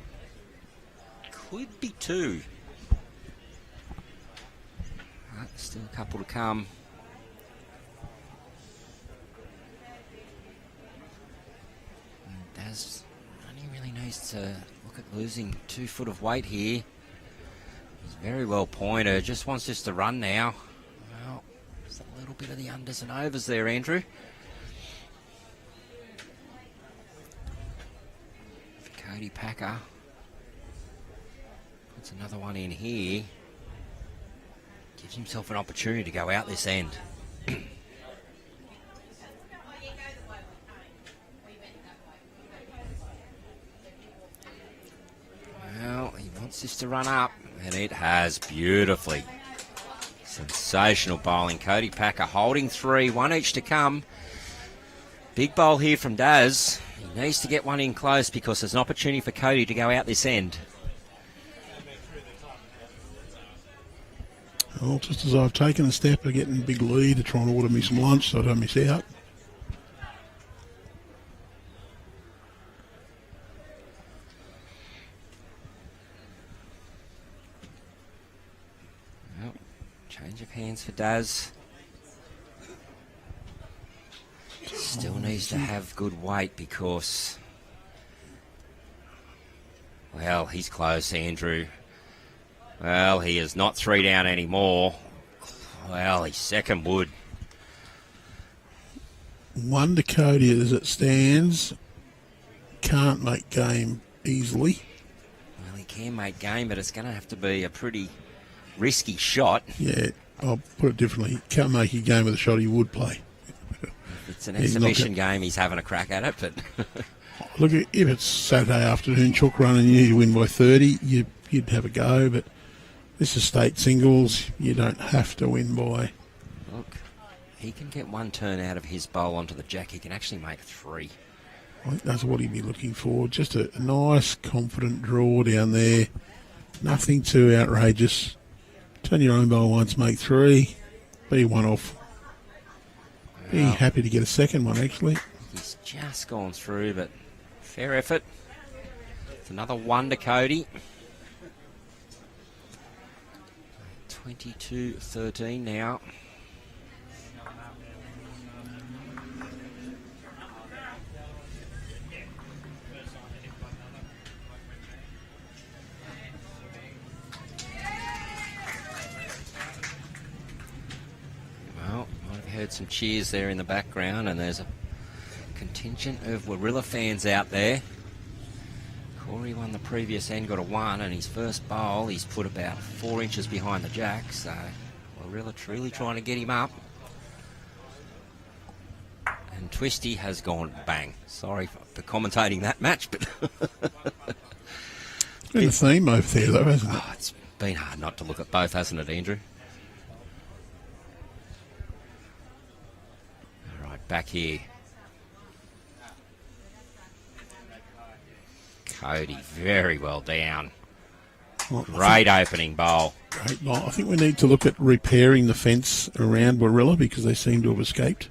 Could be two. Still a couple to come. Daz only really needs to look at losing 2 foot of weight here. He's very well pointed, just wants us to run now. Well, there's a little bit of the unders and overs there, Andrew. For Cody Packer. Puts another one in here. Gives himself an opportunity to go out this end. Well, he wants this to run up, and it has beautifully. Sensational bowling. Cody Packer holding 3, 1 each to come. Big bowl here from Daz. He needs to get one in close because there's an opportunity for Cody to go out this end. Well, just as I've taken a step of getting a big lead to try and order me some lunch so I don't miss out. Well, change of hands for Daz. Still needs to have good weight because, well, he's close, Andrew. Well, he is not 3 down anymore. Well, he's second wood. 1 to Cody as it stands. Can't make game easily. Well, he can make game, but it's going to have to be a pretty risky shot. Yeah, I'll put it differently. Can't make a game with a shot he would play. If it's an exhibition game, he's having a crack at it. But look, if it's Saturday afternoon chook run and you need to win by 30, you'd have a go, but this is state singles. You don't have to win by. Look, he can get one turn out of his bowl onto the jack. He can actually make 3. I think that's what he'd be looking for. Just a nice, confident draw down there. Nothing too outrageous. Turn your own bowl once, make 3. Be 1 off. Be happy to get a second one, actually. He's just gone through, but fair effort. It's another 1 to Cody. 22-13 now. Well, I've heard some cheers there in the background, and there's a contingent of Warilla fans out there. Corey won the previous end, got a 1, and his first bowl, he's put about 4 inches behind the jack, so Warilla truly trying to get him up. And Twisty has gone bang. Sorry for commentating that match, but It's been a theme over there, though, hasn't it? it's been hard not to look at both, hasn't it, Andrew? All right, back here. Cody very well down. Well, Great opening bowl. Great bowl. I think we need to look at repairing the fence around Warilla because they seem to have escaped.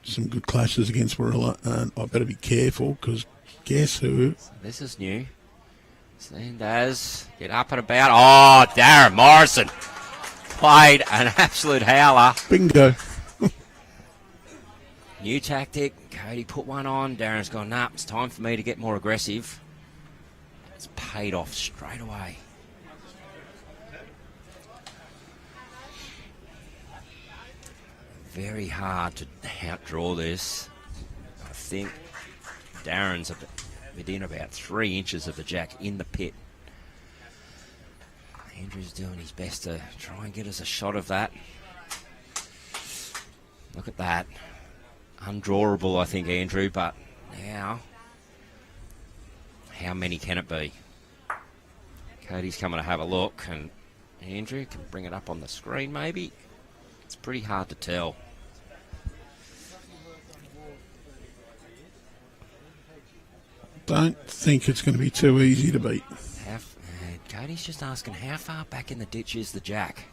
Some good clashes against Warilla, and I better be careful because guess who? This is new. Seen Daz get up and about. Oh, Darren Morrison played an absolute howler. Bingo. New tactic. Cody put one on. Darren's gone, nah, it's time for me to get more aggressive. It's paid off straight away. Very hard to outdraw this. I think Darren's within about 3 inches of the jack in the pit. Andrew's doing his best to try and get us a shot of that. Look at that. Undrawable, I think, Andrew, but now, how many can it be? Cody's coming to have a look, and Andrew can bring it up on the screen, maybe. It's pretty hard to tell. Don't think it's going to be too easy to beat. Cody's just asking, how far back in the ditch is the jack?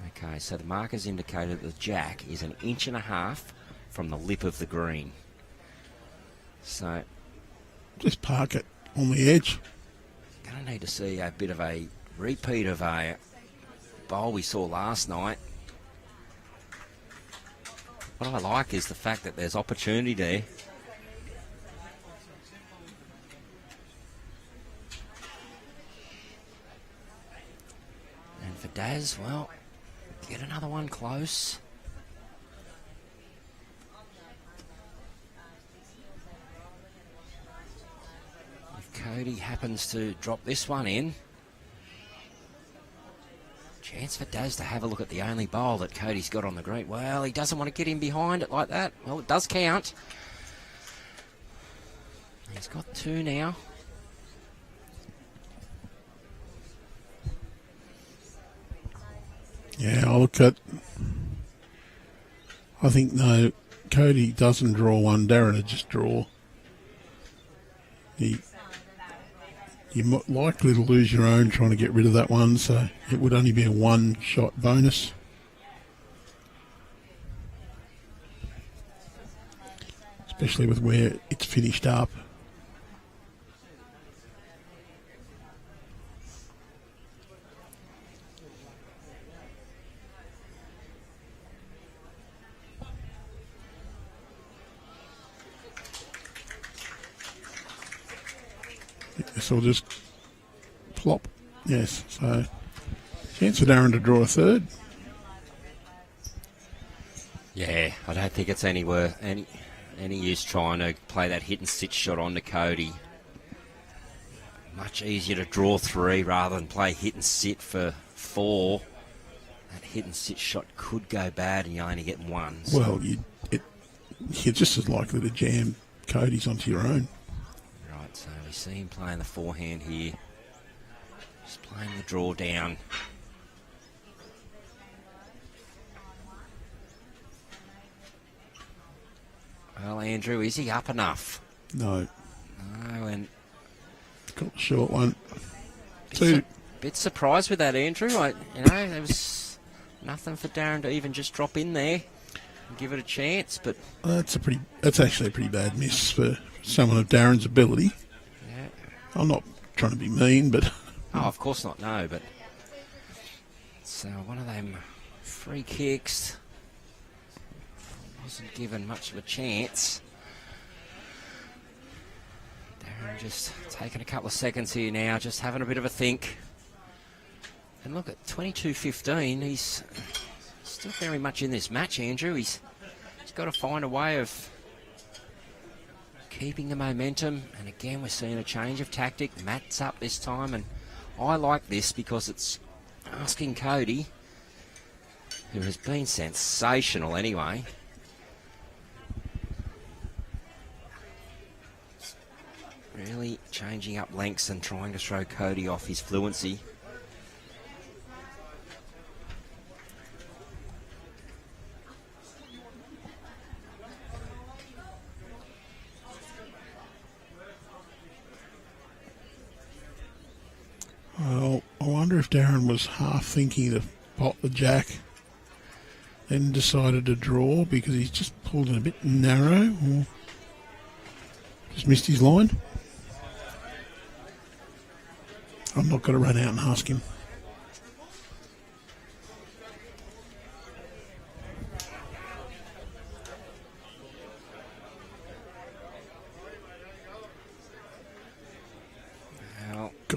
Okay, so the markers indicated that the jack is 1.5 inches from the lip of the green. So, just park it on the edge. Going to need to see a bit of a repeat of a bowl we saw last night. What I like is the fact that there's opportunity there. And for Daz, well, get another one close. If Cody happens to drop this one in, chance for Daz to have a look at the only bowl that Cody's got on the green. Well, he doesn't want to get in behind it like that. Well, it does count. He's got 2 now. Yeah, I think, no, Cody doesn't draw one. Darren would just draw. You're likely to lose your own trying to get rid of that one, so it would only be a 1-shot bonus. Especially with where it's finished up. So we'll just plop. Yes, so chance for Darren to draw a third. Yeah, I don't think it's any use trying to play that hit and sit shot onto Cody. Much easier to draw 3 rather than play hit and sit for 4. That hit and sit shot could go bad and you only get 1. So. Well, you're just as likely to jam Cody's onto your own. So we see him playing the forehand here. Just playing the draw down. Well, Andrew, is he up enough? No. No, and... got the short one. 2. Bit surprised with that, Andrew. There was nothing for Darren to even just drop in there and give it a chance, but... That's actually a pretty bad miss for someone of Darren's ability. Yeah. I'm not trying to be mean, but... Oh, of course not, no, but... So, one of them free kicks wasn't given much of a chance. Darren just taking a couple of seconds here now, just having a bit of a think. And look, at 22-15, he's still very much in this match, Andrew. He's got to find a way of keeping the momentum. And again, we're seeing a change of tactic. Matt's up this time, and I like this because it's asking Cody, who has been sensational anyway, really changing up lengths and trying to throw Cody off his fluency. Well, I wonder if Darren was half thinking to pop the jack, then decided to draw because he's just pulled it a bit narrow or just missed his line. I'm not going to run out and ask him.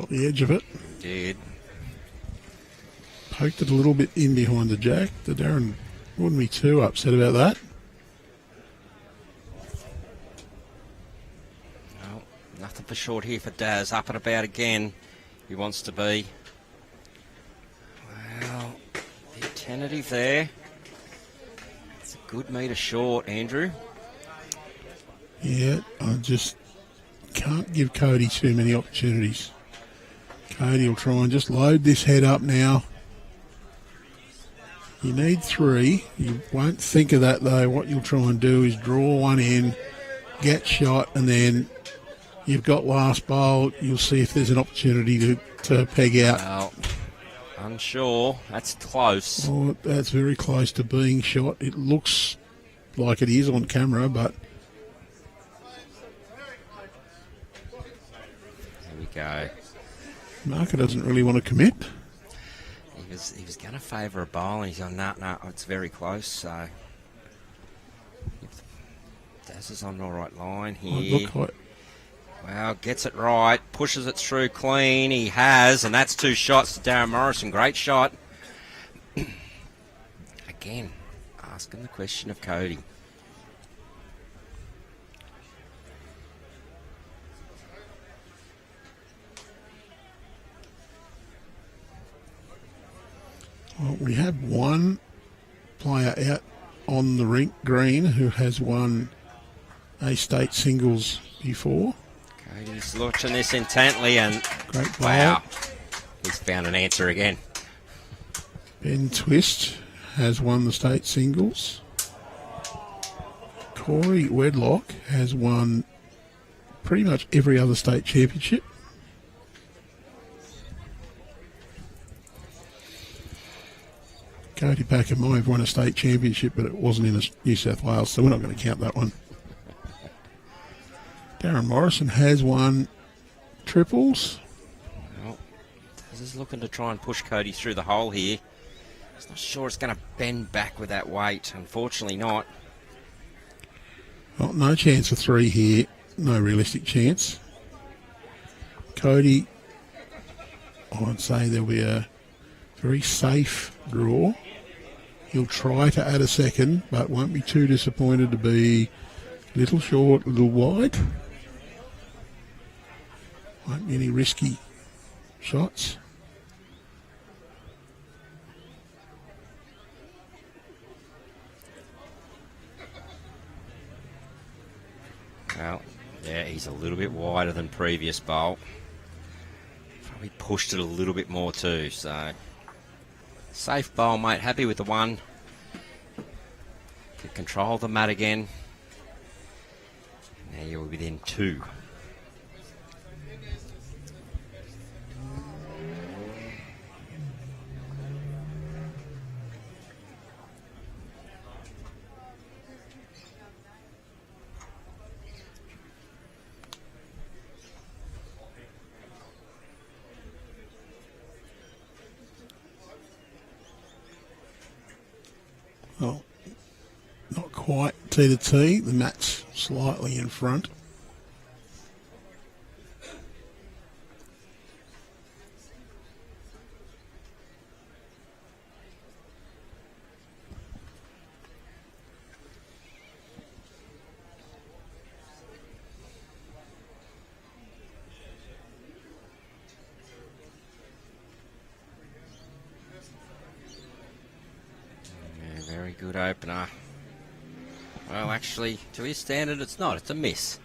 got the edge of it. Did. Poked it a little bit in behind the jack. The Darren wouldn't be too upset about that. No, nothing for short here for Daz. Up and about again. He wants to be. Well, the tentative there. It's a good metre short, Andrew. Yeah, I just can't give Cody too many opportunities. Cody will try and just load this head up now. You need 3. You won't think of that though. What you'll try and do is draw one in, get shot, and then you've got last bowl. You'll see if there's an opportunity to peg out. Well, unsure. That's close. Oh, that's very close to being shot. It looks like it is on camera, but There we go. Marker doesn't really want to commit. He was going to favour a bowl, and he's gone, no, it's very close. So Daz is on the right line Oh, here. look like Well, gets it right, pushes it through clean. He has, and that's 2 shots to Darren Morrison. Great shot. Again, asking the question of Cody. Well, we have one player out on the rink green who has won a state singles before. Cody's watching this intently, and Great ball. wow, he's found an answer again. Ben Twist has won the state singles. Corey Wedlock has won pretty much every other state championship. Cody Packer might have won a state championship, but it wasn't in New South Wales, so we're not going to count that one. Darren Morrison has won triples. Well, this is looking to try and push Cody through the hole here. He's not sure it's going to bend back with that weight. Unfortunately not. Well, no chance for 3 here. No realistic chance. Cody, I'd say there'll be a very safe draw. He'll try to add a second, but won't be too disappointed to be a little short, a little wide. Won't be any risky shots. Well, yeah, he's a little bit wider than previous bowl. Probably pushed it a little bit more too, so safe bowl, mate. Happy with the one. Can control the mat again. Now you're within 2. Well, not quite T to T. The mat's slightly in front. Very good opener. Well, actually, to his standard, it's not. It's a miss.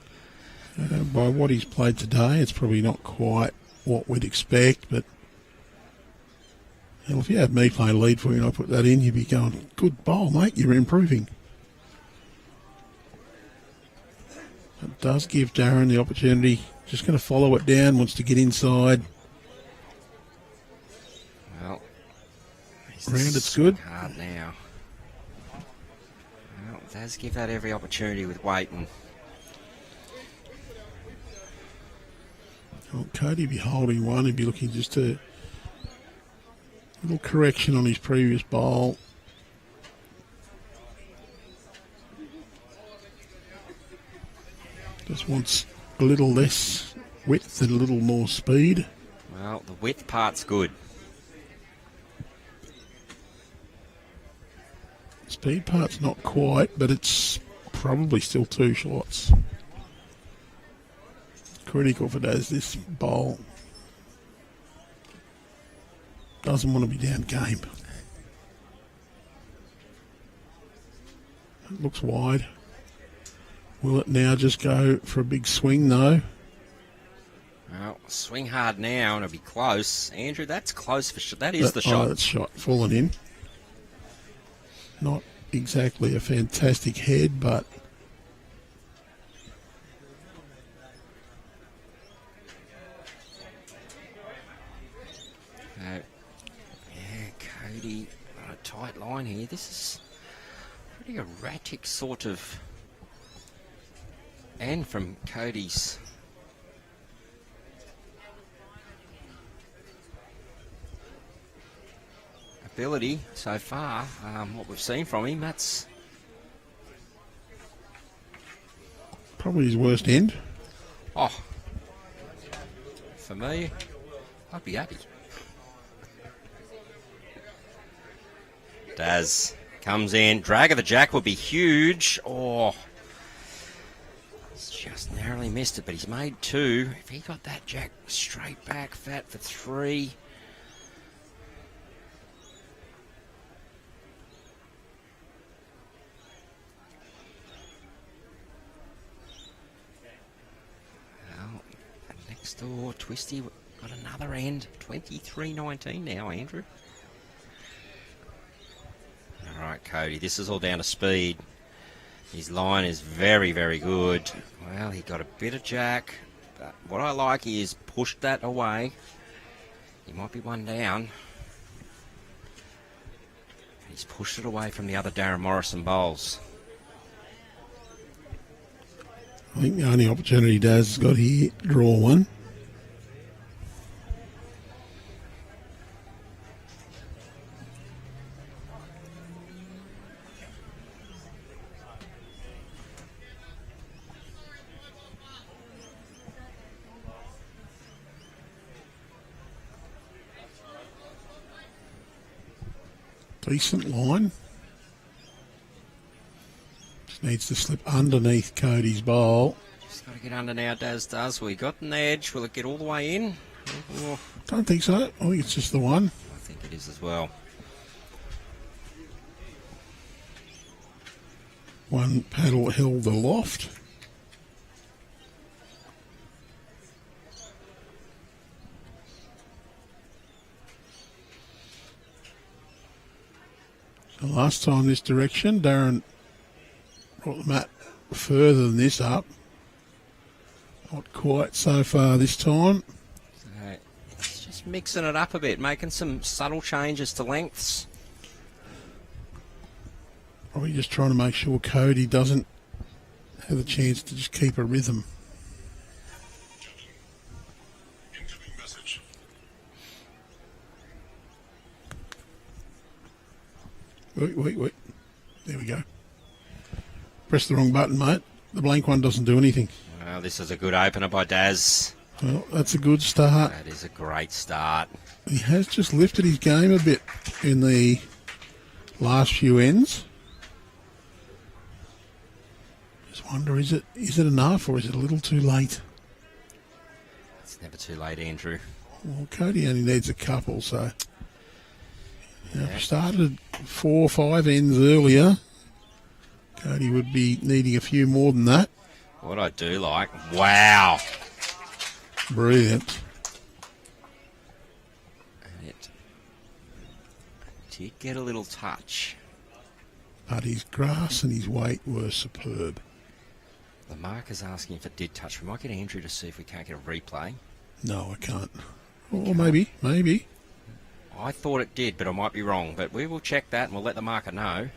By what he's played today, it's probably not quite what we'd expect, but hell, if you had me playing lead for you and I put that in, you'd be going, good bowl, mate, you're improving. It does give Darren the opportunity. Just going to follow it down, wants to get inside. Well, Round, it's good. Hard now. Well, does give that every opportunity with weight, and Well, Cody be holding one. He'd be looking just a little correction on his previous bowl. Just wants a little less width and a little more speed. Well, the width part's good. Speed part's not quite, but it's probably still 2 shots. Critical for Daz, this bowl. Doesn't want to be down game. It looks wide. Will it now just go for a big swing, though? Well, swing hard now and it'll be close. Andrew, that's close for that is the shot. Oh, that's shot. Fallen in. Not exactly a fantastic head, but... Cody on a tight line here. This is pretty erratic sort of... And from Cody's... ability so far, what we've seen from him, that's... Probably his worst end. Oh, for me, I'd be happy. Daz comes in. Drag of the jack would be huge. Oh, he's just narrowly missed it, but he's made 2. If he got that jack straight back, fat for 3. Well, next door, Twisty got another end. 23-19 now, Andrew. All right, Cody, this is all down to speed. His line is very, very good. Well, he got a bit of jack, but what I like is pushed that away. He might be one down. He's pushed it away from the other Darren Morrison bowls. I think the only opportunity Daz has got here, draw one. Decent line. Just needs to slip underneath Cody's bowl. Just got to get under now, Daz does. We got an edge. Will it get all the way in? Oh, Don't think so. I think it's just the one. I think it is as well. One paddle held the loft. So last time this direction, Darren brought the mat further than this up. Not quite so far this time. So it's just mixing it up a bit, making some subtle changes to lengths. Probably just trying to make sure Cody doesn't have a chance to just keep a rhythm. Wait. There we go. Press the wrong button, mate. The blank one doesn't do anything. Well, this is a good opener by Daz. Well, that's a good start. That is a great start. He has just lifted his game a bit in the last few ends. Just wonder, is it enough or is it a little too late? It's never too late, Andrew. Well, Cody only needs a couple, so... If we started 4 or 5 ends earlier, Cody would be needing a few more than that. What I do like... Wow! Brilliant. And it did get a little touch. But his grass and his weight were superb. The marker's asking if it did touch. We might get Andrew to see if we can't get a replay. No, I can't. Or maybe. I thought it did, but I might be wrong. But we will check that and we'll let the marker know.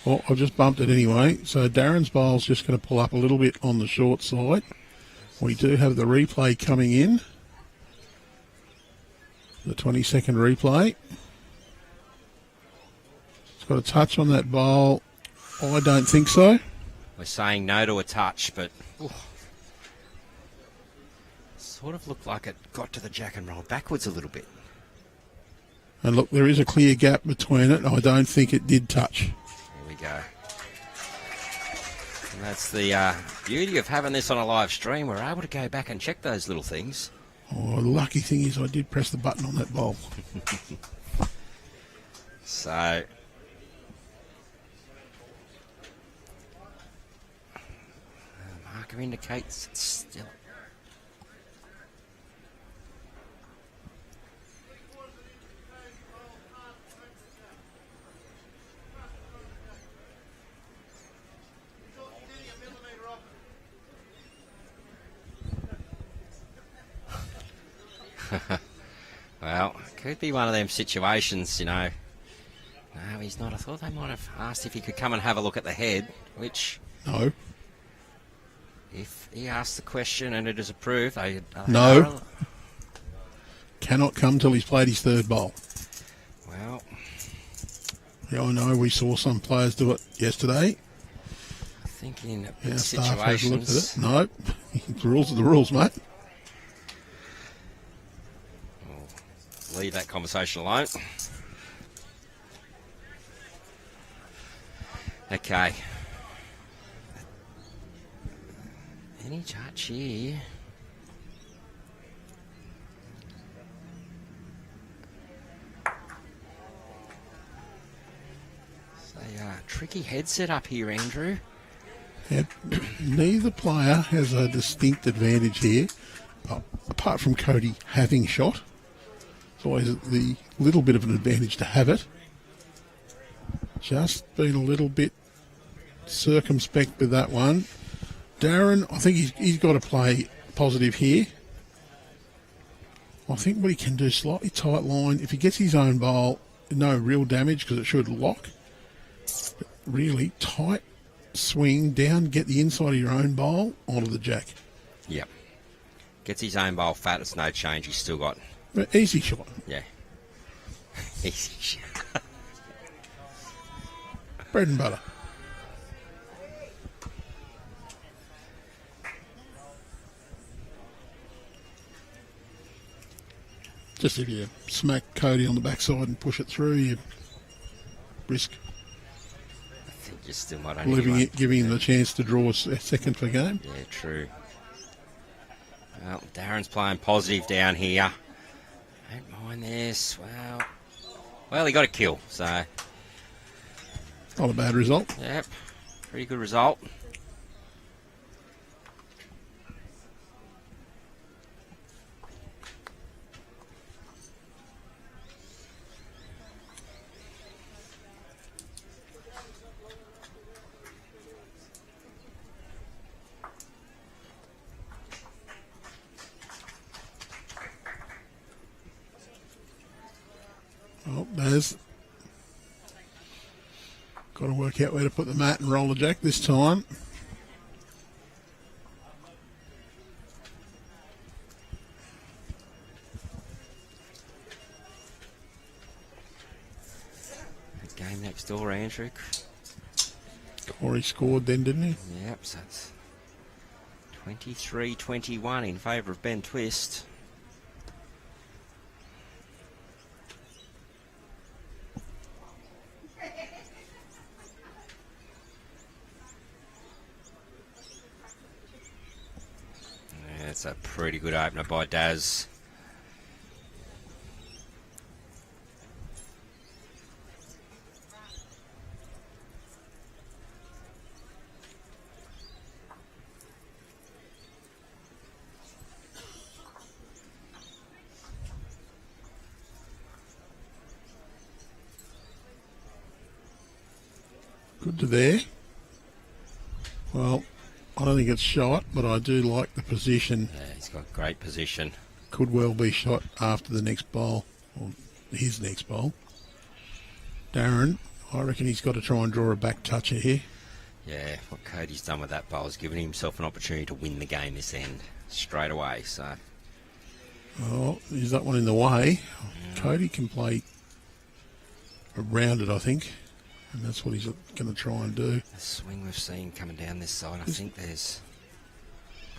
Well, I've just bumped it anyway. So Darren's bowl's just going to pull up a little bit on the short side. We do have the replay coming in. The 20-second replay. It's got a touch on that bowl. I don't think so. We're saying no to a touch, but... Ooh. Sort of looked like it got to the jack and rolled backwards a little bit. And look, there is a clear gap between it. I don't think it did touch. There we go. And that's the beauty of having this on a live stream. We're able to go back and check those little things. Oh, the lucky thing is I did press the button on that bowl. So, the marker indicates it's still. Well, it could be one of them situations, you know. No, he's not. I thought they might have asked if he could come and have a look at the head, which... No. If he asked the question and it is approved, they... No. Cannot come till he's played his third bowl. Well... Yeah, I know. We saw some players do it yesterday. I think in Our big staff has looked at it. situations... No. The rules are the rules, mate. We'll leave that conversation alone. Okay. Any touch here? So, tricky head set up here, Andrew. Yeah, neither player has a distinct advantage here, apart from Cody having shot. It's always the little bit of an advantage to have it. Just been a little bit circumspect with that one. Darren, I think he's got to play positive here. I think what he can do, slightly tight line. If he gets his own bowl, no real damage because it should lock. But really tight swing down, get the inside of your own bowl onto the jack. Yep. Gets his own bowl fat, it's no change. He's still got... But easy shot. Yeah. Easy shot. Bread and butter. Just if you smack Cody on the backside and push it through, you risk I think you're still not only... leaving it, giving him the chance to draw a second per game. Yeah, true. Well, Darren's playing positive down here. Don't mind this. Well, he got a kill, so... Not a bad result. Yep, pretty good result. Oh, there's... Got to work out where to put the mat and roll the jack this time. Game next door, Andrew. Corey scored then, didn't he? Yep, so it's 23-21 in favour of Ben Twist. It's a pretty good opener by Daz. Good to there. Well, I don't think it's shot, but I do like the position. Yeah, he's got great position. Could well be shot after the next bowl, or his next bowl. Darren, I reckon he's got to try and draw a back toucher here. Yeah, what Cody's done with that bowl is giving himself an opportunity to win the game this end straight away. So, Oh, is that one in the way? Cody can play around it, I think. And that's what he's going to try and do. the swing we've seen coming down this side, I think there's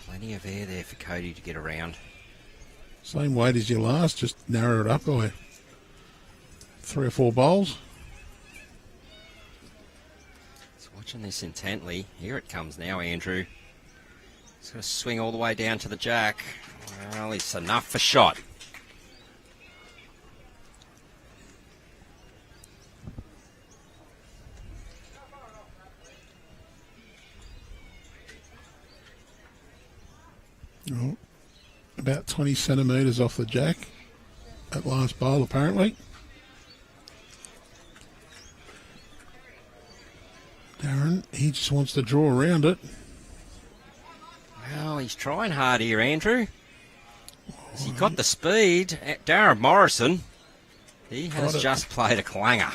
plenty of air there for Cody to get around. Same weight as your last, just narrow it up by 3 or 4 bowls. He's watching this intently. Here it comes now, Andrew. He's going to swing all the way down to the jack. Well, it's enough for shot. Oh, about 20 centimetres off the jack at last bowl, apparently. Darren, he just wants to draw around it. Well, he's trying hard here, Andrew. Has he got the speed? Darren Morrison, he has just played a clanger.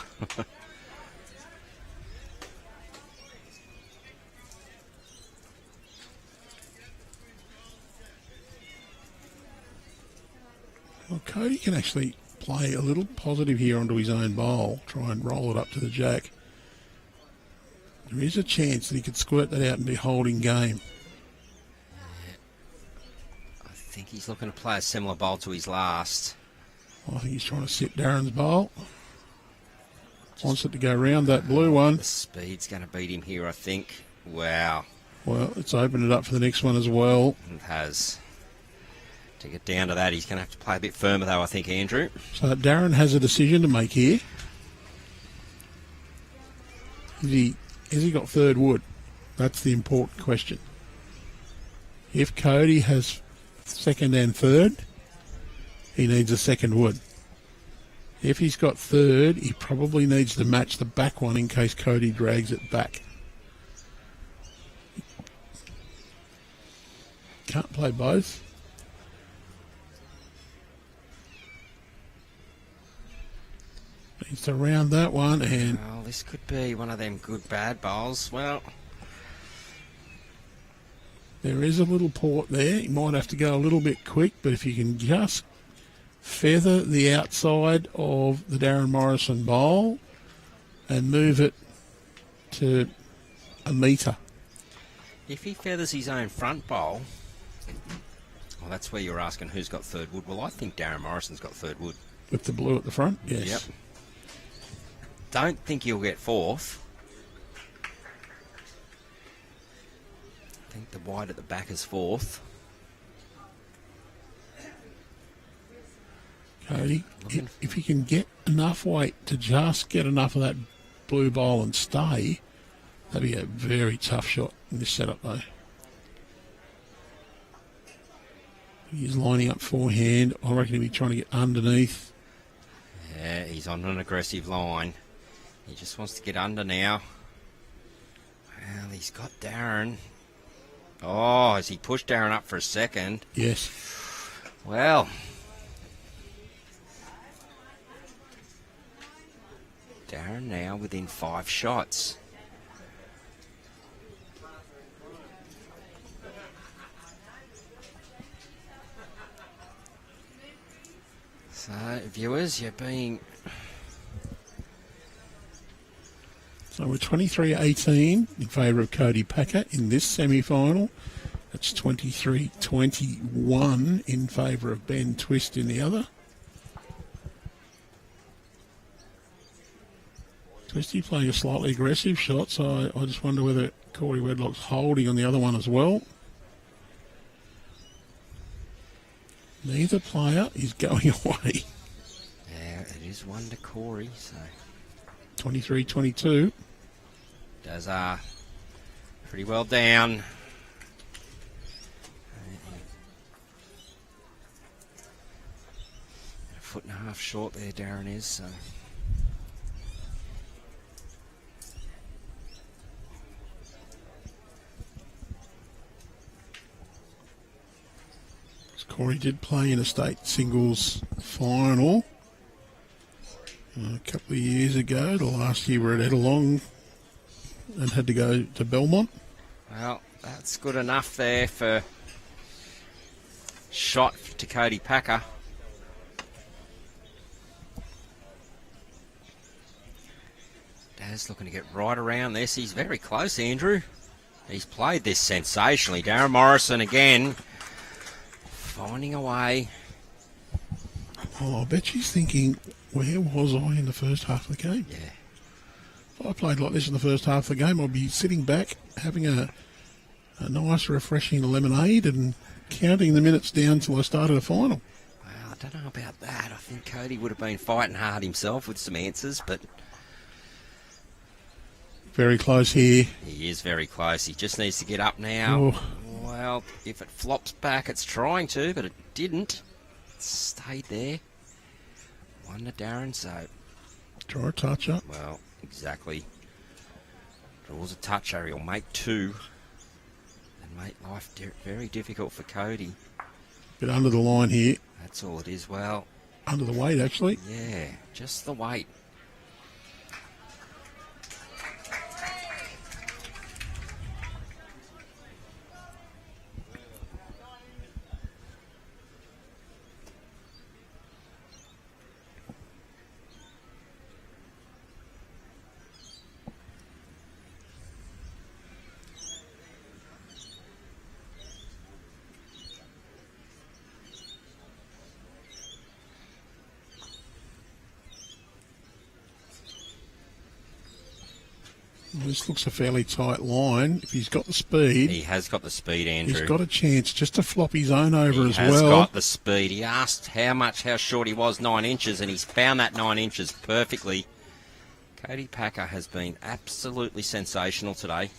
Well, Cody can actually play a little positive here onto his own bowl, try and roll it up to the jack. There is a chance that he could squirt that out and be holding game. I think he's looking to play a similar bowl to his last. I think he's trying to sit Darren's bowl. Wants it to go round that blue one. The speed's going to beat him here, I think. Wow. Well, it's opened it up for the next one as well. It has. To get down to that, he's going to have to play a bit firmer, though, I think, Andrew. So Darren has a decision to make here. Has he got third wood? That's the important question. If Cody has second and third, he needs a second wood. If he's got third, he probably needs to match the back one in case Cody drags it back. Can't play both. Needs to round that one, and well, this could be one of them good bad bowls. Well, there is a little port there. He might have to go a little bit quick, but if you can just feather the outside of the Darren Morrison bowl and move it to a metre. If he feathers his own front bowl, well, that's where you're asking who's got third wood. Well, I think Darren Morrison's got third wood. With the blue at the front? Yes. Yep. Don't think he'll get fourth. I think the white at the back is fourth. Cody, if he can get enough weight to just get enough of that blue bowl and stay, that'd be a very tough shot in this setup, though. He's lining up forehand. I reckon he'll be trying to get underneath. Yeah, he's on an aggressive line. He just wants to get under now. Well, he's got Darren. Oh, has he pushed Darren up for a second? Yes. Well, Darren now within 5 shots. So, viewers, you're being... So we're 23-18 in favour of Cody Packer in this semi-final. That's 23-21 in favour of Ben Twist in the other. Twisty playing a slightly aggressive shot, so I just wonder whether Corey Wedlock's holding on the other one as well. Neither player is going away. Yeah, it is one to Corey, so... 23-22. Does pretty well down. A foot and a half short there, Darren is. So. Corey did play in a state singles final a couple of years ago. The last year we were at Ettalong and had to go to Belmont. Well, that's good enough there for shot to Cody Packer. Daz looking to get right around this. He's very close, Andrew. He's played this sensationally. Darren Morrison again finding a way Oh, I bet she's thinking, where was I in the first half of the game? Yeah. If I played like this in the first half of the game, I'd be sitting back, having a nice, refreshing lemonade and counting the minutes down till I started a final. Well, I don't know about that. I think Cody would have been fighting hard himself with some answers, but... Very close here. He is very close. He just needs to get up now. Oh. Well, if it flops back, it's trying to, but it didn't. It stayed there. 1 to Darren, so... Try a touch up. Well, exactly. Draws a toucher. He'll make 2. And make life very difficult for Cody. Bit under the line here. That's all it is. Well... Under the weight, actually. Yeah, just the weight. Well, this looks a fairly tight line. If he's got the speed... He has got the speed, Andrew. He's got a chance just to flop his own over as well. He has got the speed. He asked how short he was, 9 inches, and he's found that 9 inches perfectly. Cody Packer has been absolutely sensational today.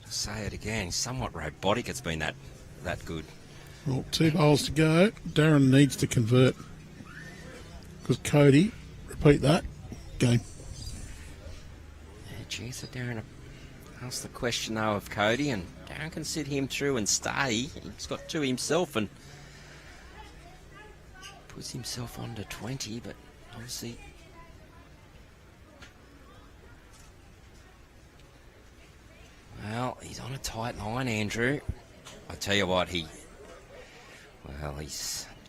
To say it again, somewhat robotic. It's been that good. Well, 2 bowls to go. Darren needs to convert. Because Cody, repeat that, game. Yeah, geez, Darren asked the question though of Cody, and Darren can sit him through and stay. He's got 2 himself and puts himself on to 20, but obviously... Well, he's on a tight line, Andrew. I tell you what, he's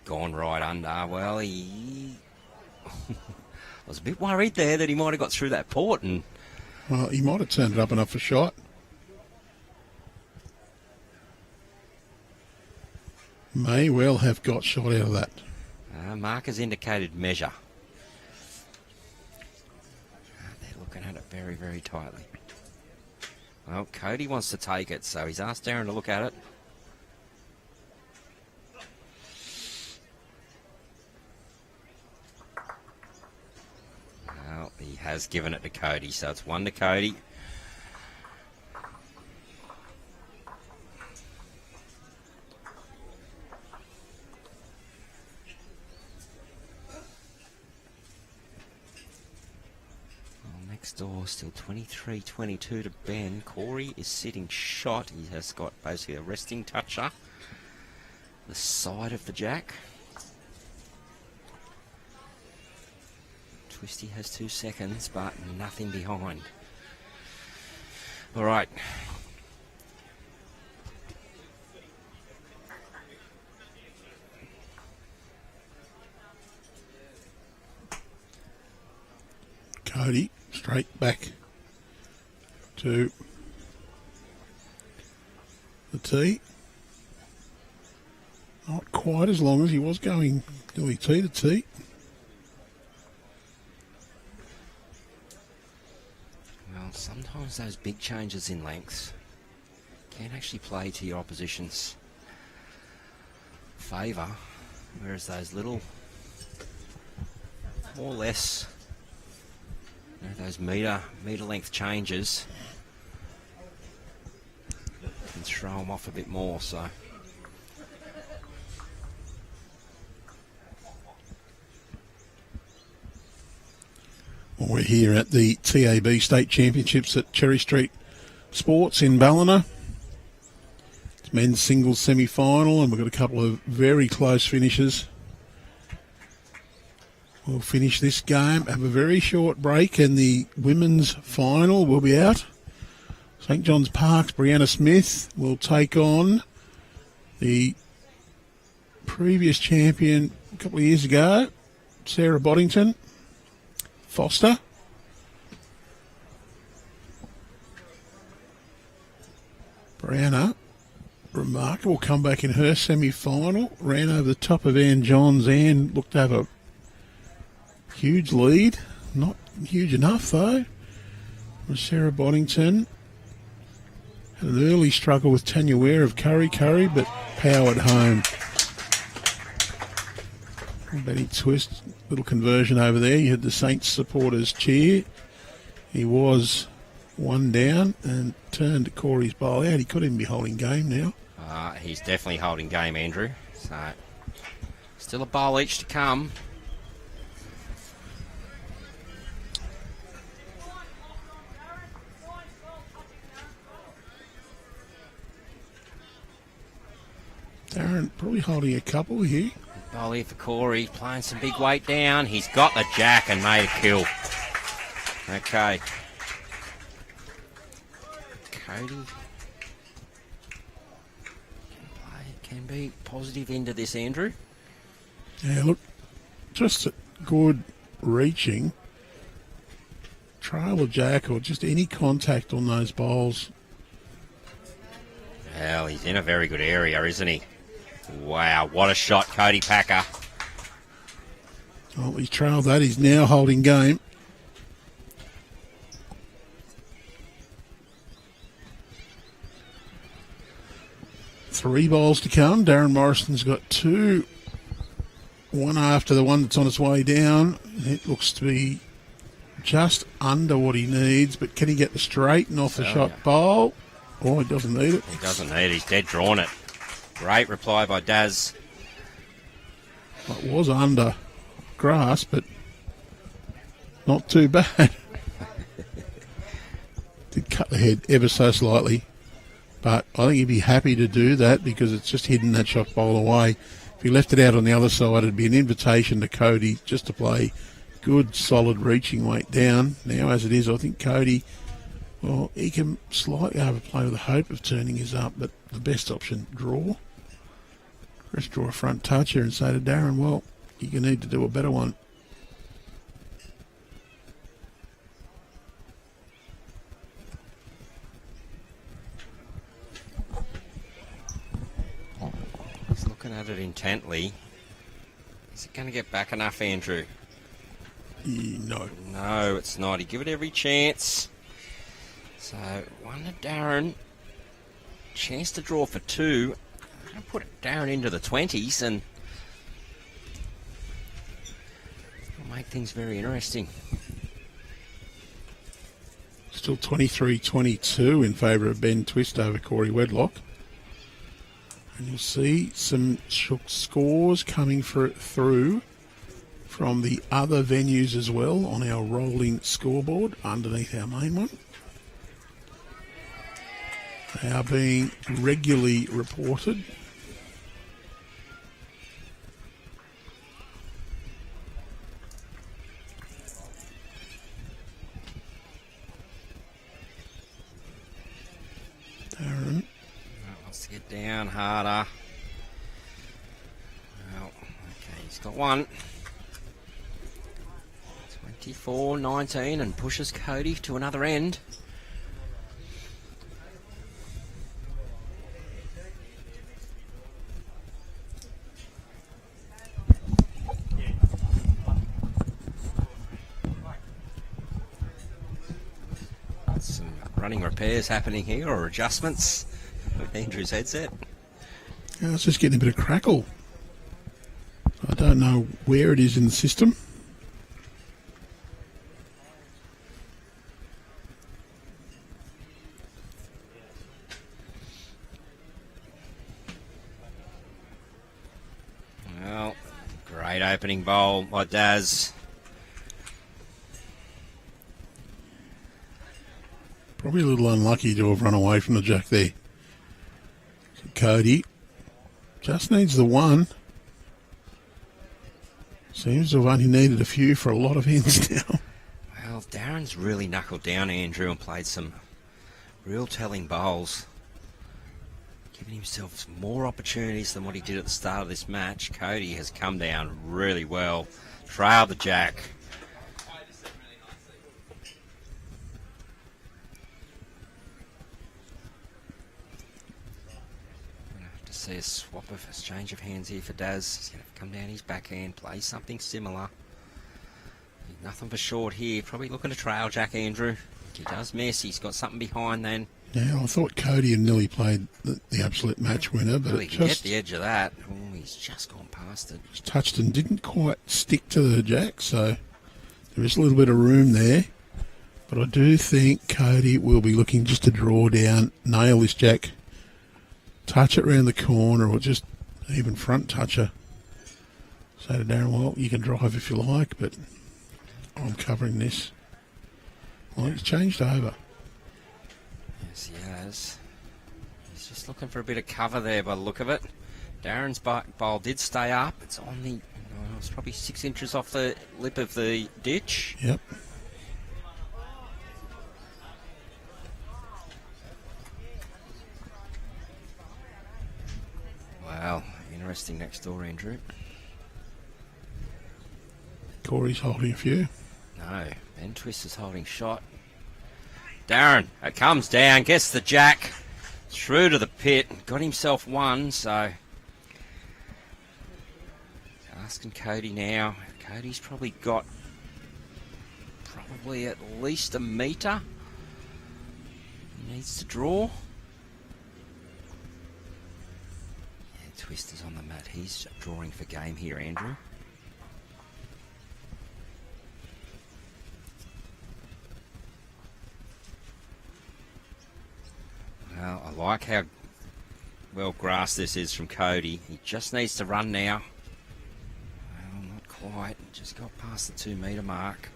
gone right under. Well, I was a bit worried there that he might have got through that port, and well, he might have turned it up enough for shot. May well have got shot out of that. Markers indicated measure. They're looking at it very, very tightly. Well, Cody wants to take it, so he's asked Darren to look at it. Well, he has given it to Cody, so it's 1 to Cody. Next door, still 23-22 to Ben. Corey is sitting shot. He has got basically a resting toucher. The side of the jack. Twisty has 2 seconds, but nothing behind. All right. Cody, straight back to the tee. Not quite as long as he was going nearly tee to tee. Well, sometimes those big changes in lengths can actually play to your opposition's favour, whereas those little, more or less, those metre length changes can throw them off a bit more. So well, we're here at the TAB State Championships at Cherry Street Sports in Ballina. It's men's singles semi-final, and we've got a couple of very close finishes. We'll finish this game, have a very short break, and the women's final will be out. St John's Park's Brianna Smith will take on the previous champion a couple of years ago, Sarah Boddington Foster. Browner, remarkable comeback in her semi-final. Ran over the top of Ann Johns. Ann looked to have a huge lead. Not huge enough, though. Sarah Boddington had an early struggle with Tanya Ware of Curry, but powered home. Benny Twist, little conversion over there. You had the Saints supporters cheer. He was one down and turned Corey's bowl out. He could even be holding game now. He's definitely holding game, Andrew. So, still a bowl each to come. Darren probably holding a couple here. Bowl here for Corey, playing some big weight down. He's got the jack and made a kill. Okay. Cody can be positive into this, Andrew. Yeah, look, just good reaching. Trail or jack or just any contact on those bowls. Well, he's in a very good area, isn't he? Wow, what a shot, Cody Packer. Oh, he's trailed that. He's now holding game. Three bowls to come. Darren Morrison's got two. One after the one that's on its way down. It looks to be just under what he needs, but can he get the straight and off the shot bowl? Oh, he doesn't need it. He doesn't need it. He's dead drawn it. Great reply by Daz. It was under grass, but not too bad. Did cut the head ever so slightly, but I think he'd be happy to do that because it's just hidden that shot bowl away. If he left it out on the other side, it'd be an invitation to Cody just to play good, solid reaching weight down. Now, as it is, I think Cody, well, he can slightly overplay with the hope of turning his up, but the best option, draw. Just draw a front toucher and say to Darren, well, you need to do a better one. He's looking at it intently. Is it going to get back enough, Andrew? No. No, it's not. He give it every chance. So, one to Darren. Chance to draw for two. I'm going to put Darren into the 20s and it'll make things very interesting. Still 23-22 in favour of Ben Twist over Corey Wedlock. And you'll see some scores coming through from the other venues as well on our rolling scoreboard underneath our main one. They are being regularly reported. Darren wants to get down harder. Well, okay, he's got one. 24-19 and pushes Cody to another end. Some running repairs happening here, or adjustments with Andrew's headset. Yeah, it's just getting a bit of crackle. I don't know where it is in the system. Well, great opening bowl by Daz. Probably a little unlucky to have run away from the jack there. So Cody just needs the one. Seems to have only needed a few for a lot of ends now. Well, Darren's really knuckled down, Andrew, and played some real telling bowls. Giving himself more opportunities than what he did at the start of this match. Cody has come down really well. Trailed the jack. see a swap of a change of hands here for Daz. He's going to come down his backhand, play something similar. Nothing for short here. Probably looking to trail Jack Andrew. He does miss. He's got something behind then. Yeah, I thought Cody and Nilly played the absolute match winner, but Well, it he can just get the edge of that. Oh, he's just gone past it. touched and didn't quite stick to the jack, so there is a little bit of room there. But I do think Cody will be looking just to draw down, nail this jack, touch it round the corner, or just even front toucher. Say to Darren, well, you can drive if you like, but I'm covering this. Well, he's changed over. Yes, he has. He's just looking for a bit of cover there by the look of it. Darren's bowl did stay up. It's on the... Oh, it's probably 6 inches off the lip of the ditch. Yep. Wow, interesting next door, Andrew. Corey's holding a few. No, Ben Twist is holding shot. Darren, it comes down, gets the jack through to the pit, got himself one, so asking Cody now. Cody's probably got at least a metre. He needs to draw. Yeah, Twist is on the mat. He's drawing for game here, Andrew. Well, I like how well grassed this is from Cody. He just needs to run now. Well, not quite. Just got past the 2 metre mark.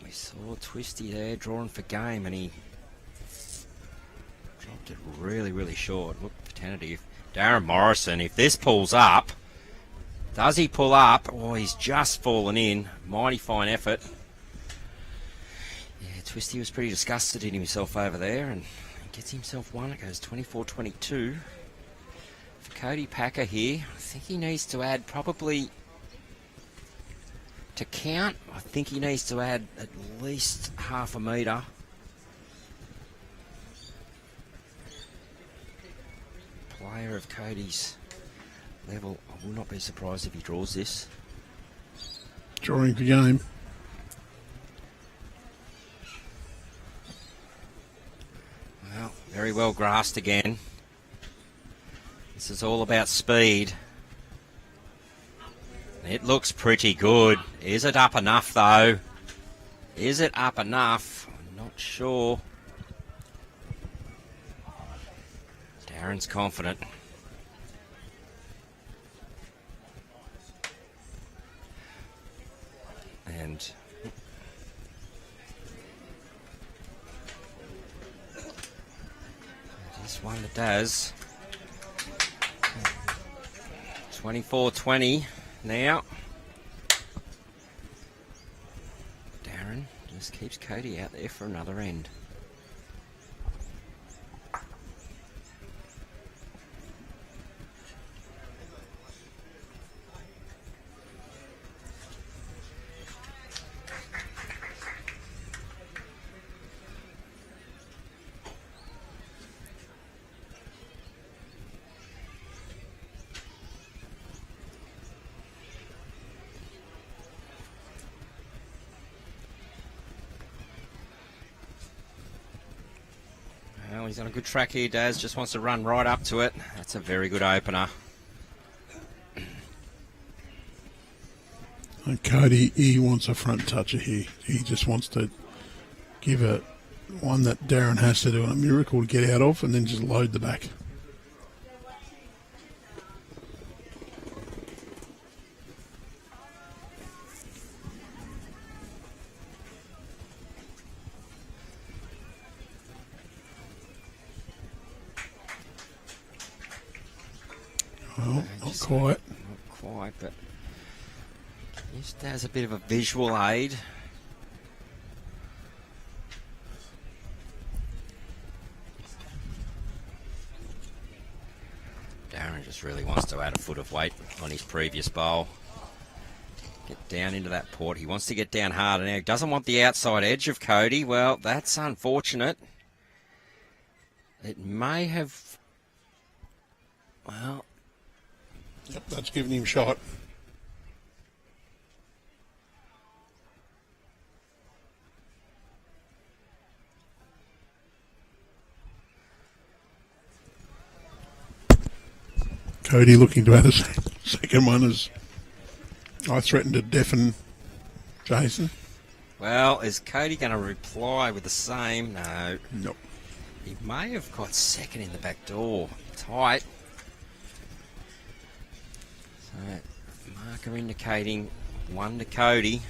We saw Twisty there drawing for game, and he dropped it really, really short. Looked tentative. Darren Morrison, if this pulls up, does he pull up? Oh, he's just fallen in. Mighty fine effort. Yeah, Twisty was pretty disgusted in himself over there, and he gets himself one. It goes 24-22. For Cody Packer here, I think he needs to add probably... To count, I think he needs to add at least half a metre. Player of Cody's level, I will not be surprised if he draws this. Drawing the game. Well, very well grassed again. This is all about speed. It looks pretty good. Is it up enough, though? Is it up enough? I'm not sure. Darren's confident. And this one that does. 24-20. Now, Darren just keeps Cody out there for another end. Well, he's on a good track here, Daz. Just wants to run right up to it. That's a very good opener. And Cody, he wants a front toucher here. He just wants to give it one that Darren has to do a miracle to get out of, and then just load the back. Well, not quite. Not quite, but just as a bit of a visual aid. Darren just really wants to add a foot of weight on his previous bowl. Get down into that port. He wants to get down harder now. He doesn't want the outside edge of Cody. Well, that's unfortunate. It may have... Well... Yep, that's giving him shot. Cody looking to add a second one as I threatened to deafen Jason. Well, is Cody going to reply with the same? No. Nope. He may have got second in the back door. Tight. So, marker indicating 1 to Cody.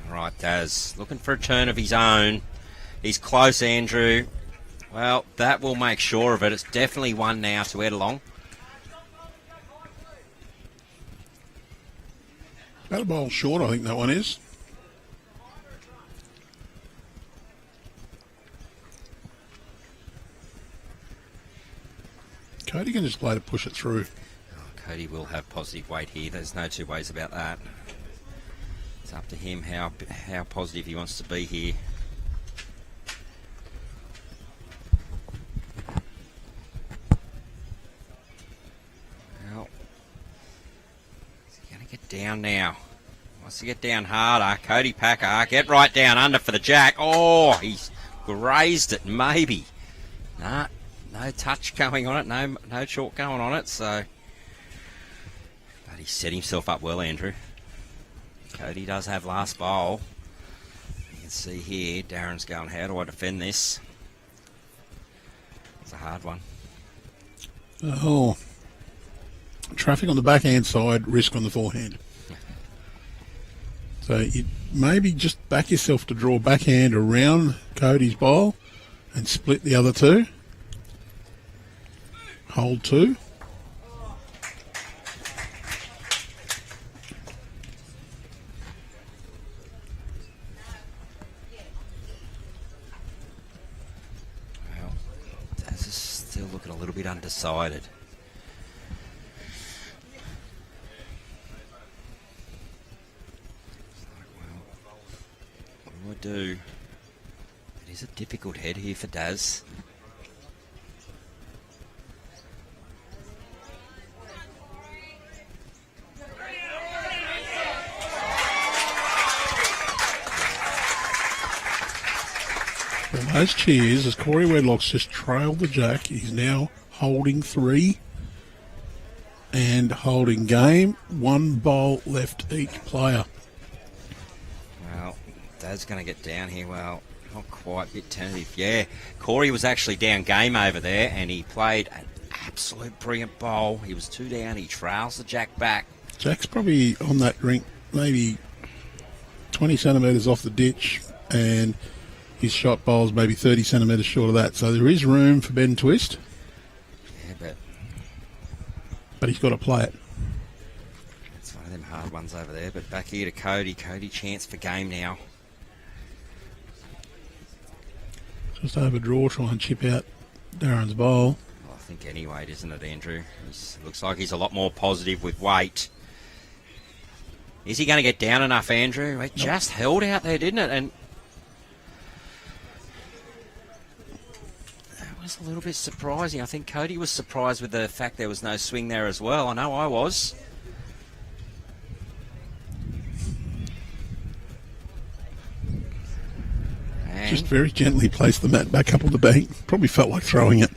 All right, Daz, looking for a turn of his own. He's close, Andrew. Well, that will make sure of it. It's definitely 1 now to Ettalong. About a bowl short, I think that one is. Cody can just play to push it through. Oh, Cody will have positive weight here. There's no two ways about that. It's up to him how positive he wants to be here. Well, is he going to get down now? Wants to get down harder. Cody Packer, get right down under for the jack. Oh, he's grazed it, maybe. Nah, no touch going on it, no chalk going on it, so... But he set himself up well, Andrew. Cody does have last bowl. You can see here, Darren's going, how do I defend this? It's a hard one. Oh. Traffic on the backhand side, risk on the forehand. So you maybe just back yourself to draw backhand around Cody's bowl and split the other two. Hold 2. Well, Daz is still looking a little bit undecided. What do I do? It is a difficult head here for Daz. Well, those cheers as Corey Wedlock's just trailed the jack. He's now holding 3 and holding game. 1 bowl left each player. Well, Dad's going to get down here. Well, not quite, a bit tentative. Yeah, Corey was actually down game over there, and he played an absolute brilliant bowl. He was 2 down. He trails the jack back. Jack's probably on that rink, maybe 20 centimetres off the ditch, and his shot bowl's maybe 30 centimetres short of that. So there is room for bend and twist. Yeah, but he's got to play it. It's one of them hard ones over there. But back here to Cody. Cody chance for game now. Just over draw, try and chip out Darren's bowl. Well, I think anyway, isn't it, Andrew? Looks like he's a lot more positive with weight. Is he going to get down enough, Andrew? It just held out there, didn't it? And that was a little bit surprising. I think Cody was surprised with the fact there was no swing there as well. I know I was. Just very gently placed the mat back up on the bank. Probably felt like throwing it.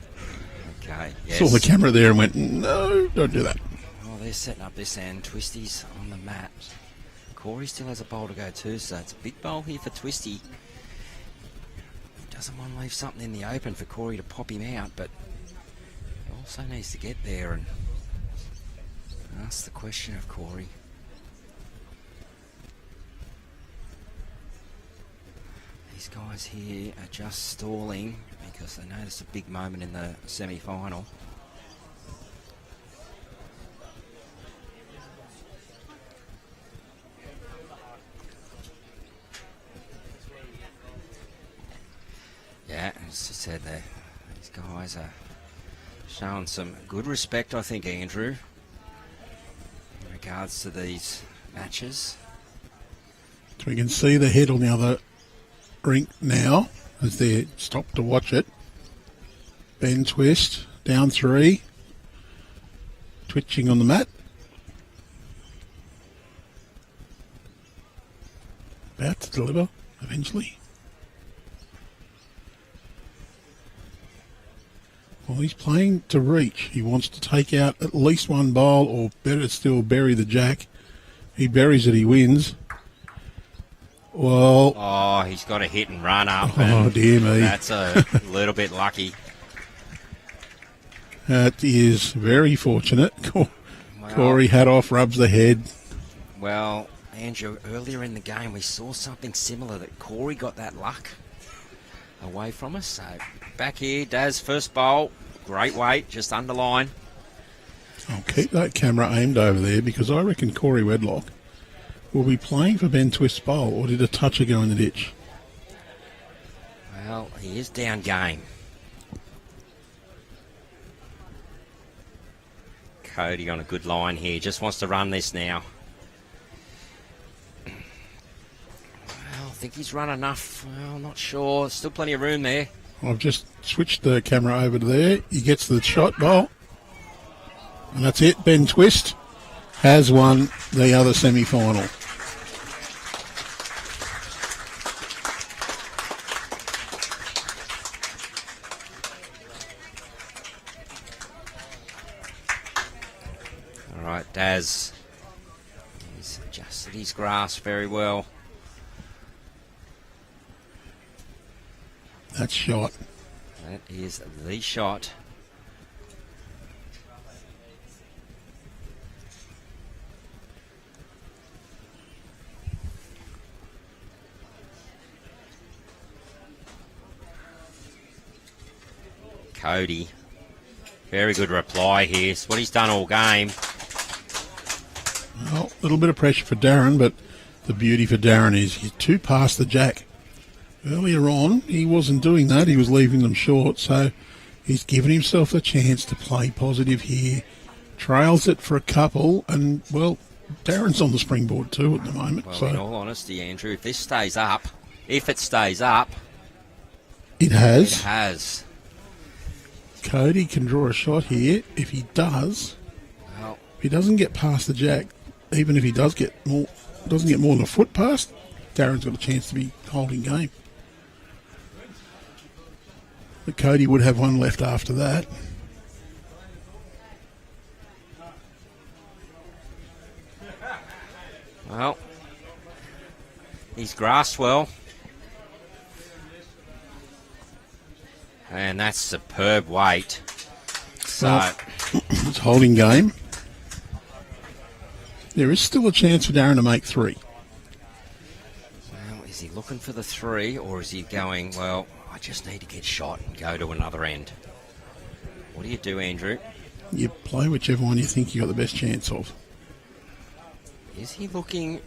Okay, yes. Saw the camera there and went, no, don't do that. Oh, they're setting up this end. Twisty's on the mat. Corey still has a bowl to go too, so it's a big bowl here for Twisty. He doesn't want to leave something in the open for Corey to pop him out, but he also needs to get there and ask the question of Corey. These guys here are just stalling because they know it's a big moment in the semi-final. Yeah, as I said, these guys are showing some good respect, I think, Andrew, in regards to these matches. So we can see the head on the other rink now as they're stopped to watch it. Ben twist, down 3, twitching on the mat. About to deliver eventually. Well, he's playing to reach. He wants to take out at least one bowl, or better still, bury the jack. He buries it, he wins. Well... Oh, he's got a hit and run up. Oh, dear me. That's a little bit lucky. That is very fortunate. Corey hat off, rubs the head. Well, Andrew, earlier in the game we saw something similar, that Corey got that luck away from us. So back here, Daz, first bowl, great weight, just underline. I'll keep that camera aimed over there because I reckon Corey Wedlock will be playing for Ben Twist's bowl, or did a toucher go in the ditch? Well, he is down game. Cody on a good line here, just wants to run this now. Well, I think he's run enough. Well, not sure. Still plenty of room there. I've just switched the camera over to there. He gets the shot bowl. And that's it. Ben Twist has won the other semi-final. All right, Daz. He's adjusted his grasp very well. That shot. That is the shot. Cody. Very good reply here. It's what he's done all game. Well, a little bit of pressure for Darren, but the beauty for Darren is he's 2 past the jack. Earlier on, he wasn't doing that. He was leaving them short, so he's given himself a chance to play positive here. Trails it for a couple, and, well, Darren's on the springboard too at the moment. Well, so in all honesty, Andrew, if this stays up, if it stays up... It has. It has. Cody can draw a shot here. If he does, well, if he doesn't get past the jack, even if he doesn't get more than a foot past, Darren's got a chance to be holding game. But Cody would have one left after that. Well, he's grasped well. And that's superb weight. So, well, it's holding game. There is still a chance for Darren to make 3. Well, is he looking for the 3, or is he going, well, I just need to get shot and go to another end? What do you do, Andrew? You play whichever one you think you got the best chance of. Is he looking,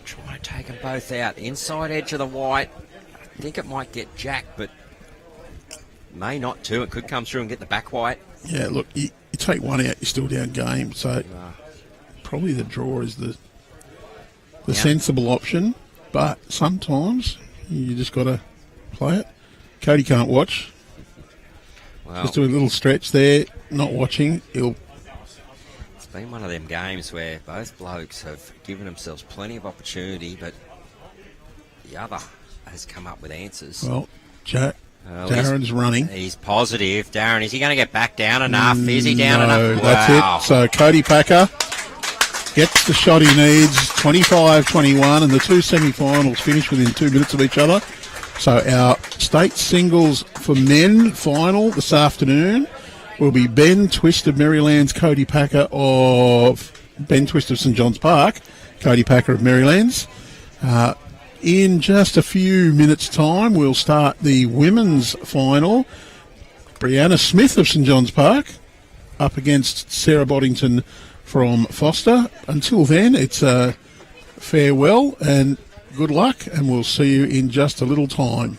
trying to take them both out? Inside edge of the white. I think it might get jack, but may not too. It could come through and get the back white. Yeah, look, you take one out, you're still down game. So probably the draw is the sensible option. But sometimes you just got to play it. Cody can't watch. Well, just doing a little stretch there, not watching. It's been one of them games where both blokes have given themselves plenty of opportunity, but the other has come up with answers. Well, Darren's running. He's positive. Darren, is he going to get back down enough? Is he down enough? That's wow. it. So Cody Packer gets the shot he needs, 25-21, and the 2 semi-finals finish within 2 minutes of each other. So our state singles for men final this afternoon will be Ben Twist of Merrylands, Cody Packer of Ben Twist of St John's Park, Cody Packer of Merrylands. In just a few minutes' time, we'll start the women's final. Brianna Smith of St John's Park up against Sarah Boddington from Foster. Until then, it's farewell and good luck, and we'll see you in just a little time.